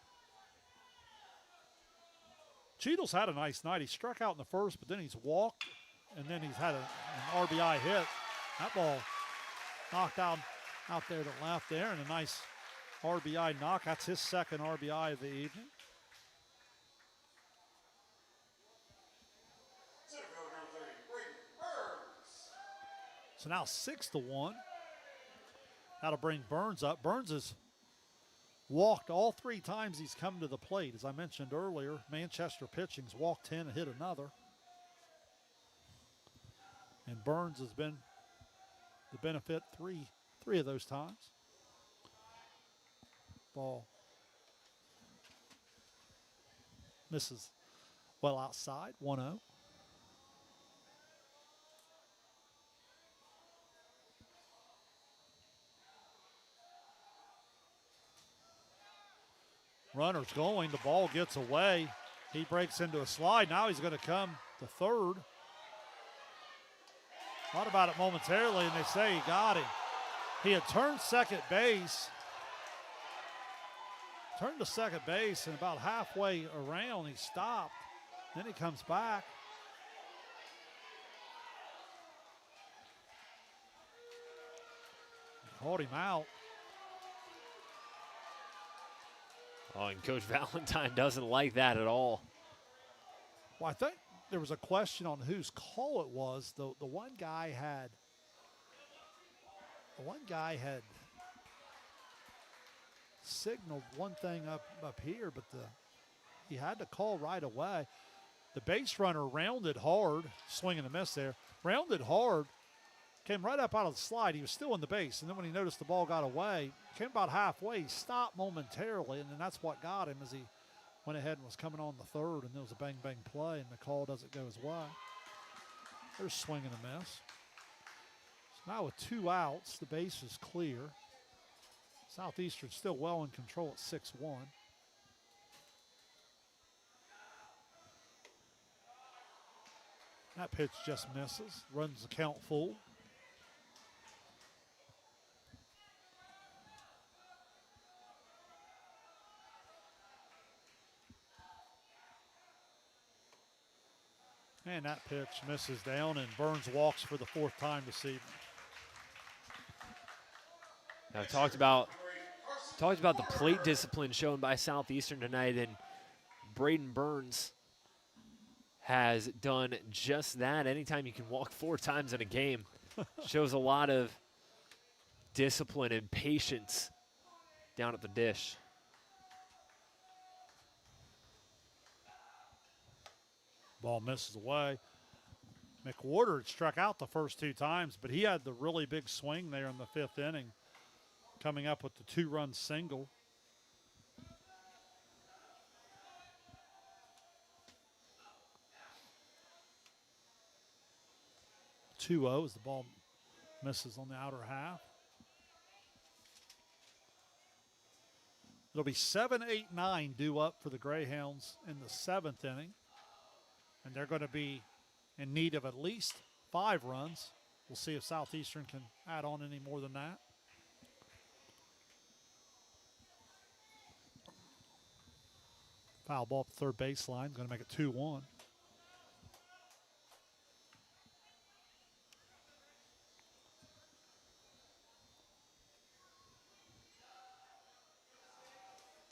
Cheadle's had a nice night. He struck out in the first, but then he's walked, and then he's had an RBI hit. That ball knocked out there to left there, and a nice RBI knock. That's his second RBI of the evening. So now 6-1. how to bring Burns up. Burns has walked all 3 times he's come to the plate. As I mentioned earlier, Manchester pitching's walked 10 and hit another. And Burns has been the benefit three of those times. Ball misses well outside, 1-0. Runner's going, the ball gets away. He breaks into a slide. Now he's going to come to third. Thought about it momentarily, and they say he got him. He had turned second base. Turned to second base, and about halfway around, he stopped. Then he comes back. Caught him out. Oh, and Coach Valentine doesn't like that at all. Well, I think there was a question on whose call it was. The one guy had signaled one thing up here, but he had to call right away. The base runner rounded hard, swing and a miss there. Rounded hard, came right up out of the slide. He was still in the base, and then when he noticed the ball got away, came about halfway, he stopped momentarily, and then that's what got him as he went ahead and was coming on the third, and there was a bang-bang play, and the call doesn't go his way. There's swing and a miss. So now with 2 outs, the base is clear. Southeastern still well in control at 6-1. That pitch just misses, runs the count full. And that pitch misses down, and Burns walks for the 4th time this evening. Now, talked about the plate discipline shown by Southeastern tonight, and Braden Burns has done just that. Anytime you can walk 4 times in a game, shows a lot of discipline and patience down at the dish. Ball misses away. McWhorter had struck out the first 2 times, but he had the really big swing there in the 5th inning, coming up with the 2-run single. (2-0) as the ball misses on the outer half. It'll be 7, 8, 9 due up for the Greyhounds in the 7th inning. And they're going to be in need of at least 5 runs. We'll see if Southeastern can add on any more than that. Foul ball up the third baseline, going to make it 2-1.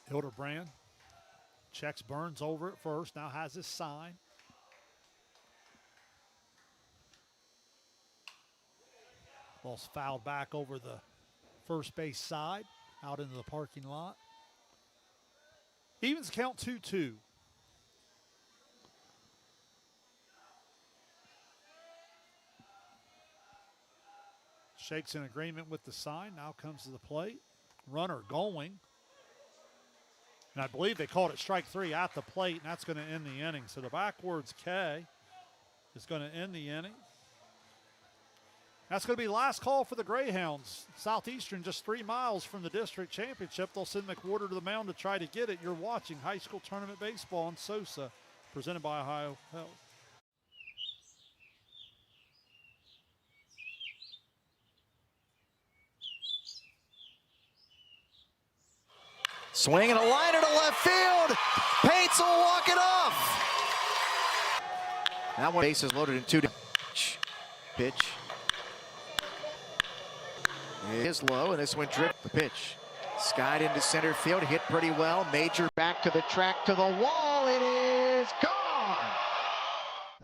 Hildebrand checks Burns over at first, now has his sign. Ball's fouled back over the first base side, out into the parking lot. Evens count 2-2. Shakes in agreement with the sign, now comes to the plate. Runner going. And I believe they called it strike 3 at the plate, and that's going to end the inning. So the backwards K is going to end the inning. That's going to be last call for the Greyhounds. Southeastern just 3 miles from the district championship. They'll send McWhorter to the mound to try to get it. You're watching high school tournament baseball on SOSA, presented by Ohio Health. Swing and a liner to left field. Pates will walk it off. That one base is loaded in 2. Pitch. It is low, and this one dripped the pitch. Skied into center field, hit pretty well. Major back to the track, to the wall. It is gone.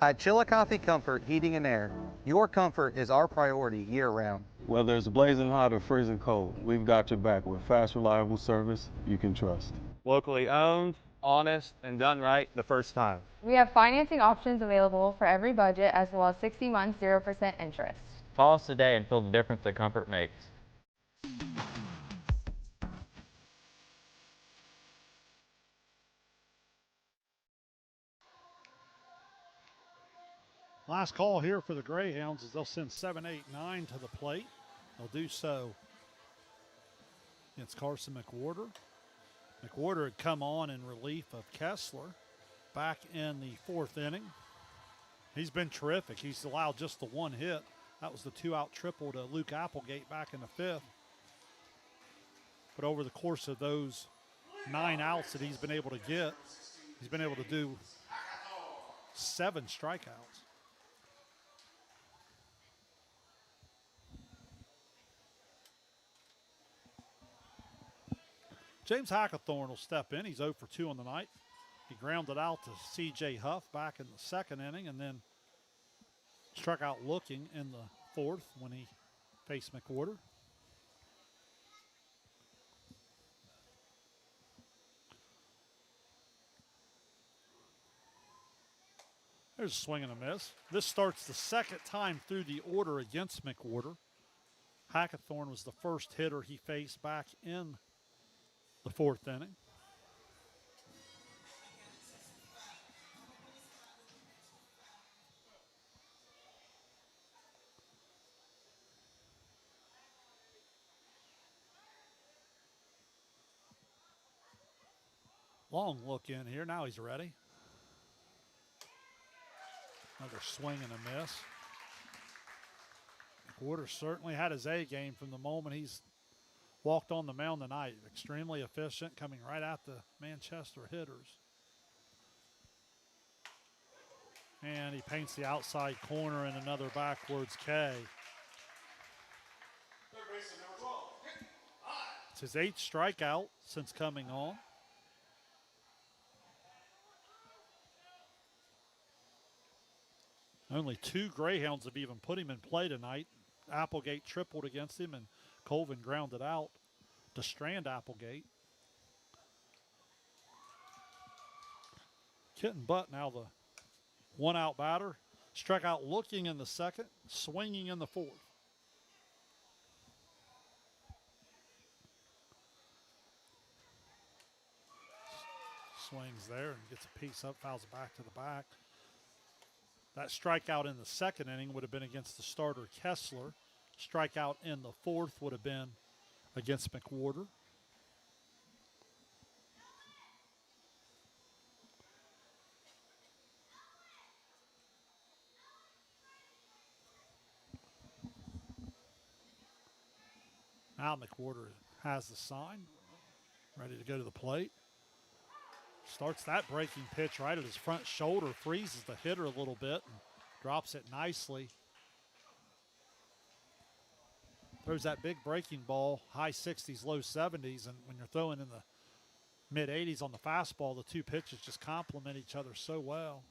At Chillicothe Comfort Heating and Air, your comfort is our priority year-round. Whether it's blazing hot or freezing cold, we've got your back with fast, reliable service you can trust. Locally owned, honest, and done right the first time. We have financing options available for every budget as well as 60 months 0% interest. Call us today and feel the difference that comfort makes. Last call here for the Greyhounds is they'll send 7, 8, 9 to the plate. They'll do so against Carson McWhorter. McWhorter had come on in relief of Kessler back in the 4th inning. He's been terrific. He's allowed just the 1 hit. That was the 2-out triple to Luke Applegate back in the 5th. But over the course of those 9 outs that he's been able to get, he's been able to do 7 strikeouts. James Hackathorn will step in. He's 0 for 2 on the night. He grounded out to C.J. Huff back in the 2nd inning and then struck out looking in the 4th when he faced McWhorter. There's a swing and a miss. This starts the 2nd time through the order against McWhorter. Hackathorn was the first hitter he faced back in the 4th inning. Long look in here. Now he's ready. Another swing and a miss. McWhorter certainly had his A game from the moment he's walked on the mound tonight. Extremely efficient, coming right at the Manchester hitters. And he paints the outside corner in another backwards K. It's his 8th strikeout since coming on. Only 2 Greyhounds have even put him in play tonight. Applegate tripled against him, and Colvin grounded out to strand Applegate. Kitten Butt now the 1-out batter. Struck out looking in the 2nd, swinging in the 4th. Swings there and gets a piece up, fouls it back to the back. That strikeout in the 2nd inning would have been against the starter Kessler. Strikeout in the 4th would have been against McWhorter. Now McWhorter has the sign, ready to go to the plate. Starts that breaking pitch right at his front shoulder, freezes the hitter a little bit and drops it nicely. Throws that big breaking ball, high 60s, low 70s, and when you're throwing in the mid 80s on the fastball, the 2 pitches just complement each other so well.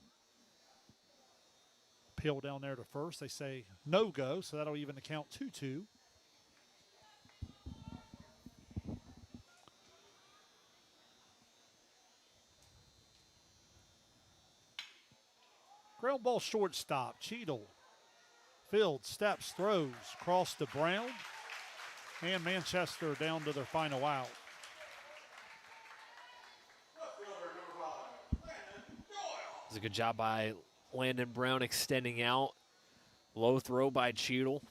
Peel down there to first. They say no go, so that'll even the count 2-2. Ground ball shortstop, Cheadle. Field, steps, throws, across to Brown. And Manchester down to their final out. It's a good job by Landon Brown extending out. Low throw by Cheadle.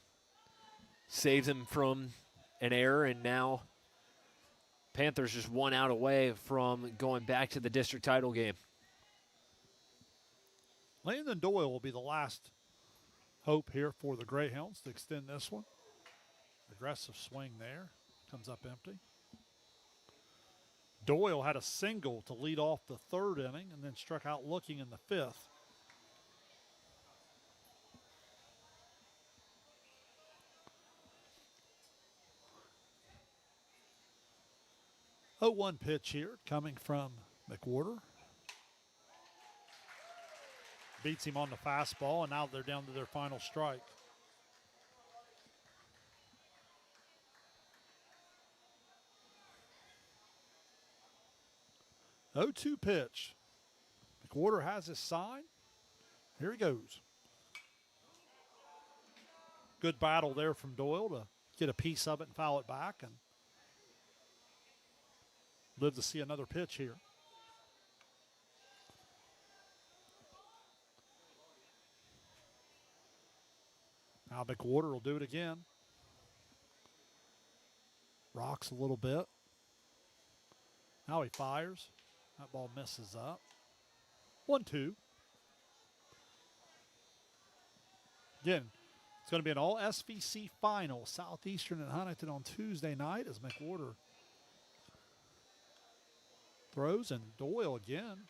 Saves him from an error, and now Panthers just 1 out away from going back to the district title game. Landon Doyle will be the last hope here for the Greyhounds to extend this one. Aggressive swing there. Comes up empty. Doyle had a single to lead off the 3rd inning and then struck out looking in the 5th. Oh, 1 pitch here coming from McWhorter. Beats him on the fastball, and now they're down to their final strike. 0-2 pitch. McWhorter has his sign. Here he goes. Good battle there from Doyle to get a piece of it and foul it back and live to see another pitch here. Now McWhorter will do it again. Rocks a little bit. Now he fires. That ball misses up. 1-2. Again, it's going to be an all SVC final. Southeastern and Huntington on Tuesday night as McWhorter throws, and Doyle again.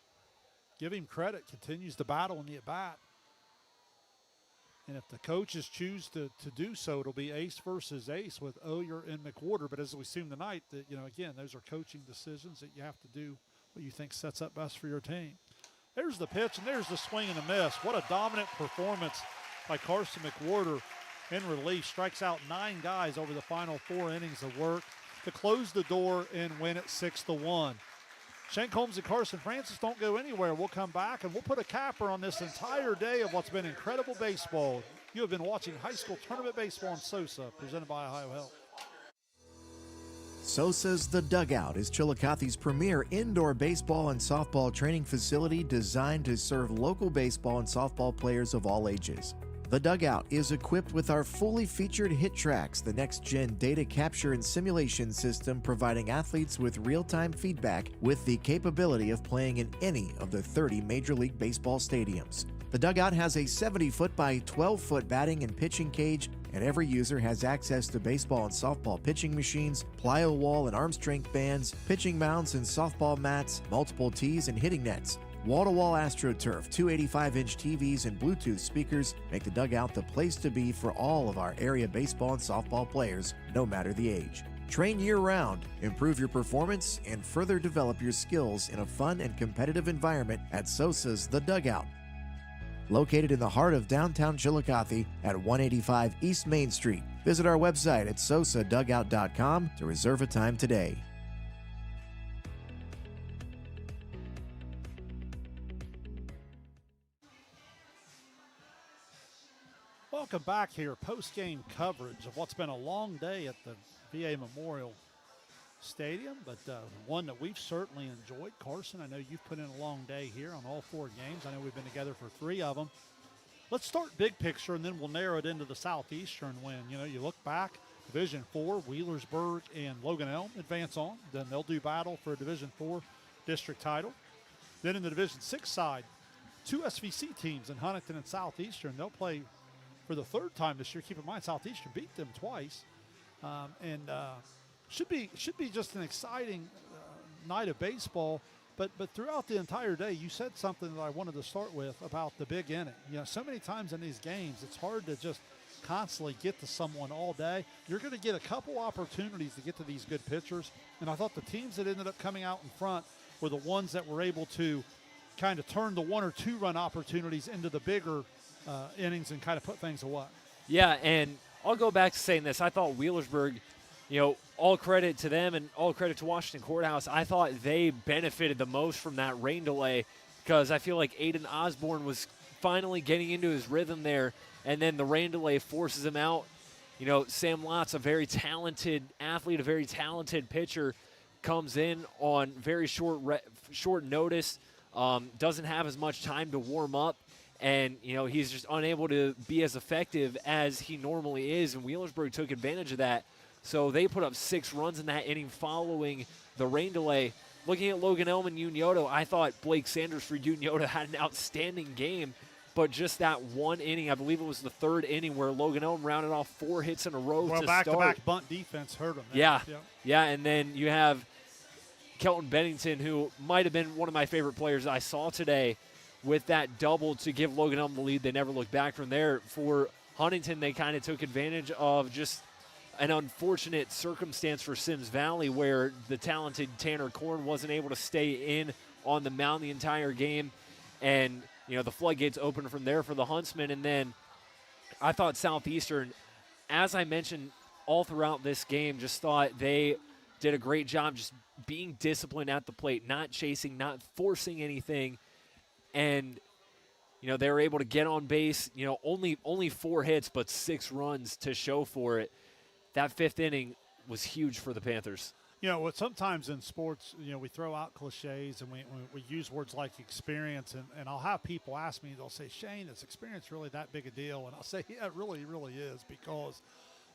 Give him credit, continues to battle in the at-bat. And if the coaches choose to do so, it'll be ace versus ace with Oyer and McWhorter. But as we assume tonight, that again, those are coaching decisions that you have to do what you think sets up best for your team. There's the pitch, and there's the swing and the miss. What a dominant performance by Carson McWhorter in relief. Strikes out 9 guys over the final 4 innings of work to close the door and win it 6-1. Shank Holmes and Carson Francis don't go anywhere. We'll come back and we'll put a capper on this entire day of what's been incredible baseball. You have been watching high school tournament baseball on SOSA, presented by Ohio Health. SOSA's The Dugout is Chillicothe's premier indoor baseball and softball training facility designed to serve local baseball and softball players of all ages. The Dugout is equipped with our fully featured hit tracks, the next-gen data capture and simulation system providing athletes with real-time feedback with the capability of playing in any of the 30 Major League Baseball stadiums. The Dugout has a 70-foot by 12-foot batting and pitching cage, and every user has access to baseball and softball pitching machines, plyo wall and arm strength bands, pitching mounts and softball mats, multiple tees and hitting nets. Wall-to-wall AstroTurf, 285-inch TVs, and Bluetooth speakers make the Dugout the place to be for all of our area baseball and softball players, no matter the age. Train year-round, improve your performance, and further develop your skills in a fun and competitive environment at SOSA's The Dugout. Located in the heart of downtown Chillicothe at 185 East Main Street. Visit our website at sosadugout.com to reserve a time today. Welcome back here, post-game coverage of what's been a long day at the VA Memorial Stadium, but one that we've certainly enjoyed. Carson, I know you've put in a long day here on all 4 games. I know we've been together for 3 of them. Let's start big picture, and then we'll narrow it into the Southeastern win. You look back, Division 4, Wheelersburg and Logan Elm advance on. Then they'll do battle for a Division 4 district title. Then in the Division 6 side, 2 SVC teams in Huntington and Southeastern. They'll play for the 3rd time this year. Keep in mind, Southeastern beat them twice. Should be just an exciting night of baseball. But throughout the entire day, you said something that I wanted to start with about the big inning. So many times in these games, it's hard to just constantly get to someone all day. You're going to get a couple opportunities to get to these good pitchers. And I thought the teams that ended up coming out in front were the ones that were able to kind of turn the 1 or 2 run opportunities into the bigger innings and kind of put things away. Yeah, and I'll go back to saying this. I thought Wheelersburg, all credit to them and all credit to Washington Courthouse. I thought they benefited the most from that rain delay because I feel like Aiden Osborne was finally getting into his rhythm there, and then the rain delay forces him out. Sam Lott's a very talented athlete, a very talented pitcher, comes in on very short notice, doesn't have as much time to warm up. And, he's just unable to be as effective as he normally is, and Wheelersburg took advantage of that. So they put up 6 runs in that inning following the rain delay. Looking at Logan Elm and Unioto, I thought Blake Sanders for Unioto had an outstanding game, but just that one inning, I believe it was the 3rd inning, where Logan Elm rounded off 4 hits in a row to start. Back-to-back bunt defense hurt him. Yeah, and then you have Kelton Bennington, who might have been one of my favorite players I saw today, with that double to give Logan Elm the lead. They never looked back from there. For Huntington, they kind of took advantage of just an unfortunate circumstance for Sims Valley where the talented Tanner Korn wasn't able to stay in on the mound the entire game. And, the floodgates opened from there for the Huntsmen. And then I thought Southeastern, as I mentioned all throughout this game, just thought they did a great job just being disciplined at the plate, not chasing, not forcing anything. And, they were able to get on base, only 4 hits, but 6 runs to show for it. That 5th inning was huge for the Panthers. What sometimes in sports, we throw out cliches and we use words like experience, and I'll have people ask me, they'll say, Shane, is experience really that big a deal? And I'll say, yeah, it really, really is, because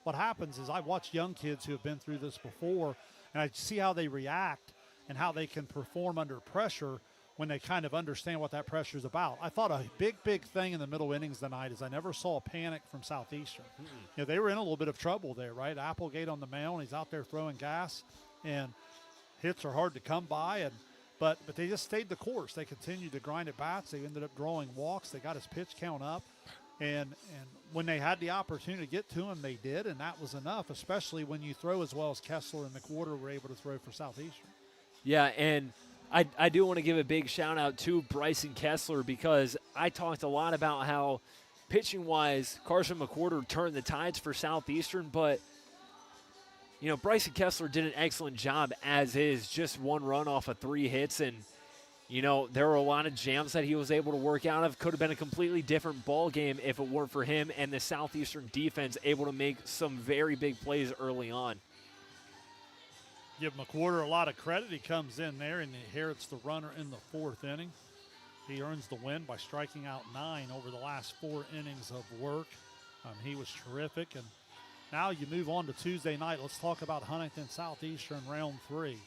what happens is I watch young kids who have been through this before, and I see how they react and how they can perform under pressure when they kind of understand what that pressure is about. I thought a big thing in the middle innings tonight is I never saw a panic from Southeastern. They were in a little bit of trouble there, right? Applegate on the mound, he's out there throwing gas, and hits are hard to come by, but they just stayed the course. They continued to grind at bats. They ended up drawing walks. They got his pitch count up, and when they had the opportunity to get to him, they did, and that was enough, especially when you throw as well as Kessler and McWhorter were able to throw for Southeastern. Yeah, and I do want to give a big shout-out to Bryson Kessler, because I talked a lot about how, pitching-wise, Carson McWhorter turned the tides for Southeastern, but, Bryson Kessler did an excellent job as is, just 1 run off of 3 hits, and, there were a lot of jams that he was able to work out of. Could have been a completely different ball game if it weren't for him and the Southeastern defense able to make some very big plays early on. Give McWhorter a lot of credit. He comes in there and inherits the runner in the 4th inning. He earns the win by striking out 9 over the last 4 innings of work. He was terrific. And now you move on to Tuesday night. Let's talk about Huntington Southeastern round 3.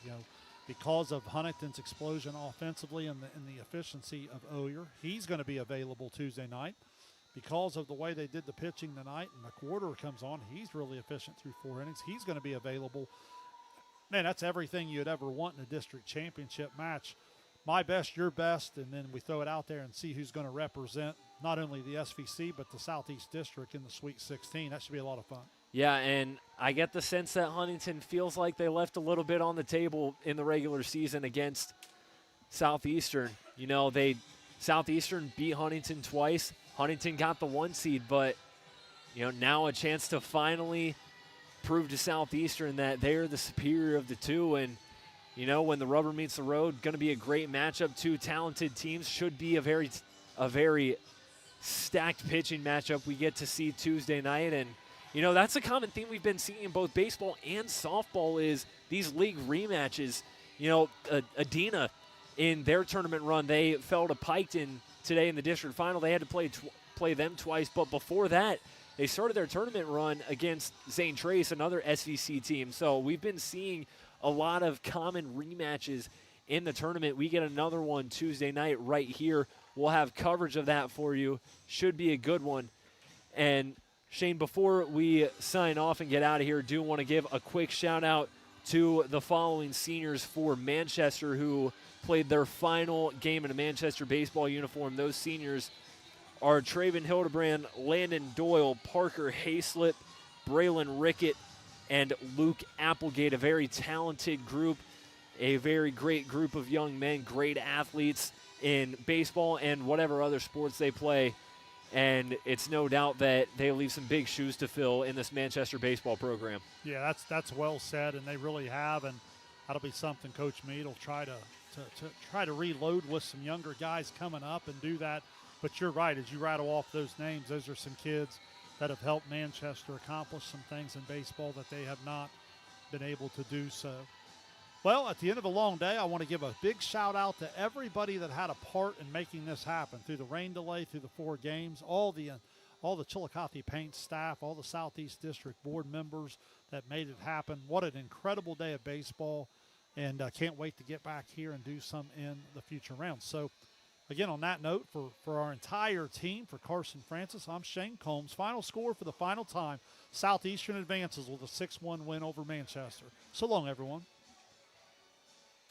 Because of Huntington's explosion offensively and the efficiency of Oyer, he's going to be available Tuesday night. Because of the way they did the pitching tonight, and McWhorter comes on, he's really efficient through 4 innings. He's going to be available. Man, that's everything you'd ever want in a district championship match. My best, your best, and then we throw it out there and see who's going to represent not only the SVC but the Southeast District in the Sweet 16. That should be a lot of fun. Yeah, and I get the sense that Huntington feels like they left a little bit on the table in the regular season against Southeastern. Southeastern beat Huntington twice. Huntington got the 1 seed, but, now a chance to finally prove to Southeastern that they're the superior of the 2. And, when the rubber meets the road, going to be a great matchup. 2 talented teams, should be a very stacked pitching matchup we get to see Tuesday night. And, that's a common theme we've been seeing in both baseball and softball is these league rematches. Adena, in their tournament run, they fell to Piketon today in the district final. They had to play them twice, but before that, they started their tournament run against St. Trace, another SVC team. So we've been seeing a lot of common rematches in the tournament. We get another one Tuesday night right here. We'll have coverage of that for you. Should be a good one. And, Shane, before we sign off and get out of here, do want to give a quick shout-out to the following seniors for Manchester who played their final game in a Manchester baseball uniform. Those seniors are Traven Hildebrand, Landon Doyle, Parker Hayslip, Braylon Rickett, and Luke Applegate. A very talented group, a very great group of young men, great athletes in baseball and whatever other sports they play. And it's no doubt that they leave some big shoes to fill in this Manchester baseball program. Yeah, that's well said, and they really have, and that'll be something Coach Meade will try to reload with some younger guys coming up and do that. But you're right, as you rattle off those names, those are some kids that have helped Manchester accomplish some things in baseball that they have not been able to do so. Well, at the end of a long day, I want to give a big shout out to everybody that had a part in making this happen through the rain delay, through the 4 games, all the Chillicothe Paint staff, all the Southeast District board members that made it happen. What an incredible day of baseball, and I can't wait to get back here and do some in the future rounds. So, again, on that note, for our entire team, for Carson Francis, I'm Shane Combs. Final score for the final time, Southeastern advances with a 6-1 win over Manchester. So long, everyone.